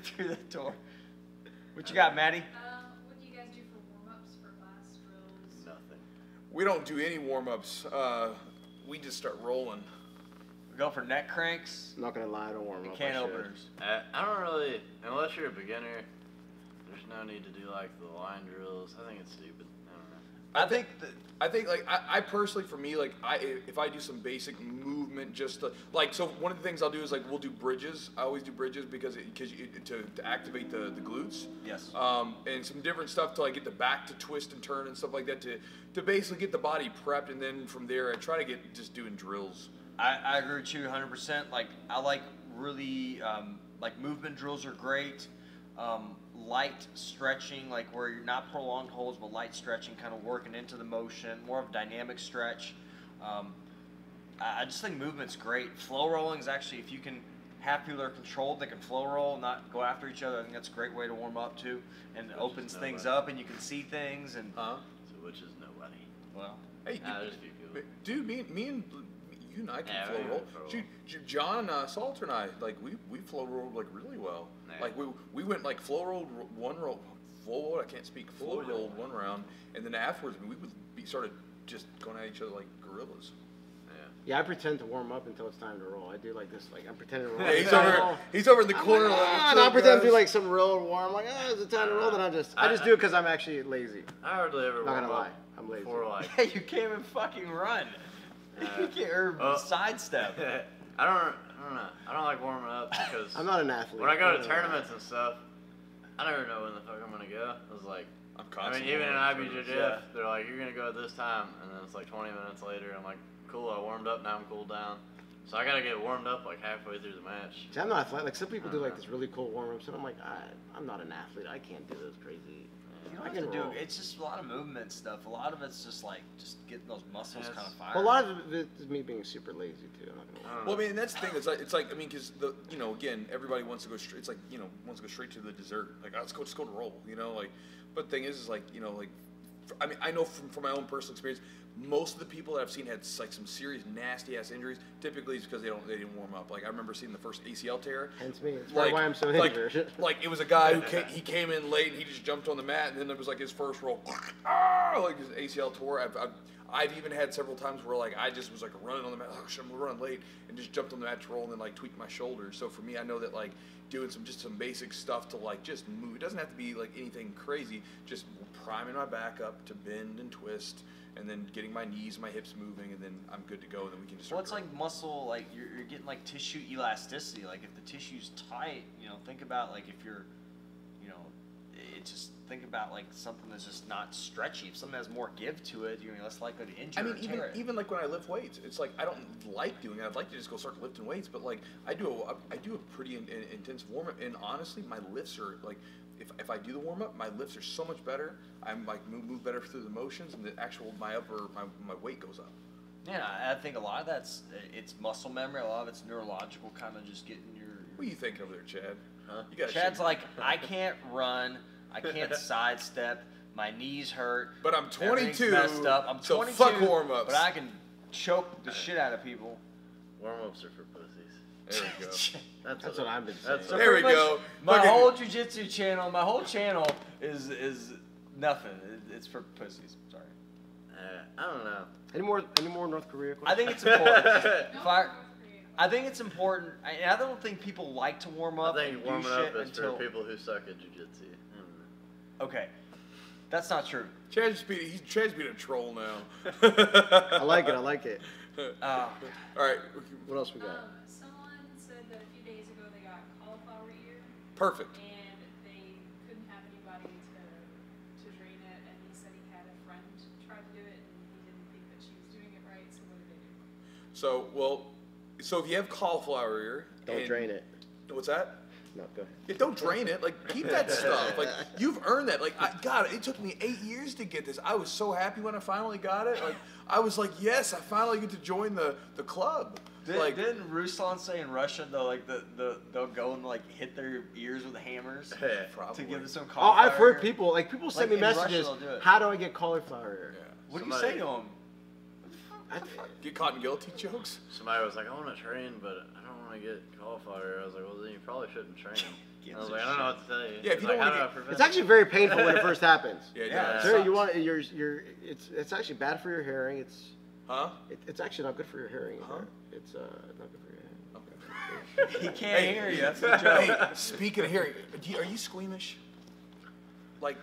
through the door. What you got, Maddie? What do you guys do for warm-ups We don't do any warm-ups. We just start rolling. We go for neck cranks. I'm not gonna lie, I don't warm and up. can openers. I don't really, unless you're a beginner, there's no need to do like the line drills. I think it's stupid. I don't know. I think like I personally, for me, like if I do some basic movement, just like, so one of the things I'll do is like we'll do bridges. I always do bridges because to activate the glutes. Yes. And some different stuff to like get the back to twist and turn and stuff like that to basically get the body prepped, and then from there I try to get just doing drills. I agree with you 100%. Like I like really like movement drills are great. Light stretching, like where you're not prolonged holds, but light stretching, kind of working into the motion, more of a dynamic stretch. I just think movement's great. Flow rolling is actually, if you can have people that are controlled, they can flow roll, not go after each other. I think that's a great way to warm up too, and it opens things up, and you can see things. And so which is nobody. Well, hey, there's a few people. Dude, me and you and I can flow roll. John Salter and I, like we flow rolled like really well. Yeah. Like we went like flow rolled one roll, flow rolled one round, and then afterwards we would started just going at each other like gorillas. Yeah, I pretend to warm up until it's time to roll. I do like this, like I'm pretending to roll. Yeah, he's over in the corner. And I pretend to do like some real warm. Like, is it time to roll? Then I just do it because I'm actually lazy. I hardly ever. Not gonna lie, I'm lazy. Before, like, yeah, you can't even fucking run. You can't sidestep. I don't know. I don't like warming up because I'm not an athlete. When I go to tournaments and stuff, I never know when the fuck I'm gonna go. I was like, even in IBJJF, they're like, you're gonna go at this time, and then it's like 20 minutes later. I'm like, cool, I warmed up, now I'm cooled down. So I gotta get warmed up like halfway through the match. See, I'm not athletic. Like some people do like this really cool warm ups, and I'm like, I'm not an athlete. I can't do this crazy. You don't have to do. It's just a lot of movement stuff. A lot of it's just like getting those muscles kind of fired. Well, a lot of it is me being super lazy too. I'm not gonna lie. Well, I mean, that's the thing. It's like I mean, because again, everybody wants to go straight. It's like wants to go straight to the dessert. Like, let's go to roll. Like, but the thing is like like, I mean, I know from my own personal experience, most of the people that I've seen had like some serious nasty ass injuries. Typically, it's because they didn't warm up. Like I remember seeing the first ACL tear. Hence me. That's why I'm so injured. Like it was a guy who came in late and he just jumped on the mat, and then it was like his first roll, like his ACL tore. I've even had several times where like I just was like running on the mat, oh shit, I'm running late, and just jumped on the mat to roll and then like tweaked my shoulder. So for me, I know that like doing some basic stuff to like just move. It doesn't have to be like anything crazy. Just priming my back up to bend and twist, and then getting my knees, my hips moving, and then I'm good to go. And then we can just. Well, it's like muscle, like you're getting like tissue elasticity. Like if the tissue's tight, think about like if you're, just think about like something that's just not stretchy. If something has more give to it, you're less likely to injure. I mean, or tear it. even like when I lift weights, it's like I don't like doing it. I'd like to just go start lifting weights, but like I do a pretty intense warm up, and honestly, my lifts are like. If I do the warm up, my lifts are so much better. I'm like move better through the motions, and the actual my weight goes up. Yeah, I think a lot of it's muscle memory. A lot of it's neurological, kind of just getting your. What do you think over there, Chad? Huh? Chad's like, I can't run. I can't sidestep. My knees hurt. But I'm 22. Messed up. I'm 22. So fuck warm ups. But I can choke the shit out of people. Warm ups are for pussies. There we go. That's what I've been saying. So there we go. My whole jiu-jitsu channel, my whole channel is nothing. It's for pussies. Sorry. I don't know. Any more North Korea questions? I think it's important. I think it's important. I don't think people like to warm up. I think warming up is for people who suck at jiu-jitsu. Okay. That's not true. Chad's being a troll now. I like it. All right. What else we got? Someone said that a few days ago they got cauliflower ear. Perfect. And they couldn't have anybody to drain it, and he said he had a friend try to do it, and he didn't think that she was doing it right. So what did they do? So if you have cauliflower ear, don't drain it. What's that? No, go ahead. Yeah, don't drain it. Like, keep that stuff. Like, you've earned that. Like, God, it took me 8 years to get this. I was so happy when I finally got it. Like, I was like, yes, I finally get to join the club. Didn't Ruslan say in Russia though, like they'll go and like hit their ears with hammers to give them some cauliflower? Oh, I've heard people send me messages. How do I get cauliflower ear? Yeah. What do you say to them? Get caught in guilty jokes? Somebody was like, I want to train, but I don't want to get qualifier. I was like, well, then you probably shouldn't train. I was like, I don't know what to tell you. Yeah, if you don't want to it's actually very painful when it first happens. Yeah, Sure, you want it's actually bad for your hearing. It's actually not good for your hearing. It's not good for your hearing. He can't hear you. That's the joke. Hey, speaking of hearing, are you squeamish? Like,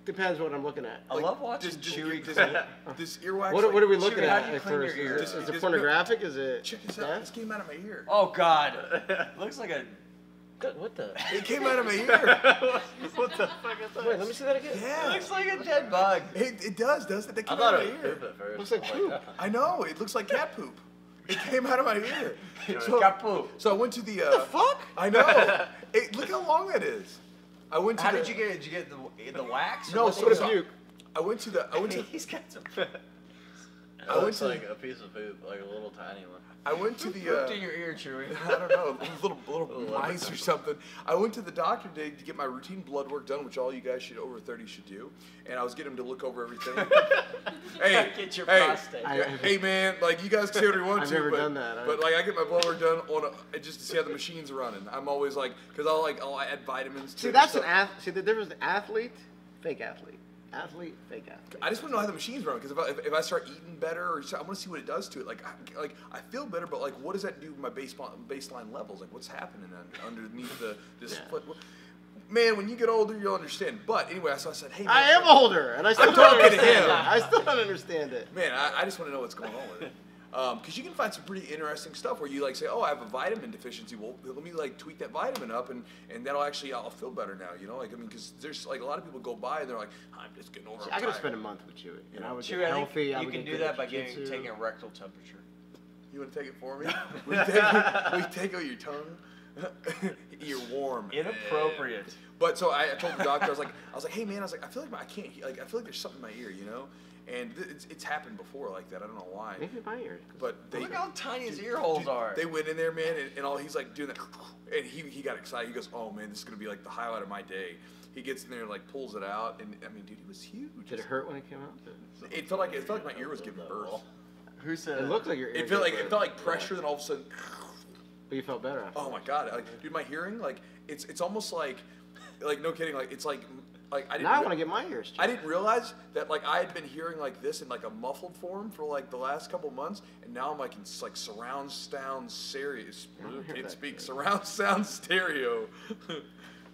depends what I'm looking at. I love watching Chewy. This earwax. What are we looking Chewy, how at do you at clean your first? ears? Is it pornographic? Is it? Check this out. This came out of my ear. Oh God, looks like a. What the? It came out of my ear. What the fuck is that? Wait, let me see that again. Yeah. It looks like a dead bug. It does, doesn't it? That I came out thought of it my was ear. poop at first. Looks like poop. I know. It looks like cat poop. It came out of my ear. Got poop. So I went to the. What the fuck? I know. Look how long that is. I went to. How did you get it? Did you get the wax? No, What a puke. I went to. He's got some. It looks like a piece of poop, like a little tiny one. I went to the. Pooped in your ear, Chewy. I don't know, little mice or something. I went to the doctor today to get my routine blood work done, which all you guys over 30 should do. And I was getting him to look over everything. Get your prostate. Hey man, like you guys can say whatever you want I've to, never but, done that. but like I get my blood work done just to see how the machine's running. I'm always like, because I'll add vitamins. To See, it that's and stuff. See, the difference: athlete, fake athlete. Athlete, fake athlete. I just want to know how the machine's running because if I start eating better, or I want to see what it does to it. Like I feel better, but like what does that do to my baseline levels? Like what's happening underneath this foot? Man, when you get older, you'll understand. But anyway, so I said, hey, man, I am older, and I still I'm don't talking to understand him. it. I still don't understand it. Man, I just want to know what's going on with it. Because you can find some pretty interesting stuff where you like say, oh, I have a vitamin deficiency. Well, let me like tweak that vitamin up, and that'll actually I'll feel better now. You know, like I mean, because there's like a lot of people go by and they're like, I'm just getting over. See, I could have spent a month with Chewy, and I would Chewy, get I healthy. think I you would can get do good that by at jiu-jitsu. taking a rectal temperature. You want to take it for me? We take out your tongue. You're warm. Inappropriate. But so I told the doctor, I was like, hey man, I feel like I can't, like I feel like there's something in my ear, you know. And it's happened before like that. I don't know why. Maybe my ears. But they, Look how tiny his ear holes are. They went in there, man, and all he's like doing that, and he got excited. He goes, "Oh man, this is gonna be like the highlight of my day." He gets in there and like pulls it out, and I mean, dude, he was huge. Did it hurt when it came out? It felt like my ear was giving birth. Who said It looked like your ear. It felt like pressure, then all of a sudden. But you felt better after. Oh my god, like, dude, my hearing, like it's almost like no kidding, like it's like I didn't. Now I want to get my ears checked. I didn't realize that like I had been hearing like this in like a muffled form for like the last couple months, and now I'm like in like surround sound stereo. Can't speak surround sound stereo.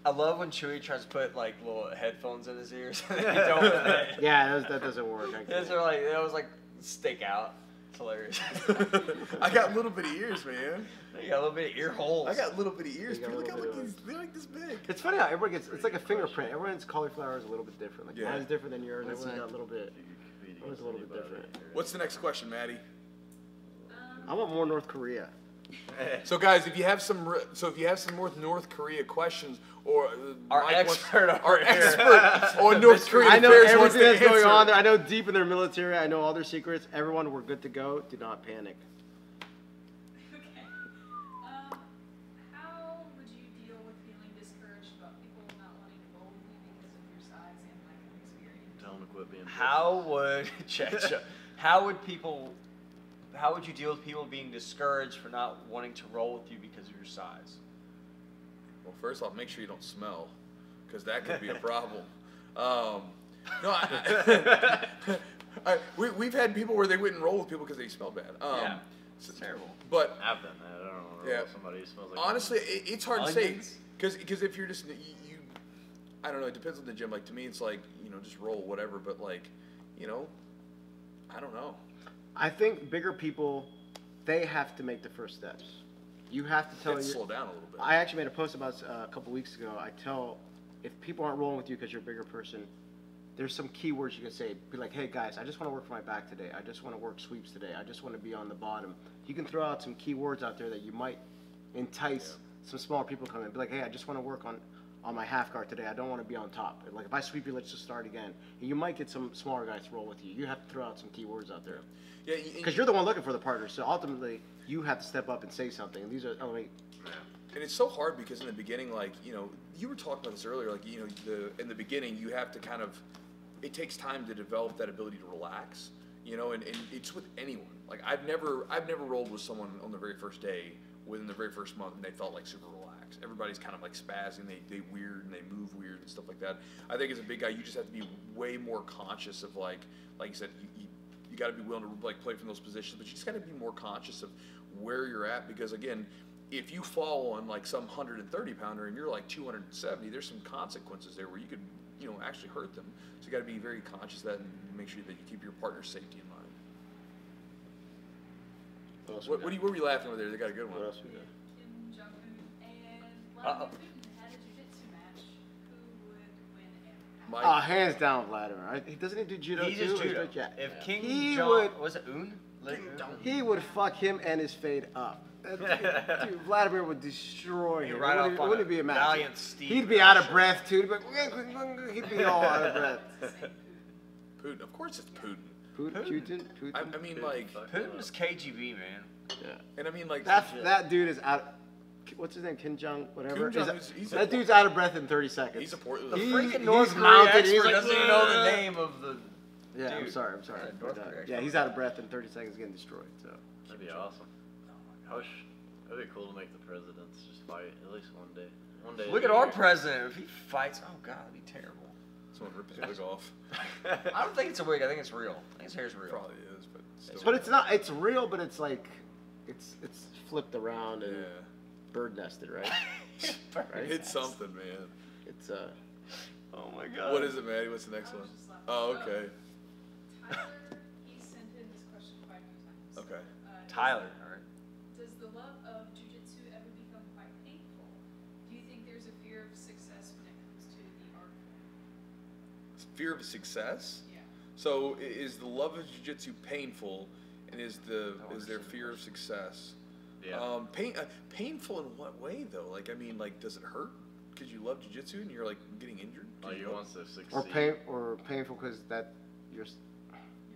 I love when Chewy tries to put like little headphones in his ears. And they don't. Yeah, that doesn't work. Those are like they always like stick out. It's hilarious. I got little bitty ears, man. You got a little bit of ear holes. I got little bitty ears. You got Dude, look how little look, bit they're like this big. It's funny how everyone gets. It's like a fingerprint. Everyone's cauliflower is a little bit different. Like Yeah. mine's different than yours. What's Everyone's that? got a little bit. Mine's a little bit different. What's the next question, Maddie? I want more North Korea. So guys, if you have some more North Korea questions, or Our Mike expert wants, over our here. expert on North Korean I know affairs wants everything to that's going answer. on there. I know deep in their military. I know all their secrets. Everyone, we're good to go. Do not panic. Okay. How would you deal with feeling discouraged about people not wanting to roll with you because of your size and lack of experience? Tell them to quit being How would you deal with people being discouraged for not wanting to roll with you because of your size? Well, first off, make sure you don't smell, because that could be a problem. We've had people where they wouldn't roll with people because they smell bad. Yeah, it's terrible. But I've done that. I don't want to roll with somebody who smells like honestly, it's hard to say, Onions? because if you're just you, I don't know. It depends on the gym. Like to me, it's like just roll whatever. But like, I don't know. I think bigger people, they have to make the first steps. You have to tell Slow down a little bit. I actually made a post about a couple weeks ago. I tell if people aren't rolling with you because you're a bigger person, there's some keywords you can say. Be like, hey guys, I just want to work for my back today. I just want to work sweeps today. I just want to be on the bottom. You can throw out some keywords out there that you might entice some smaller people to come in. Be like, hey, I just want to work on my half guard today. I don't want to be on top. Like if I sweep you, let's just start again. And you might get some smaller guys to roll with you. You have to throw out some keywords out there. Yeah, Because you're the one looking for the partner. So ultimately, you have to step up and say something. And these are, And it's so hard because in the beginning, like, you were talking about this earlier, like, in the beginning, you have to kind of, it takes time to develop that ability to relax. you know, and it's with anyone. Like I've never rolled with someone on the very first day within the very first month and they felt like super relaxed. Everybody's kind of like spazzing, they weird and they move weird and stuff like that. I think as a big guy, you just have to be way more conscious of like you said, you got to be willing to like play from those positions, but you just got to be more conscious of where you're at because again, if you fall on like some 130 pounder and you're like 270, there's some consequences there where you could, you know, actually hurt them. So you got to be very conscious of that and make sure that you keep your partner's safety in mind. What were you laughing over there? They got a good one. What else we got? Kim Jong-un and Vladimir Putin had a jiu-jitsu match. Who would win and how? Oh, hands down, Vladimir. Doesn't he do judo He too? just Or judo. yeah. If King He Jong, would- was it Un? He would fuck him and his fade up. Dude, Vladimir would destroy him. Right It off wouldn't- on it wouldn't a be a match. valiant steed He'd be with out a of breath too. He'd be all out of breath. Putin, of course it's Putin. Putin. I mean, like, Putin is KGB, man. Yeah. and I mean, like, That dude is out. What's his name? Kim Jong, whatever. Kim Jong, Is he's that a- dude's out of breath in 30 seconds. he's a port. The He- freaking he's North Korea mounted, expert he's like, doesn't even know the name of the. Yeah, I'm Dude. sorry. Yeah, North Korea Yeah, he's out of breath in 30 seconds, getting destroyed. So. That'd be awesome. I wish it'd be cool to make the presidents just fight at least one day. One day. Look at our president. If he fights, oh god, that'd be terrible. Someone rip his wig off. I don't think it's a wig. I think it's real. I think his hair's real. Probably is, but still. But it's not. It's real, but it's like, it's flipped around and Yeah. bird nested, right? Right? It's something, man. It's Oh my god. What is it, Maddie? What's the next I one? was just laughing. Oh, okay. Tyler, he sent in this question quite a few times. Okay. Tyler, alright. Does the love of jiu-jitsu ever become quite painful? Do you think there's a fear of success when it comes to the art form? Fear of success. Yeah. So is the love of jiu-jitsu painful, and is there fear of success? Yeah. Painful in what way though? Like I mean, like does it hurt because you love jiu-jitsu and you're like getting injured? Like he wants to succeed. or painful because that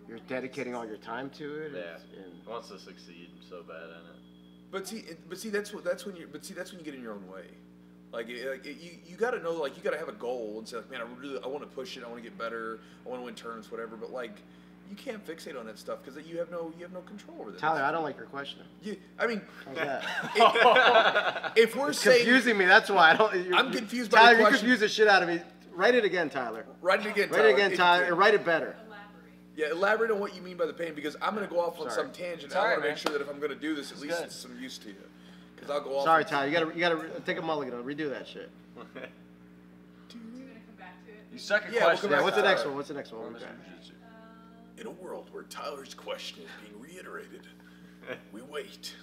you're dedicating all your time to it. Yeah. And He wants to succeed so bad in it. But see, that's when you get in your own way. You got to know, like you got to have a goal and say, like, man, I want to push it, I want to get better, I want to win tournaments, whatever. But like, you can't fixate on that stuff because you have no control over that. Tyler, I don't like your question. I mean, How's that? if we're It's saying confusing me. That's why I don't. I'm confused by Tyler, the you question. confuse the shit out of me. Write it again, Tyler. Write it again, Write it again, Tyler, and write it better. Elaborate. Yeah, elaborate on what you mean by the pain because I'm going to go off on Sorry. some tangent. It's I all want right, to make man. sure that if I'm going to do this, at It's least good. it's some use to you. Because I'll go off. Sorry, Tyler. You gotta take a mulligan. Redo that shit. You're gonna come back to it. You suck at Yeah, we'll questions. come Yeah. back What's to the next Tyler. one? What's the next one? Mr. Okay. Jiu-Jitsu. In a world where Tyler's question is being reiterated, we wait.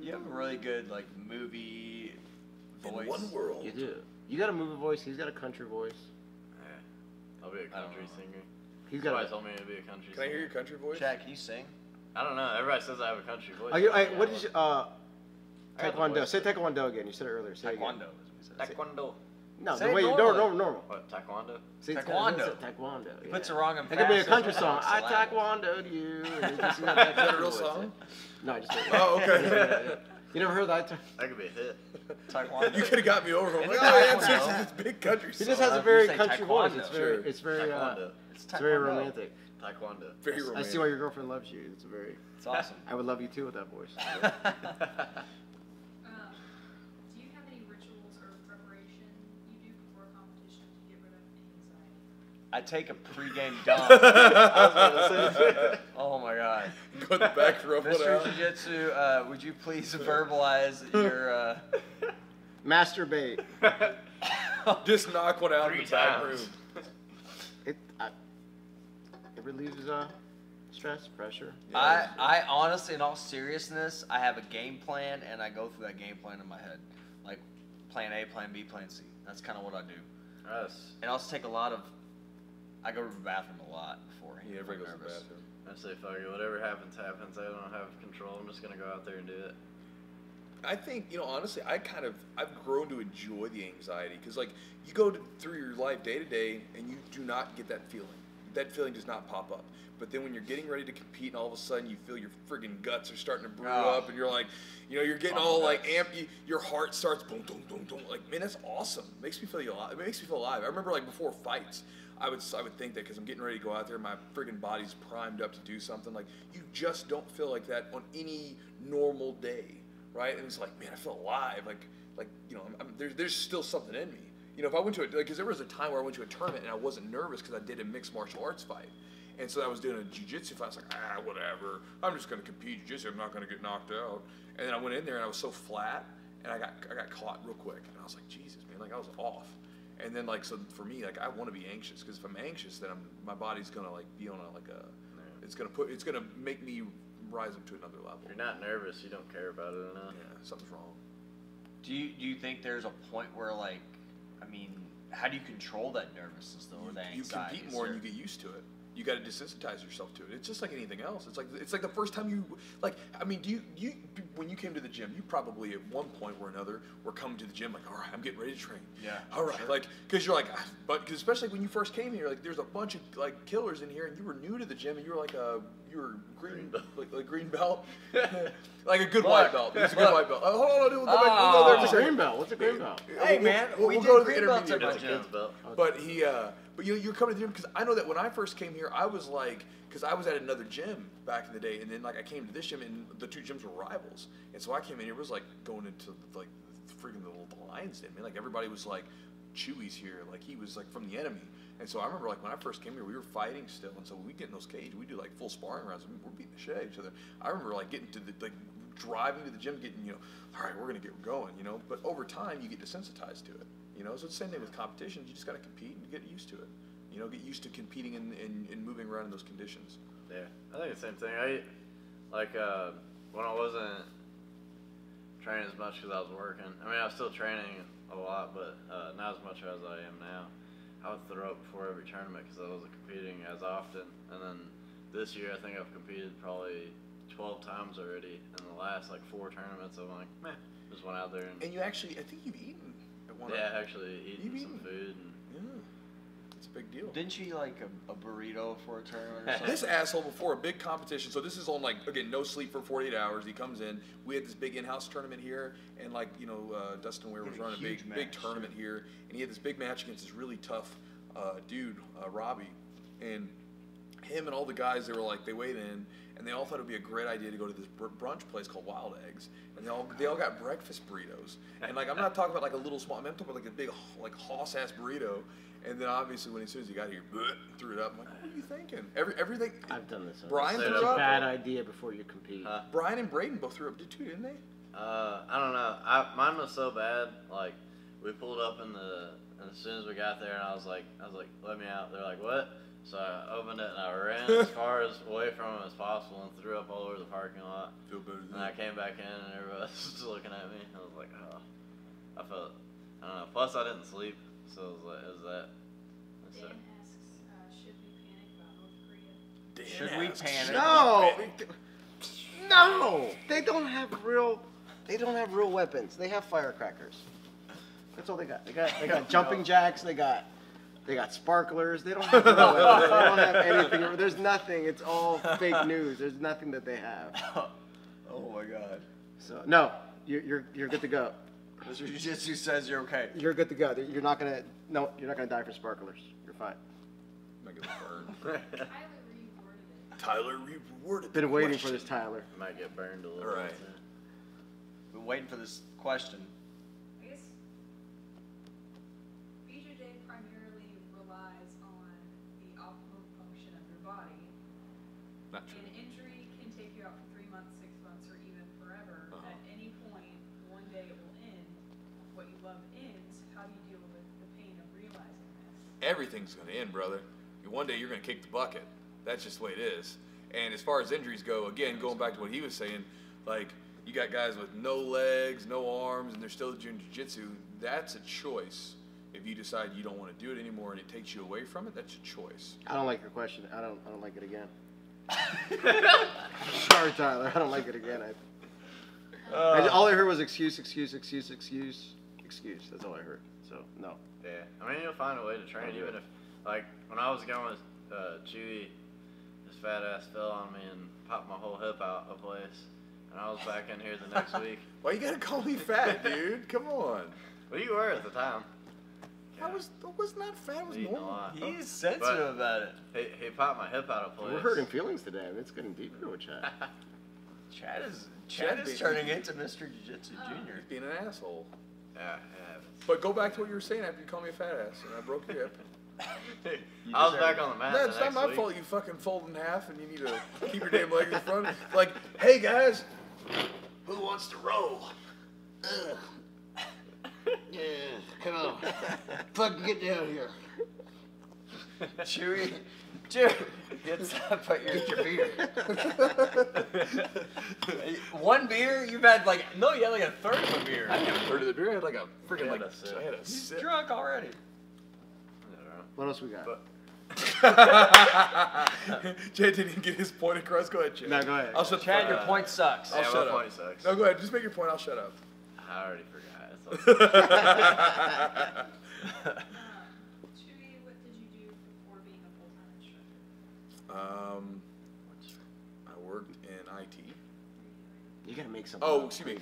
You have a really good like movie voice. In one world. You do. You got a movie voice. He's got a country voice. Yeah. I'll be a country know. singer. He's got. Somebody A, told me to be a country Can I singer. hear your country voice? Jack, can you sing? I don't know. Everybody says I have a country voice. what did you? I got the Taekwondo. voice. Say Taekwondo again. You said it earlier. Say it again. Taekwondo is what he says. Taekwondo. No, Say the it way you normally. normal. What, taekwondo? See, it's Taekwondo. Taekwondo. Taekwondo. He Yeah. puts it wrong and It could be a fast, country so song. it's I syllable. taekwondoed you. And you just got Is that that a country real voice. song? No, I just made it. Oh, okay. Yeah. You never heard that? That could be a hit. Taekwondo. You could have got me over. I'm like, It's oh, yeah, Taekwondo. it's big country He song. just has a You very say country voice. taekwondo. It's very, Sure. it's very, Taekwondo. It's it's very taekwondo. romantic. Taekwondo. Very I romantic. see why your girlfriend loves you. It's a very. It's awesome. I would love you too with that voice. Do you have any rituals or preparation you do before a competition to get rid of anxiety? I take a pregame dump. Oh my god. Go in the back, rub it Mr. out. Jiu-Jitsu, would you please verbalize your Masturbate. Just knock one out in 3 the back times. room. It relieves stress, pressure. I honestly, in all seriousness, I have a game plan and I go through that game plan in my head. Like plan A, plan B, plan C. That's kind of what I do. Yes. And I also take a lot of, I go to the bathroom a lot beforehand. Yeah, if I'm everybody goes to the nervous. bathroom. I say, fuck it. Whatever happens, happens. I don't have control. I'm just going to go out there and do it. I think, honestly, I've grown to enjoy the anxiety because, like, you go through your life day to day and you do not get that feeling. that feeling does not pop up. But then when you're getting ready to compete and all of a sudden you feel your friggin' guts are starting to brew up and you're like, you know, you're getting all like amped, your heart starts boom, boom, boom, boom. Like, man, that's awesome. It makes me feel alive. It makes me feel alive. I remember like before fights, I would think that because I'm getting ready to go out there, my friggin' body's primed up to do something. Like, you just don't feel like that on any normal day, right? And it's like, man, I feel alive. Like you know, there's still something in me. You know, if I went to because there was a time where I went to a tournament and I wasn't nervous because I did a mixed martial arts fight. And so I was doing a jiu-jitsu fight. I was like, whatever. I'm just going to compete jiu-jitsu. I'm not going to get knocked out. And then I went in there and I was so flat, and I got caught real quick. And I was like, Jesus, man, like I was off. And then like, so for me, like I want to be anxious because if I'm anxious, then my body's going to like be on it's going to make me rise up to another level. If you're not nervous, you don't care about it enough. Yeah, something's wrong. Do you think there's a point where like, I mean, how do you control that nervousness though, or that anxiety? You compete more and you get used to it. You got to desensitize yourself to it. It's just like anything else. It's like the first time you like. I mean, do you when you came to the gym, you probably at one point or another were coming to the gym like, all right, I'm getting ready to train. Yeah. All right, sure. Like because you're like, but cause especially when you first came here, like there's a bunch of like killers in here, and you were new to the gym, and you were like green belt, like green belt, like a good white belt. It's a good white belt. Hold on, dude, we'll go there. What's a green belt? What's a green belt? Hey man, we'll go to the belts intermediate at my gym. But you're coming to the gym because I know that when I first came here, I was like, because I was at another gym back in the day, and then like I came to this gym, and the two gyms were rivals, and so I came in here, it was like going into like freaking the Lions Den, man. Like everybody was like, Chewy's here, like he was like from the enemy, and so I remember like when I first came here, we were fighting still, and so we get in those cages, we do like full sparring rounds, we're beating the shit out of each other. I remember like getting to the driving to the gym, getting all right, we're gonna get going, but over time you get desensitized to it. So it's the same thing with competitions. You just got to compete and get used to it. Get used to competing and moving around in those conditions. Yeah, I think the same thing. When I wasn't training as much because I was working. I mean, I was still training a lot, but not as much as I am now. I would throw up before every tournament because I wasn't competing as often. And then this year, I think I've competed probably 12 times already in the last like 4 tournaments. I'm like, man, just went out there and you actually, I think you've eaten. Actually eating some food. It's a big deal. Didn't you eat like a burrito for a tournament or something? This asshole before a big competition, so this is on like, again, no sleep for 48 hours. He comes in. We had this big in-house tournament here, and like, Dustin Ware was running a big tournament here, and he had this big match against this really tough dude, Robbie, and him and all the guys, they weighed in, and they all thought it would be a great idea to go to this brunch place called Wild Eggs, and they all got breakfast burritos, and like I'm not talking about like a little small, I'm talking about like a big like hoss-ass burrito, and then obviously as soon as he got here, threw it up. I'm like, what are you thinking? Everything. I've done this. Brian threw it's up. A bad idea before you compete. Brian and Braden both threw up too, didn't they? I don't know. Mine was so bad. Like we pulled up and as soon as we got there, and I was like, let me out. They're like, what? So I opened it and I ran as far away from him as possible and threw up all over the parking lot. Feel better. And I came back in and everybody was just looking at me. I was like, oh. I don't know. Plus I didn't sleep, so it was like, is that? Dan asks, should we panic about North Korea? Should we panic? No, they don't have real weapons. They have firecrackers. That's all they got. They got jumping jacks. They got sparklers. They don't have real weapons. They don't have anything. There's nothing. It's all fake news. There's nothing that they have. Oh my God. So no, you're good to go. Mr. Jiu-Jitsu says you're okay. You're good to go. You're not gonna die for sparklers. You're fine. I'm not gonna burn. Tyler reworded it. Tyler reworded. Been waiting for this, Tyler. I might get burned a little All right. bit. Been waiting for this question. I guess BJJ primarily relies on the optimal function of your body. Not true. An injury can take you out for 3 months, 6 months, or even forever. At any point, one day it will end. What you love ends. How do you deal with the pain of realizing this? Everything's going to end, brother. One day you're going to kick the bucket. That's just the way it is. And as far as injuries go, again, going back to what he was saying, like you got guys with no legs, no arms, and they're still doing jiu-jitsu. That's a choice. If you decide you don't want to do it anymore and it takes you away from it, that's a choice. I don't like your question. I don't like it again. Sorry, Tyler. I don't like it again. All I heard was excuse. That's all I heard. So no. Yeah, I mean you'll find a way to train, even if like when I was going with Chewy, this fat ass fell on me and popped my whole hip out of place. And I was back in here the next week. Why you gotta call me fat, dude? Come on. Well, you were at the time. I was not fat. I was normal. He's sensitive about it. He popped my hip out of place. We're hurting feelings today. I mean, it's getting deeper with Chad. Chad is turning into Mr. Jiu-Jitsu Junior. Being an asshole. Yeah, But go back to what you were saying after you called me a fat ass and I broke your hip. I was back on the mat. No, it's not my fault you fucking fold in half and you need to keep your damn leg in front. Like, hey guys, who wants to roll? Yeah, come on. Fucking get down here. Chewy, get up, put your beer. One beer? You've had like, no, you had like a third of a beer. I had a third of the beer. I had like a freaking Yeah, I had a He's sip. drunk already. What else we got? Chad didn't even get his point across. Go ahead, Chad. No, go ahead. I'll shut Chad, the your fuck up. point sucks. I'll Yeah, shut my up. point sucks. No, go ahead. Just make your point. I'll shut up. I already forgot. It's Chewy, what did you do before being a full-time instructor? I worked in IT. You gotta make something. Oh, excuse me.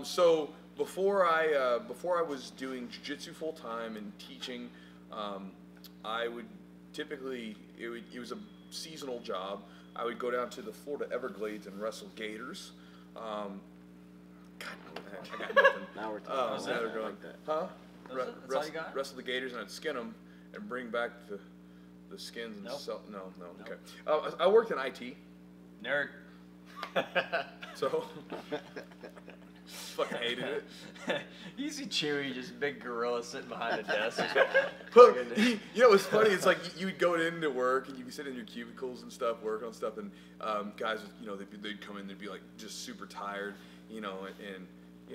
So before I was doing jiu-jitsu full time and teaching, I would typically it was a seasonal job. I would go down to the Florida Everglades and wrestle gators. God, I got nothing. Now we're talking. Now they're going, like that. huh? That's all you got? Wrestle the gators and I'd skin them and bring back the skins and Nope. sell. No, okay. I worked in IT, Nerd. so fucking hated it. You see Chewy, just big gorilla sitting behind a desk. But you know what's funny? It's like you'd go into work and you'd be sitting in your cubicles and stuff, working on stuff, and guys, they'd come in, they'd be like just super tired, and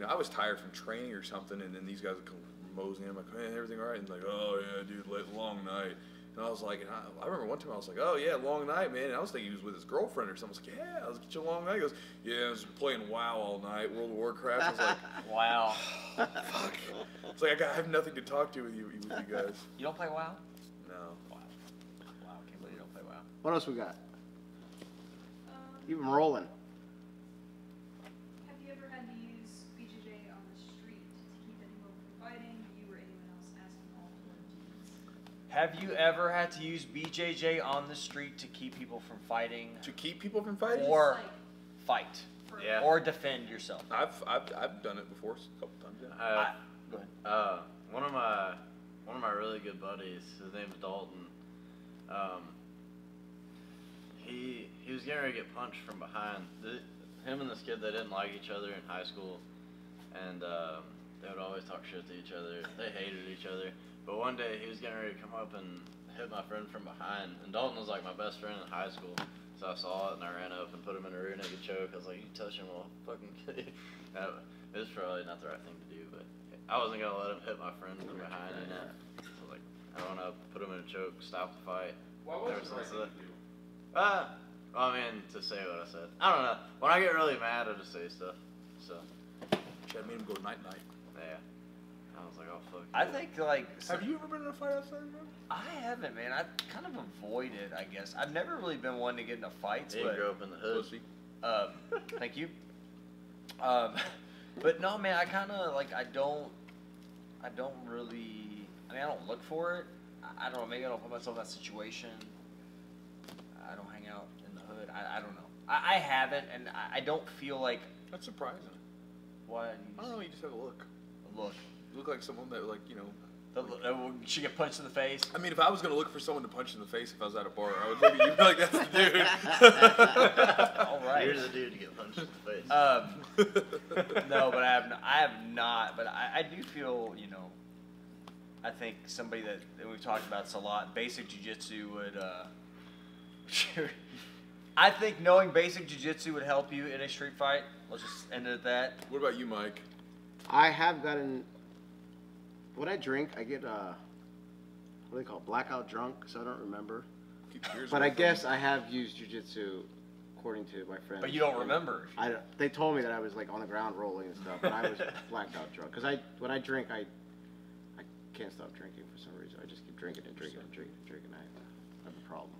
I was tired from training or something, and then these guys would come moseying in, I'm like, hey, everything all right? And like, oh yeah, dude, long night. And I was like, I remember one time I was like, oh yeah, long night, man. And I was thinking he was with his girlfriend or something. I was like, yeah, let's get you a long night. He goes, yeah, I was playing WoW all night, World of Warcraft. I was like, Wow. fuck. It's like I have nothing to talk to with you guys. You don't play WoW? No. Wow. I can't believe you don't play WoW. What else we got? Keep 'em rolling. Have you ever had to use BJJ on the street to keep anyone from fighting, you or anyone else asking all the Have you ever had to use BJJ on the street to keep people from fighting? To keep people from fighting? Or fight? Yeah. Or defend yourself? I've done it before a couple times. Yeah. Go ahead. One of my really good buddies, his name's Dalton. He was getting ready to get punched from behind. Him and this kid, they didn't like each other in high school, and they would always talk shit to each other. They hated each other. But one day he was getting ready to come up and hit my friend from behind, and Dalton was like my best friend in high school. So I saw it and I ran up and put him in a rear naked choke. I was like, you touch him, I'll fucking kill you. It was probably not the right thing to do, but I wasn't gonna let him hit my friend from behind. And so I was like, I went up, put him in a choke, stopped the fight. What was the right thing to do? I mean, to say what I said. I don't know. When I get really mad, I just say stuff. So, Chad made him go night night. yeah. I was like, oh fuck. I think like Have you ever been in a fight outside, bro? I haven't, man. I kind of avoid it, I guess. I've never really been one to get into fights, He but grew up in the hood. Pussy. thank you. But no, man. I kind of like. I don't really. I mean, I don't look for it. I don't know. Maybe I don't put myself in that situation. I don't hang out in the hood. I don't know. I haven't, and I don't feel like. That's surprising. What? I don't know. You just have a look. Look. You look like someone that, like, She get punched in the face. I mean, if I was gonna look for someone to punch in the face if I was at a bar, I would look at you like that's the dude. All right. You're the dude to get punched in the face. No, but I have not. But I do feel, I think somebody that we've talked about this a lot, basic jiu-jitsu would, I think knowing basic jiu-jitsu would help you in a street fight. Let's just end it at that. What about you, Mike? I have gotten. When I drink, I get what do they call it? Blackout drunk, so I don't remember. Keep yours But away I from guess me. I have used jujitsu, according to my friends. But you don't remember. They told me that I was like on the ground rolling and stuff, but I was blacked out drunk. Because when I drink, I can't stop drinking for some reason. I just keep drinking and drinking and drinking and drinking. I have a problem.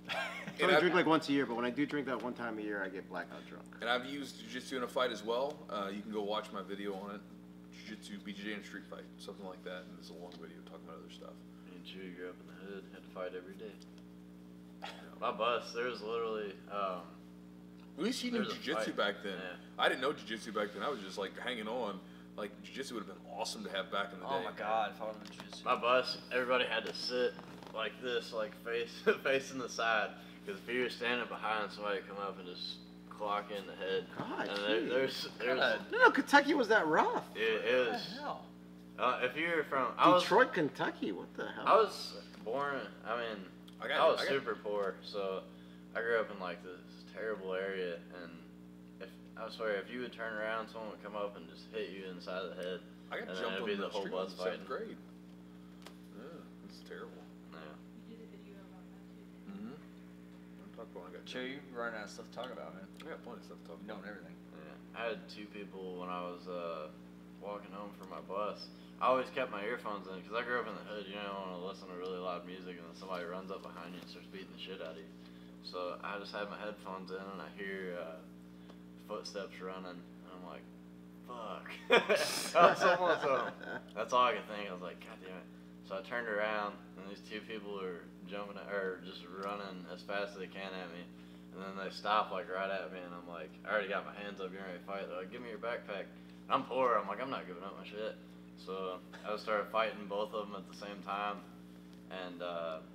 I And only drink like once a year, but when I do drink that one time a year, I get blackout drunk. And I've used jiu-jitsu in a fight as well. You can go watch my video on it. Jiu-jitsu, BJJ in a street fight, something like that. And it's a long video talking about other stuff. Me and Chew grew up in the hood, had to fight every day. My bus, there was literally. At least you knew jiu-jitsu back then. Yeah. I didn't know jiu-jitsu back then. I was just like hanging on. Like jiu-jitsu would have been awesome to have back in the day. Oh my God, if I would have jiu-jitsu. My bus, everybody had to sit like this, like facing the side. Because if you were standing behind somebody, come up and just clock you in the head. God, and there's no, Kentucky was that rough. it was. Hell? If you're from Detroit, Kentucky, what the hell? I was born. I mean, I was super poor, so I grew up in like this terrible area, and I swear, if you would turn around, someone would come up and just hit you inside the head. I got and jumped then it'd on be the the whole street bus in fighting. 7th grade. Yeah, it's terrible. Yeah. You did a video about that too. Mm-hmm. Talk about when I got Chew, you run out of stuff to talk about, man. I got plenty of stuff to talk You about. know everything. Yeah. I had two people when I was walking home from my bus. I always kept my earphones in because I grew up in the hood. You don't want to listen to really loud music, and then somebody runs up behind you and starts beating the shit out of you. So I just had my headphones in, and I hear footsteps running, and I'm like, fuck. I was almost home. That's all I could think. I was like, God damn it. So I turned around, and these two people are jumping or just running as fast as they can at me. And then they stop like right at me, and I'm like, I already got my hands up, getting ready to fight. They're like, give me your backpack. And I'm poor. I'm like, I'm not giving up my shit. So I started fighting both of them at the same time. And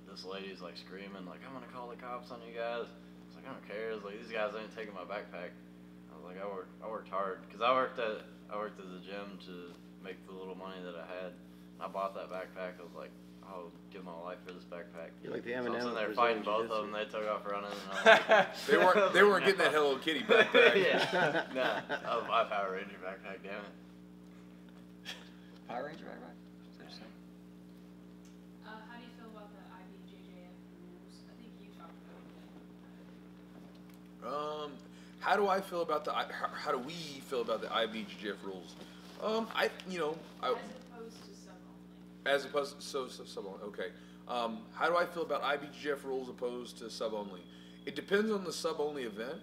this lady's like screaming, like, I'm gonna call the cops on you guys. I was like, I don't care. I was like, these guys ain't taking my backpack. I was like, I worked hard because I worked at the gym to make the little money that I had. I bought that backpack. I was like, I'll give my life for this backpack. You're like the So Eminem. I'm sitting there fighting both of them. They took off running. And I'm like, They weren't getting that Hello Kitty backpack. yeah, nah, that was my Power Ranger backpack. Damn it. Power Ranger, right? Is that what you're saying? How do you feel about the IBJJF rules? I think you talked about it. How do I feel about how do we feel about the IBJJF rules? As opposed to sub only. As opposed to sub only. Okay. How do I feel about IBJJF rules opposed to sub only? It depends on the sub only event,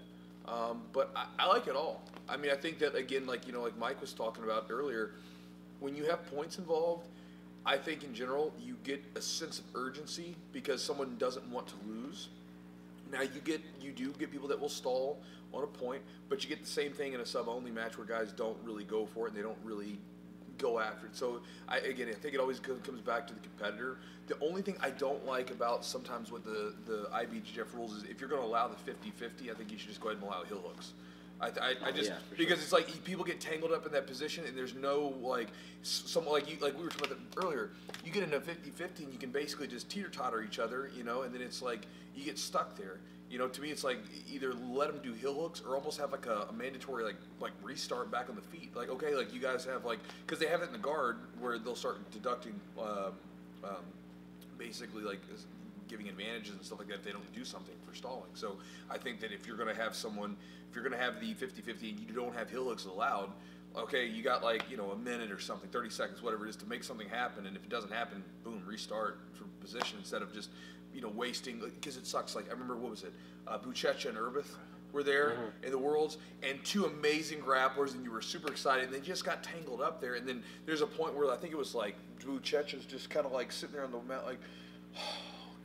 but I like it all. I mean, I think that again, like like Mike was talking about earlier, when you have points involved, I think in general you get a sense of urgency because someone doesn't want to lose. Now you do get people that will stall on a point, but you get the same thing in a sub-only match where guys don't really go for it and they don't really go after it. So I think it always comes back to the competitor. The only thing I don't like about sometimes with the IBJJF rules is if you're going to allow the 50-50, I think you should just go ahead and allow heel hooks. Because it's like people get tangled up in that position and there's no like like we were talking about that earlier. You get into 50-50 and you can basically just teeter-totter each other, and then it's like you get stuck there. To me it's like either let them do heel hooks or almost have like a mandatory like restart back on the feet. Like okay, like you guys have because they have it in the guard where they'll start deducting basically like giving advantages and stuff like that if they don't do something for stalling. So I think that if you're going to have the 50-50 and you don't have heel hooks allowed, okay, you got a minute or something, 30 seconds, whatever it is to make something happen, and if it doesn't happen, boom, restart for position instead of just, wasting, because it sucks. Like, I remember, what was it, Buchecha and Urbith were there in the Worlds, and two amazing grapplers, and you were super excited, and they just got tangled up there, and then there's a point where I think it was like Buchecha's just kind of like sitting there on the mat,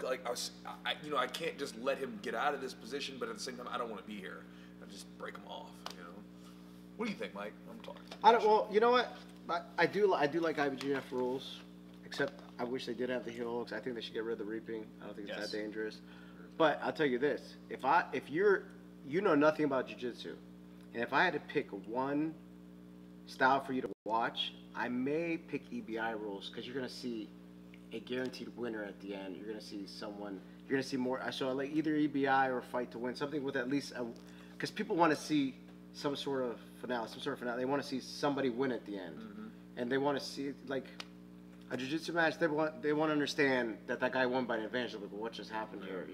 I can't just let him get out of this position, but at the same time, I don't want to be here. I just break him off, What do you think, Mike? I'm talking. Well, you know what? I do like IBJJF rules, except I wish they did have the heel hooks. I think they should get rid of the reaping. I don't think it's that dangerous. But I'll tell you this: if you know nothing about jiu-jitsu, and if I had to pick one style for you to watch, I may pick EBI rules because you're gonna see a guaranteed winner at the end. You're gonna see more. So I like either EBI or fight to win, something with at least because people want to see some sort of finale. They want to see somebody win at the end, and they want to see like a jiu-jitsu match. They want to understand that guy won by an advantage. Like, what just happened here?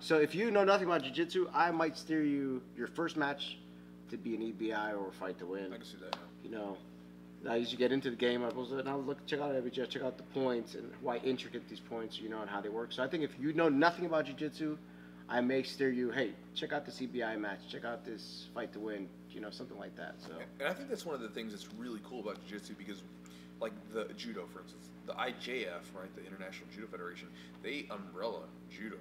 So if you know nothing about jiu-jitsu, I might steer you your first match to be an EBI or fight to win. I can see that. As you get into the game, I was now check out every check out the points and why intricate these points, you know, and how they work. So I think if you know nothing about jiu-jitsu, I may steer you, hey, check out the CBI match, check out this fight to win, you know, something like that. So. And I think that's one of the things that's really cool about jiu-jitsu because, like the judo, for instance, the IJF, right, the International Judo Federation, they umbrella judo.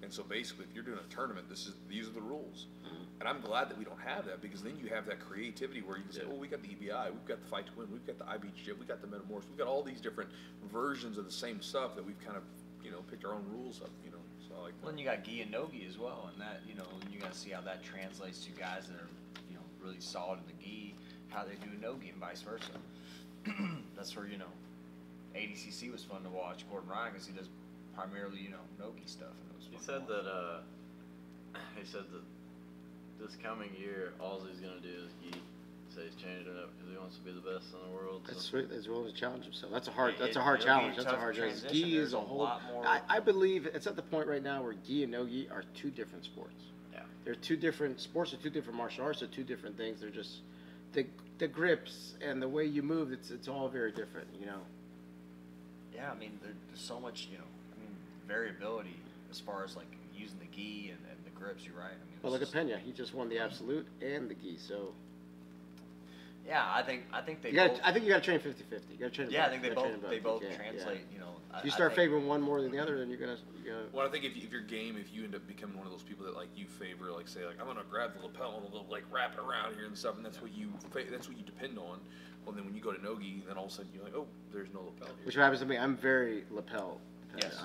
And so basically, if you're doing a tournament, these are the rules. And I'm glad that we don't have that because then you have that creativity where you can say, well, we got the EBI, we've got the Fight to Win, we've got the IBJJF, we've got the Metamorphosis, we've got all these different versions of the same stuff that we've kind of, you know, picked our own rules up, you know. So I like that. Well, and you got gi and no gi as well, and that, you know, you got to see how that translates to guys that are, you know, really solid in the gi, how they do no gi and vice versa. That's where, you know, ADCC was fun to watch, Gordon Ryan, because he does primarily, you know, no gi stuff. And it was fun He said that this coming year, all he's going to do is gi. So he's changing it up because he wants to be the best in the world. That's sweet. He's willing to challenge himself. That's a hard challenge. That's a hard challenge. Gi is a whole. I believe it's at the point right now where gi and no gi are two different sports. Yeah. They're two different sports. Are two different martial arts. Are two different things. They're just the grips and the way you move. It's all very different. You know. Yeah, I mean, there's so much, you know, variability as far as like using the gi and the grips. You're right. I mean, well, look at Pena. He just won the absolute and the gi. So. Yeah, I think they. I think you got to train 50-50. You got to train. Yeah, I think they both translate. Yeah. You know, if you start favoring one more than the other, then you're gonna. Well, I think if you're game, if you end up becoming one of those people that like you favor, like say, like I'm gonna grab the lapel and we'll like wrap it around here and stuff, and that's what you depend on. Well, then when you go to nogi, then all of a sudden you're like, oh, there's no lapel here. Which happens to me. I'm very lapel. Yes.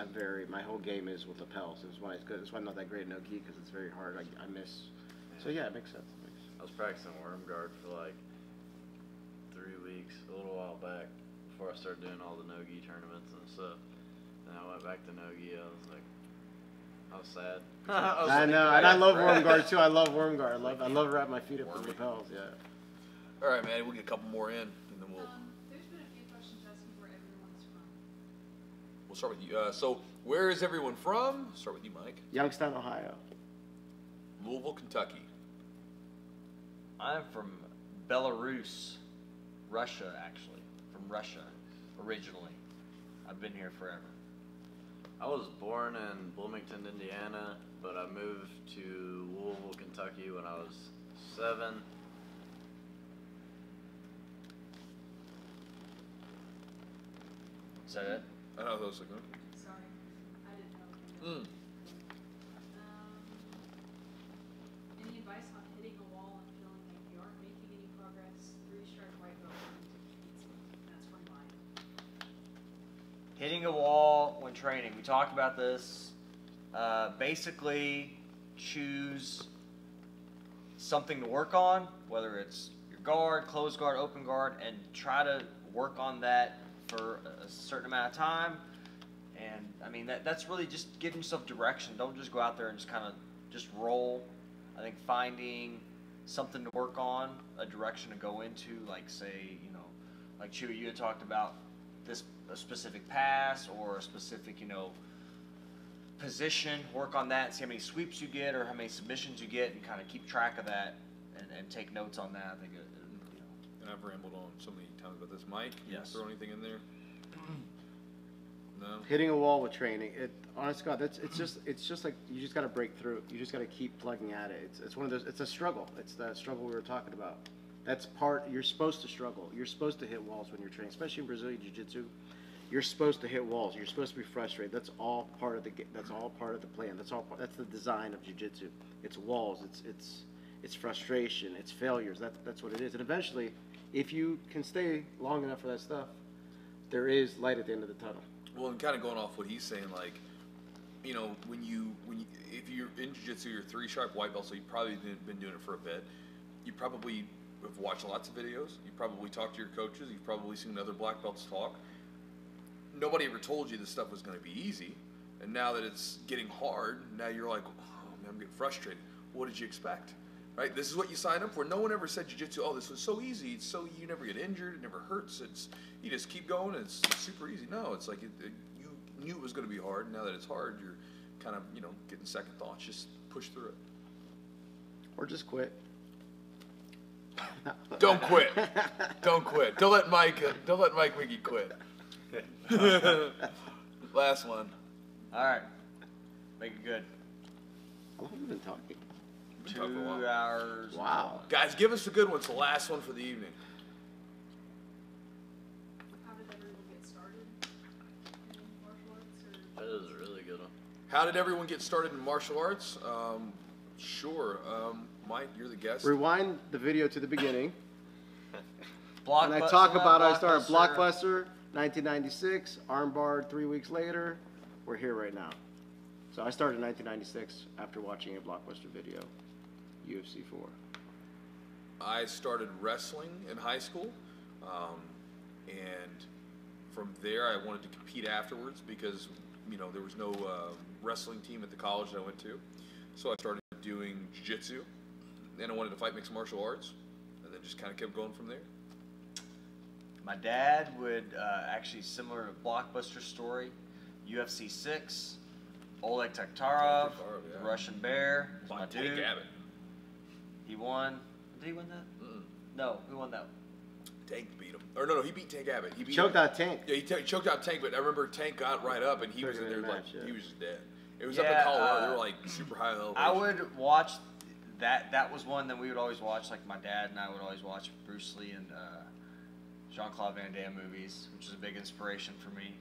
My whole game is with lapels. That's why it's good. That's why I'm not that great at no-gi because it's very hard. I miss. So yeah, it makes sense. I was practicing worm guard for like 3 weeks, a little while back, before I started doing all the no-gi tournaments and stuff. And I went back to no-gi. I was sad. I know, and I love worm guard too. I love worm guard. I love wrapping my feet up with lapels. Yeah. All right, man. We'll get a couple more in, and then we'll. There's been a few questions asking where everyone's from. We'll start with you. So, where is everyone from? Start with you, Mike. Youngstown, Ohio. Louisville, Kentucky. I'm from Belarus, Russia, actually. From Russia, originally. I've been here forever. I was born in Bloomington, Indiana, but I moved to Louisville, Kentucky when I was 7. Is that it? I know those are good. Sorry, I didn't know. Any advice on hitting a wall and feeling like you aren't making any progress? 3-stripe white belt into jiu-jitsu. That's from mine. Hitting a wall when training. We talked about this. Basically, choose something to work on, whether it's your guard, closed guard, open guard, and try to work on that for a certain amount of time. And I mean, that's really just giving yourself direction. Don't just go out there and just kind of just roll. I think finding something to work on, a direction to go into, like say, you know, like Chewy, you had talked about a specific pass or a specific, you know, position, work on that, see how many sweeps you get or how many submissions you get, and kind of keep track of that and take notes on that. I think, you know. And I've rambled on so many times about this. Mike, you Yes. throw anything in there? No. Hitting a wall with training. Honest God, it's just like you just got to break through. You just got to keep plugging at it. It's one of those. It's a struggle. It's that struggle we were talking about. That's part. You're supposed to struggle. You're supposed to hit walls when you're training, especially in Brazilian Jiu-Jitsu. You're supposed to hit walls. You're supposed to be frustrated. That's all part of the. That's all part of the plan. That's the design of Jiu-Jitsu. It's walls. It's frustration. It's failures. That's what it is. And eventually, if you can stay long enough for that stuff, there is light at the end of the tunnel. Well, and kind of going off what he's saying, like, you know, if you're in jiu-jitsu, you're 3-stripe white belt, so you've probably been doing it for a bit. You probably have watched lots of videos. You probably talked to your coaches. You've probably seen other black belts talk. Nobody ever told you this stuff was going to be easy, and now that it's getting hard, now you're like, oh man, I'm getting frustrated. What did you expect? Right? This is what you signed up for. No one ever said jiu-jitsu, oh, this was so easy. It's so you never get injured. It never hurts. You just keep going. And it's super easy. No, it's like you knew it was going to be hard. Now that it's hard, you're kind of, you know, getting second thoughts. Just push through it. Or just quit. Don't quit. Don't quit. Don't let Mike Wiggy quit. Last one. All right. Make it good. How long have you been talking? 2 hours. Wow. Guys, give us a good one. It's the last one for the evening. How did everyone get started in martial arts? Or That is a really good one. How did everyone get started in martial arts? Sure. Mike, you're the guest. Rewind the video to the beginning. Blockbuster. And I talk about I started Blockbuster, 1996, armbar 3 weeks later. We're here right now. So I started in 1996 after watching a Blockbuster video, UFC 4. I started wrestling in high school, and from there I wanted to compete afterwards because there was no wrestling team at the college that I went to. So I started doing jiu-jitsu, and I wanted to fight mixed martial arts, and then just kind of kept going from there. My dad would actually, similar to Blockbuster story, UFC 6, Oleg Taktarov, yeah. the Russian Bear, my Tank dude. Abbott. He won. Did he win that? Mm-mm. No, who won that? Tank beat him. Or no, he beat Tank Abbott. He beat Choked him. out Tank. Yeah, he choked out Tank, but I remember Tank got right up, and he was in there Match, like yeah. he was just dead. It was up in Colorado. They were like super high elevation. I would watch that. That was one that we would always watch. Like my dad and I would always watch Bruce Lee and Jean-Claude Van Damme movies, which is a big inspiration for me.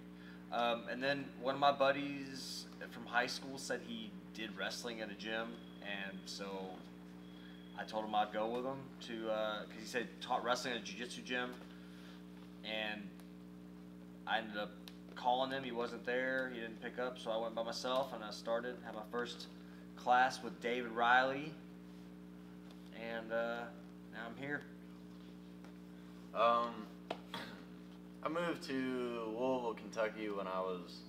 And then one of my buddies from high school said he did wrestling at a gym, and so I told him I'd go with him to because he said taught wrestling at a jiu-jitsu gym, and I ended up calling him. He wasn't there. He didn't pick up, so I went by myself, and I had my first class with David Riley, and now I'm here. I moved to Louisville, Kentucky when I was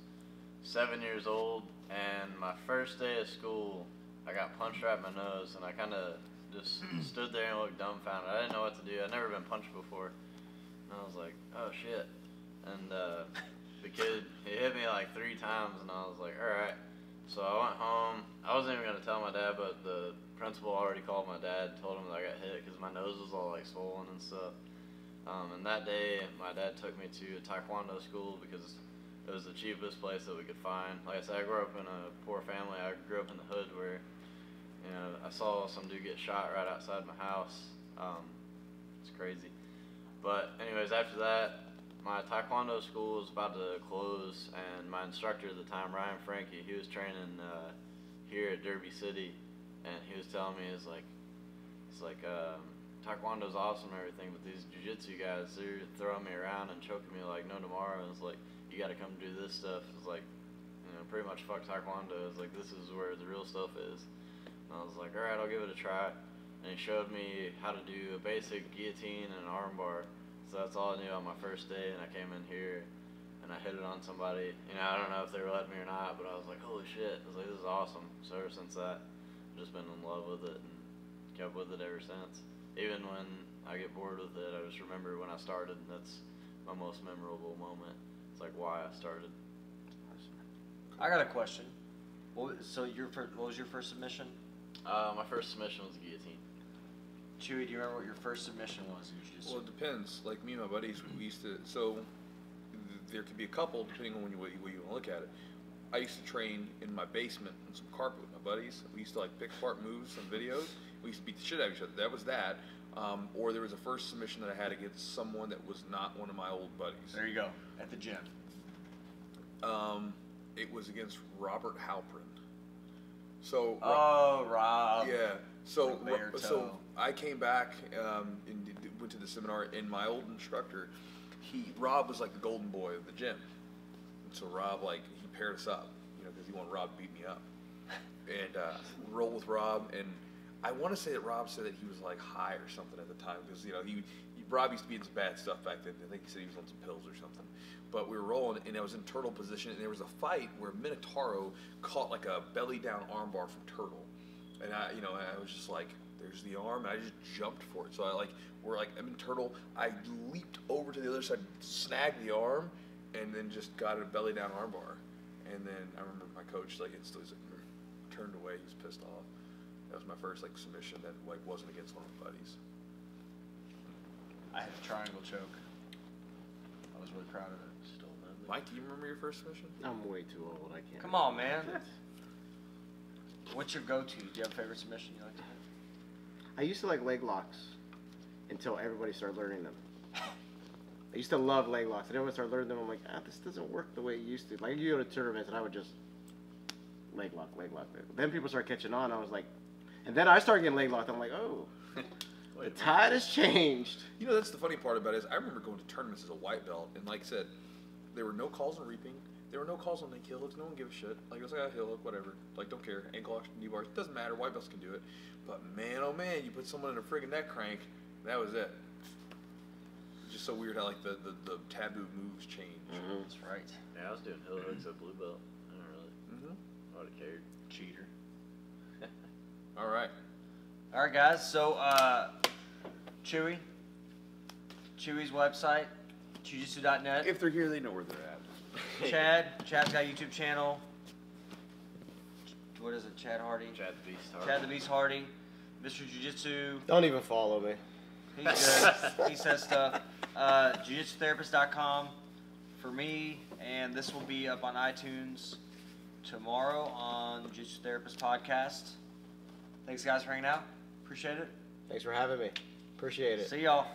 7 years old, and my first day of school, I got punched right in my nose, and I kind of just stood there and looked dumbfounded. I didn't know what to do. I'd never been punched before, and I was like, oh shit. And the kid, he hit me like 3 times, and I was like, alright. So I went home. I wasn't even going to tell my dad, but the principal already called my dad, told him that I got hit because my nose was all like swollen and stuff. And that day, my dad took me to a taekwondo school because it was the cheapest place that we could find. Like I said, I grew up in a poor family. I grew up in the hood where, I saw some dude get shot right outside my house. It's crazy. But anyways, after that, my taekwondo school was about to close, and my instructor at the time, Ryan Frankie, he was training here at Derby City, and he was telling me, he's like, taekwondo's awesome and everything, but these jiu-jitsu guys, they're throwing me around and choking me like no tomorrow. And it's like, you got to come do this stuff. It's like, pretty much fuck taekwondo. It's like, this is where the real stuff is. And I was like, all right, I'll give it a try. And he showed me how to do a basic guillotine and an arm bar. So that's all I knew on my first day. And I came in here and I hit it on somebody. I don't know if they were letting me or not, but I was like, holy shit. I was like, this is awesome. So ever since that, I've just been in love with it and kept with it ever since. Even when I get bored with it, I just remember when I started, and that's my most memorable moment. It's like why I started. I got a question. What was your first submission? My first submission was guillotine. Chewy, do you remember what your first submission was? Well, it depends. Like me and my buddies, we used to. So there could be a couple depending on what you want to look at it. I used to train in my basement on some carpet with my buddies. We used to like pick apart moves and videos. We used to beat the shit out of each other. That was that. Or there was a first submission that I had against someone that was not one of my old buddies. There you go. At the gym. It was against Robert Halprin. So. Rob. Yeah. So Roberto. I came back and went to the seminar, and my old instructor, Rob was like the golden boy of the gym. And so Rob, he paired us up, because he wanted Rob to beat me up. And roll with Rob, and I want to say that Rob said that he was like high or something at the time, because Rob used to be in some bad stuff back then. I think he said he was on some pills or something. But we were rolling, and I was in turtle position, and there was a fight where Minotauro caught like a belly down armbar from Turtle, and I was just like, there's the arm, and I just jumped for it. So I'm in Turtle. I leaped over to the other side, snagged the arm, and then just got a belly down armbar. And then I remember my coach instantly turned away. He was pissed off. That was my first submission that wasn't against one of my buddies. I had a triangle choke. I was really proud of it. Still remember. Mike, do you remember your first submission? I'm way too old. I can't. Come on, man. What's your go-to? Do you have a favorite submission you like to hit? I used to like leg locks until everybody started learning them. I used to love leg locks. And then when I started learning them, I'm like, this doesn't work the way it used to. Like, you go to tournaments, and I would just leg lock. Then people started catching on. I was like, and then I started getting leg locked. I'm like, oh, the tide has changed. You know, that's the funny part about it is I remember going to tournaments as a white belt, and like I said, there were no calls on reaping. There were no calls on heel hooks. No one gave a shit. Like, it was like a heel hook, whatever. Like, don't care. Ankle locks, knee bars. Doesn't matter. White belts can do it. But man, oh man, you put someone in a friggin' neck crank, that was it. It's just so weird how, like, the taboo moves change. Mm-hmm. That's right. Yeah, I was doing heel hooks at blue belt. I don't really. I would have cared. Cheater. All right. All right, guys. So, Chewy's website, jiujitsu.net. If they're here, they know where they're at. Chad's got a YouTube channel. What is it? Chad Hardy. Chad the Beast Hardy. Chad the Beast Hardy. Mr. Jiu-Jitsu. Don't even follow me. He's good. He says stuff. jiujitsutherapist.com for me, and this will be up on iTunes tomorrow on Jiu-Jitsu Therapist Podcast. Thanks, guys, for hanging out. Appreciate it. Thanks for having me. Appreciate it. See y'all.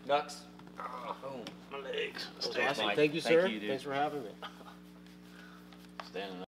Nux. Oh, my legs. Awesome. Thank you, sir. Thanks for having me. Standing up.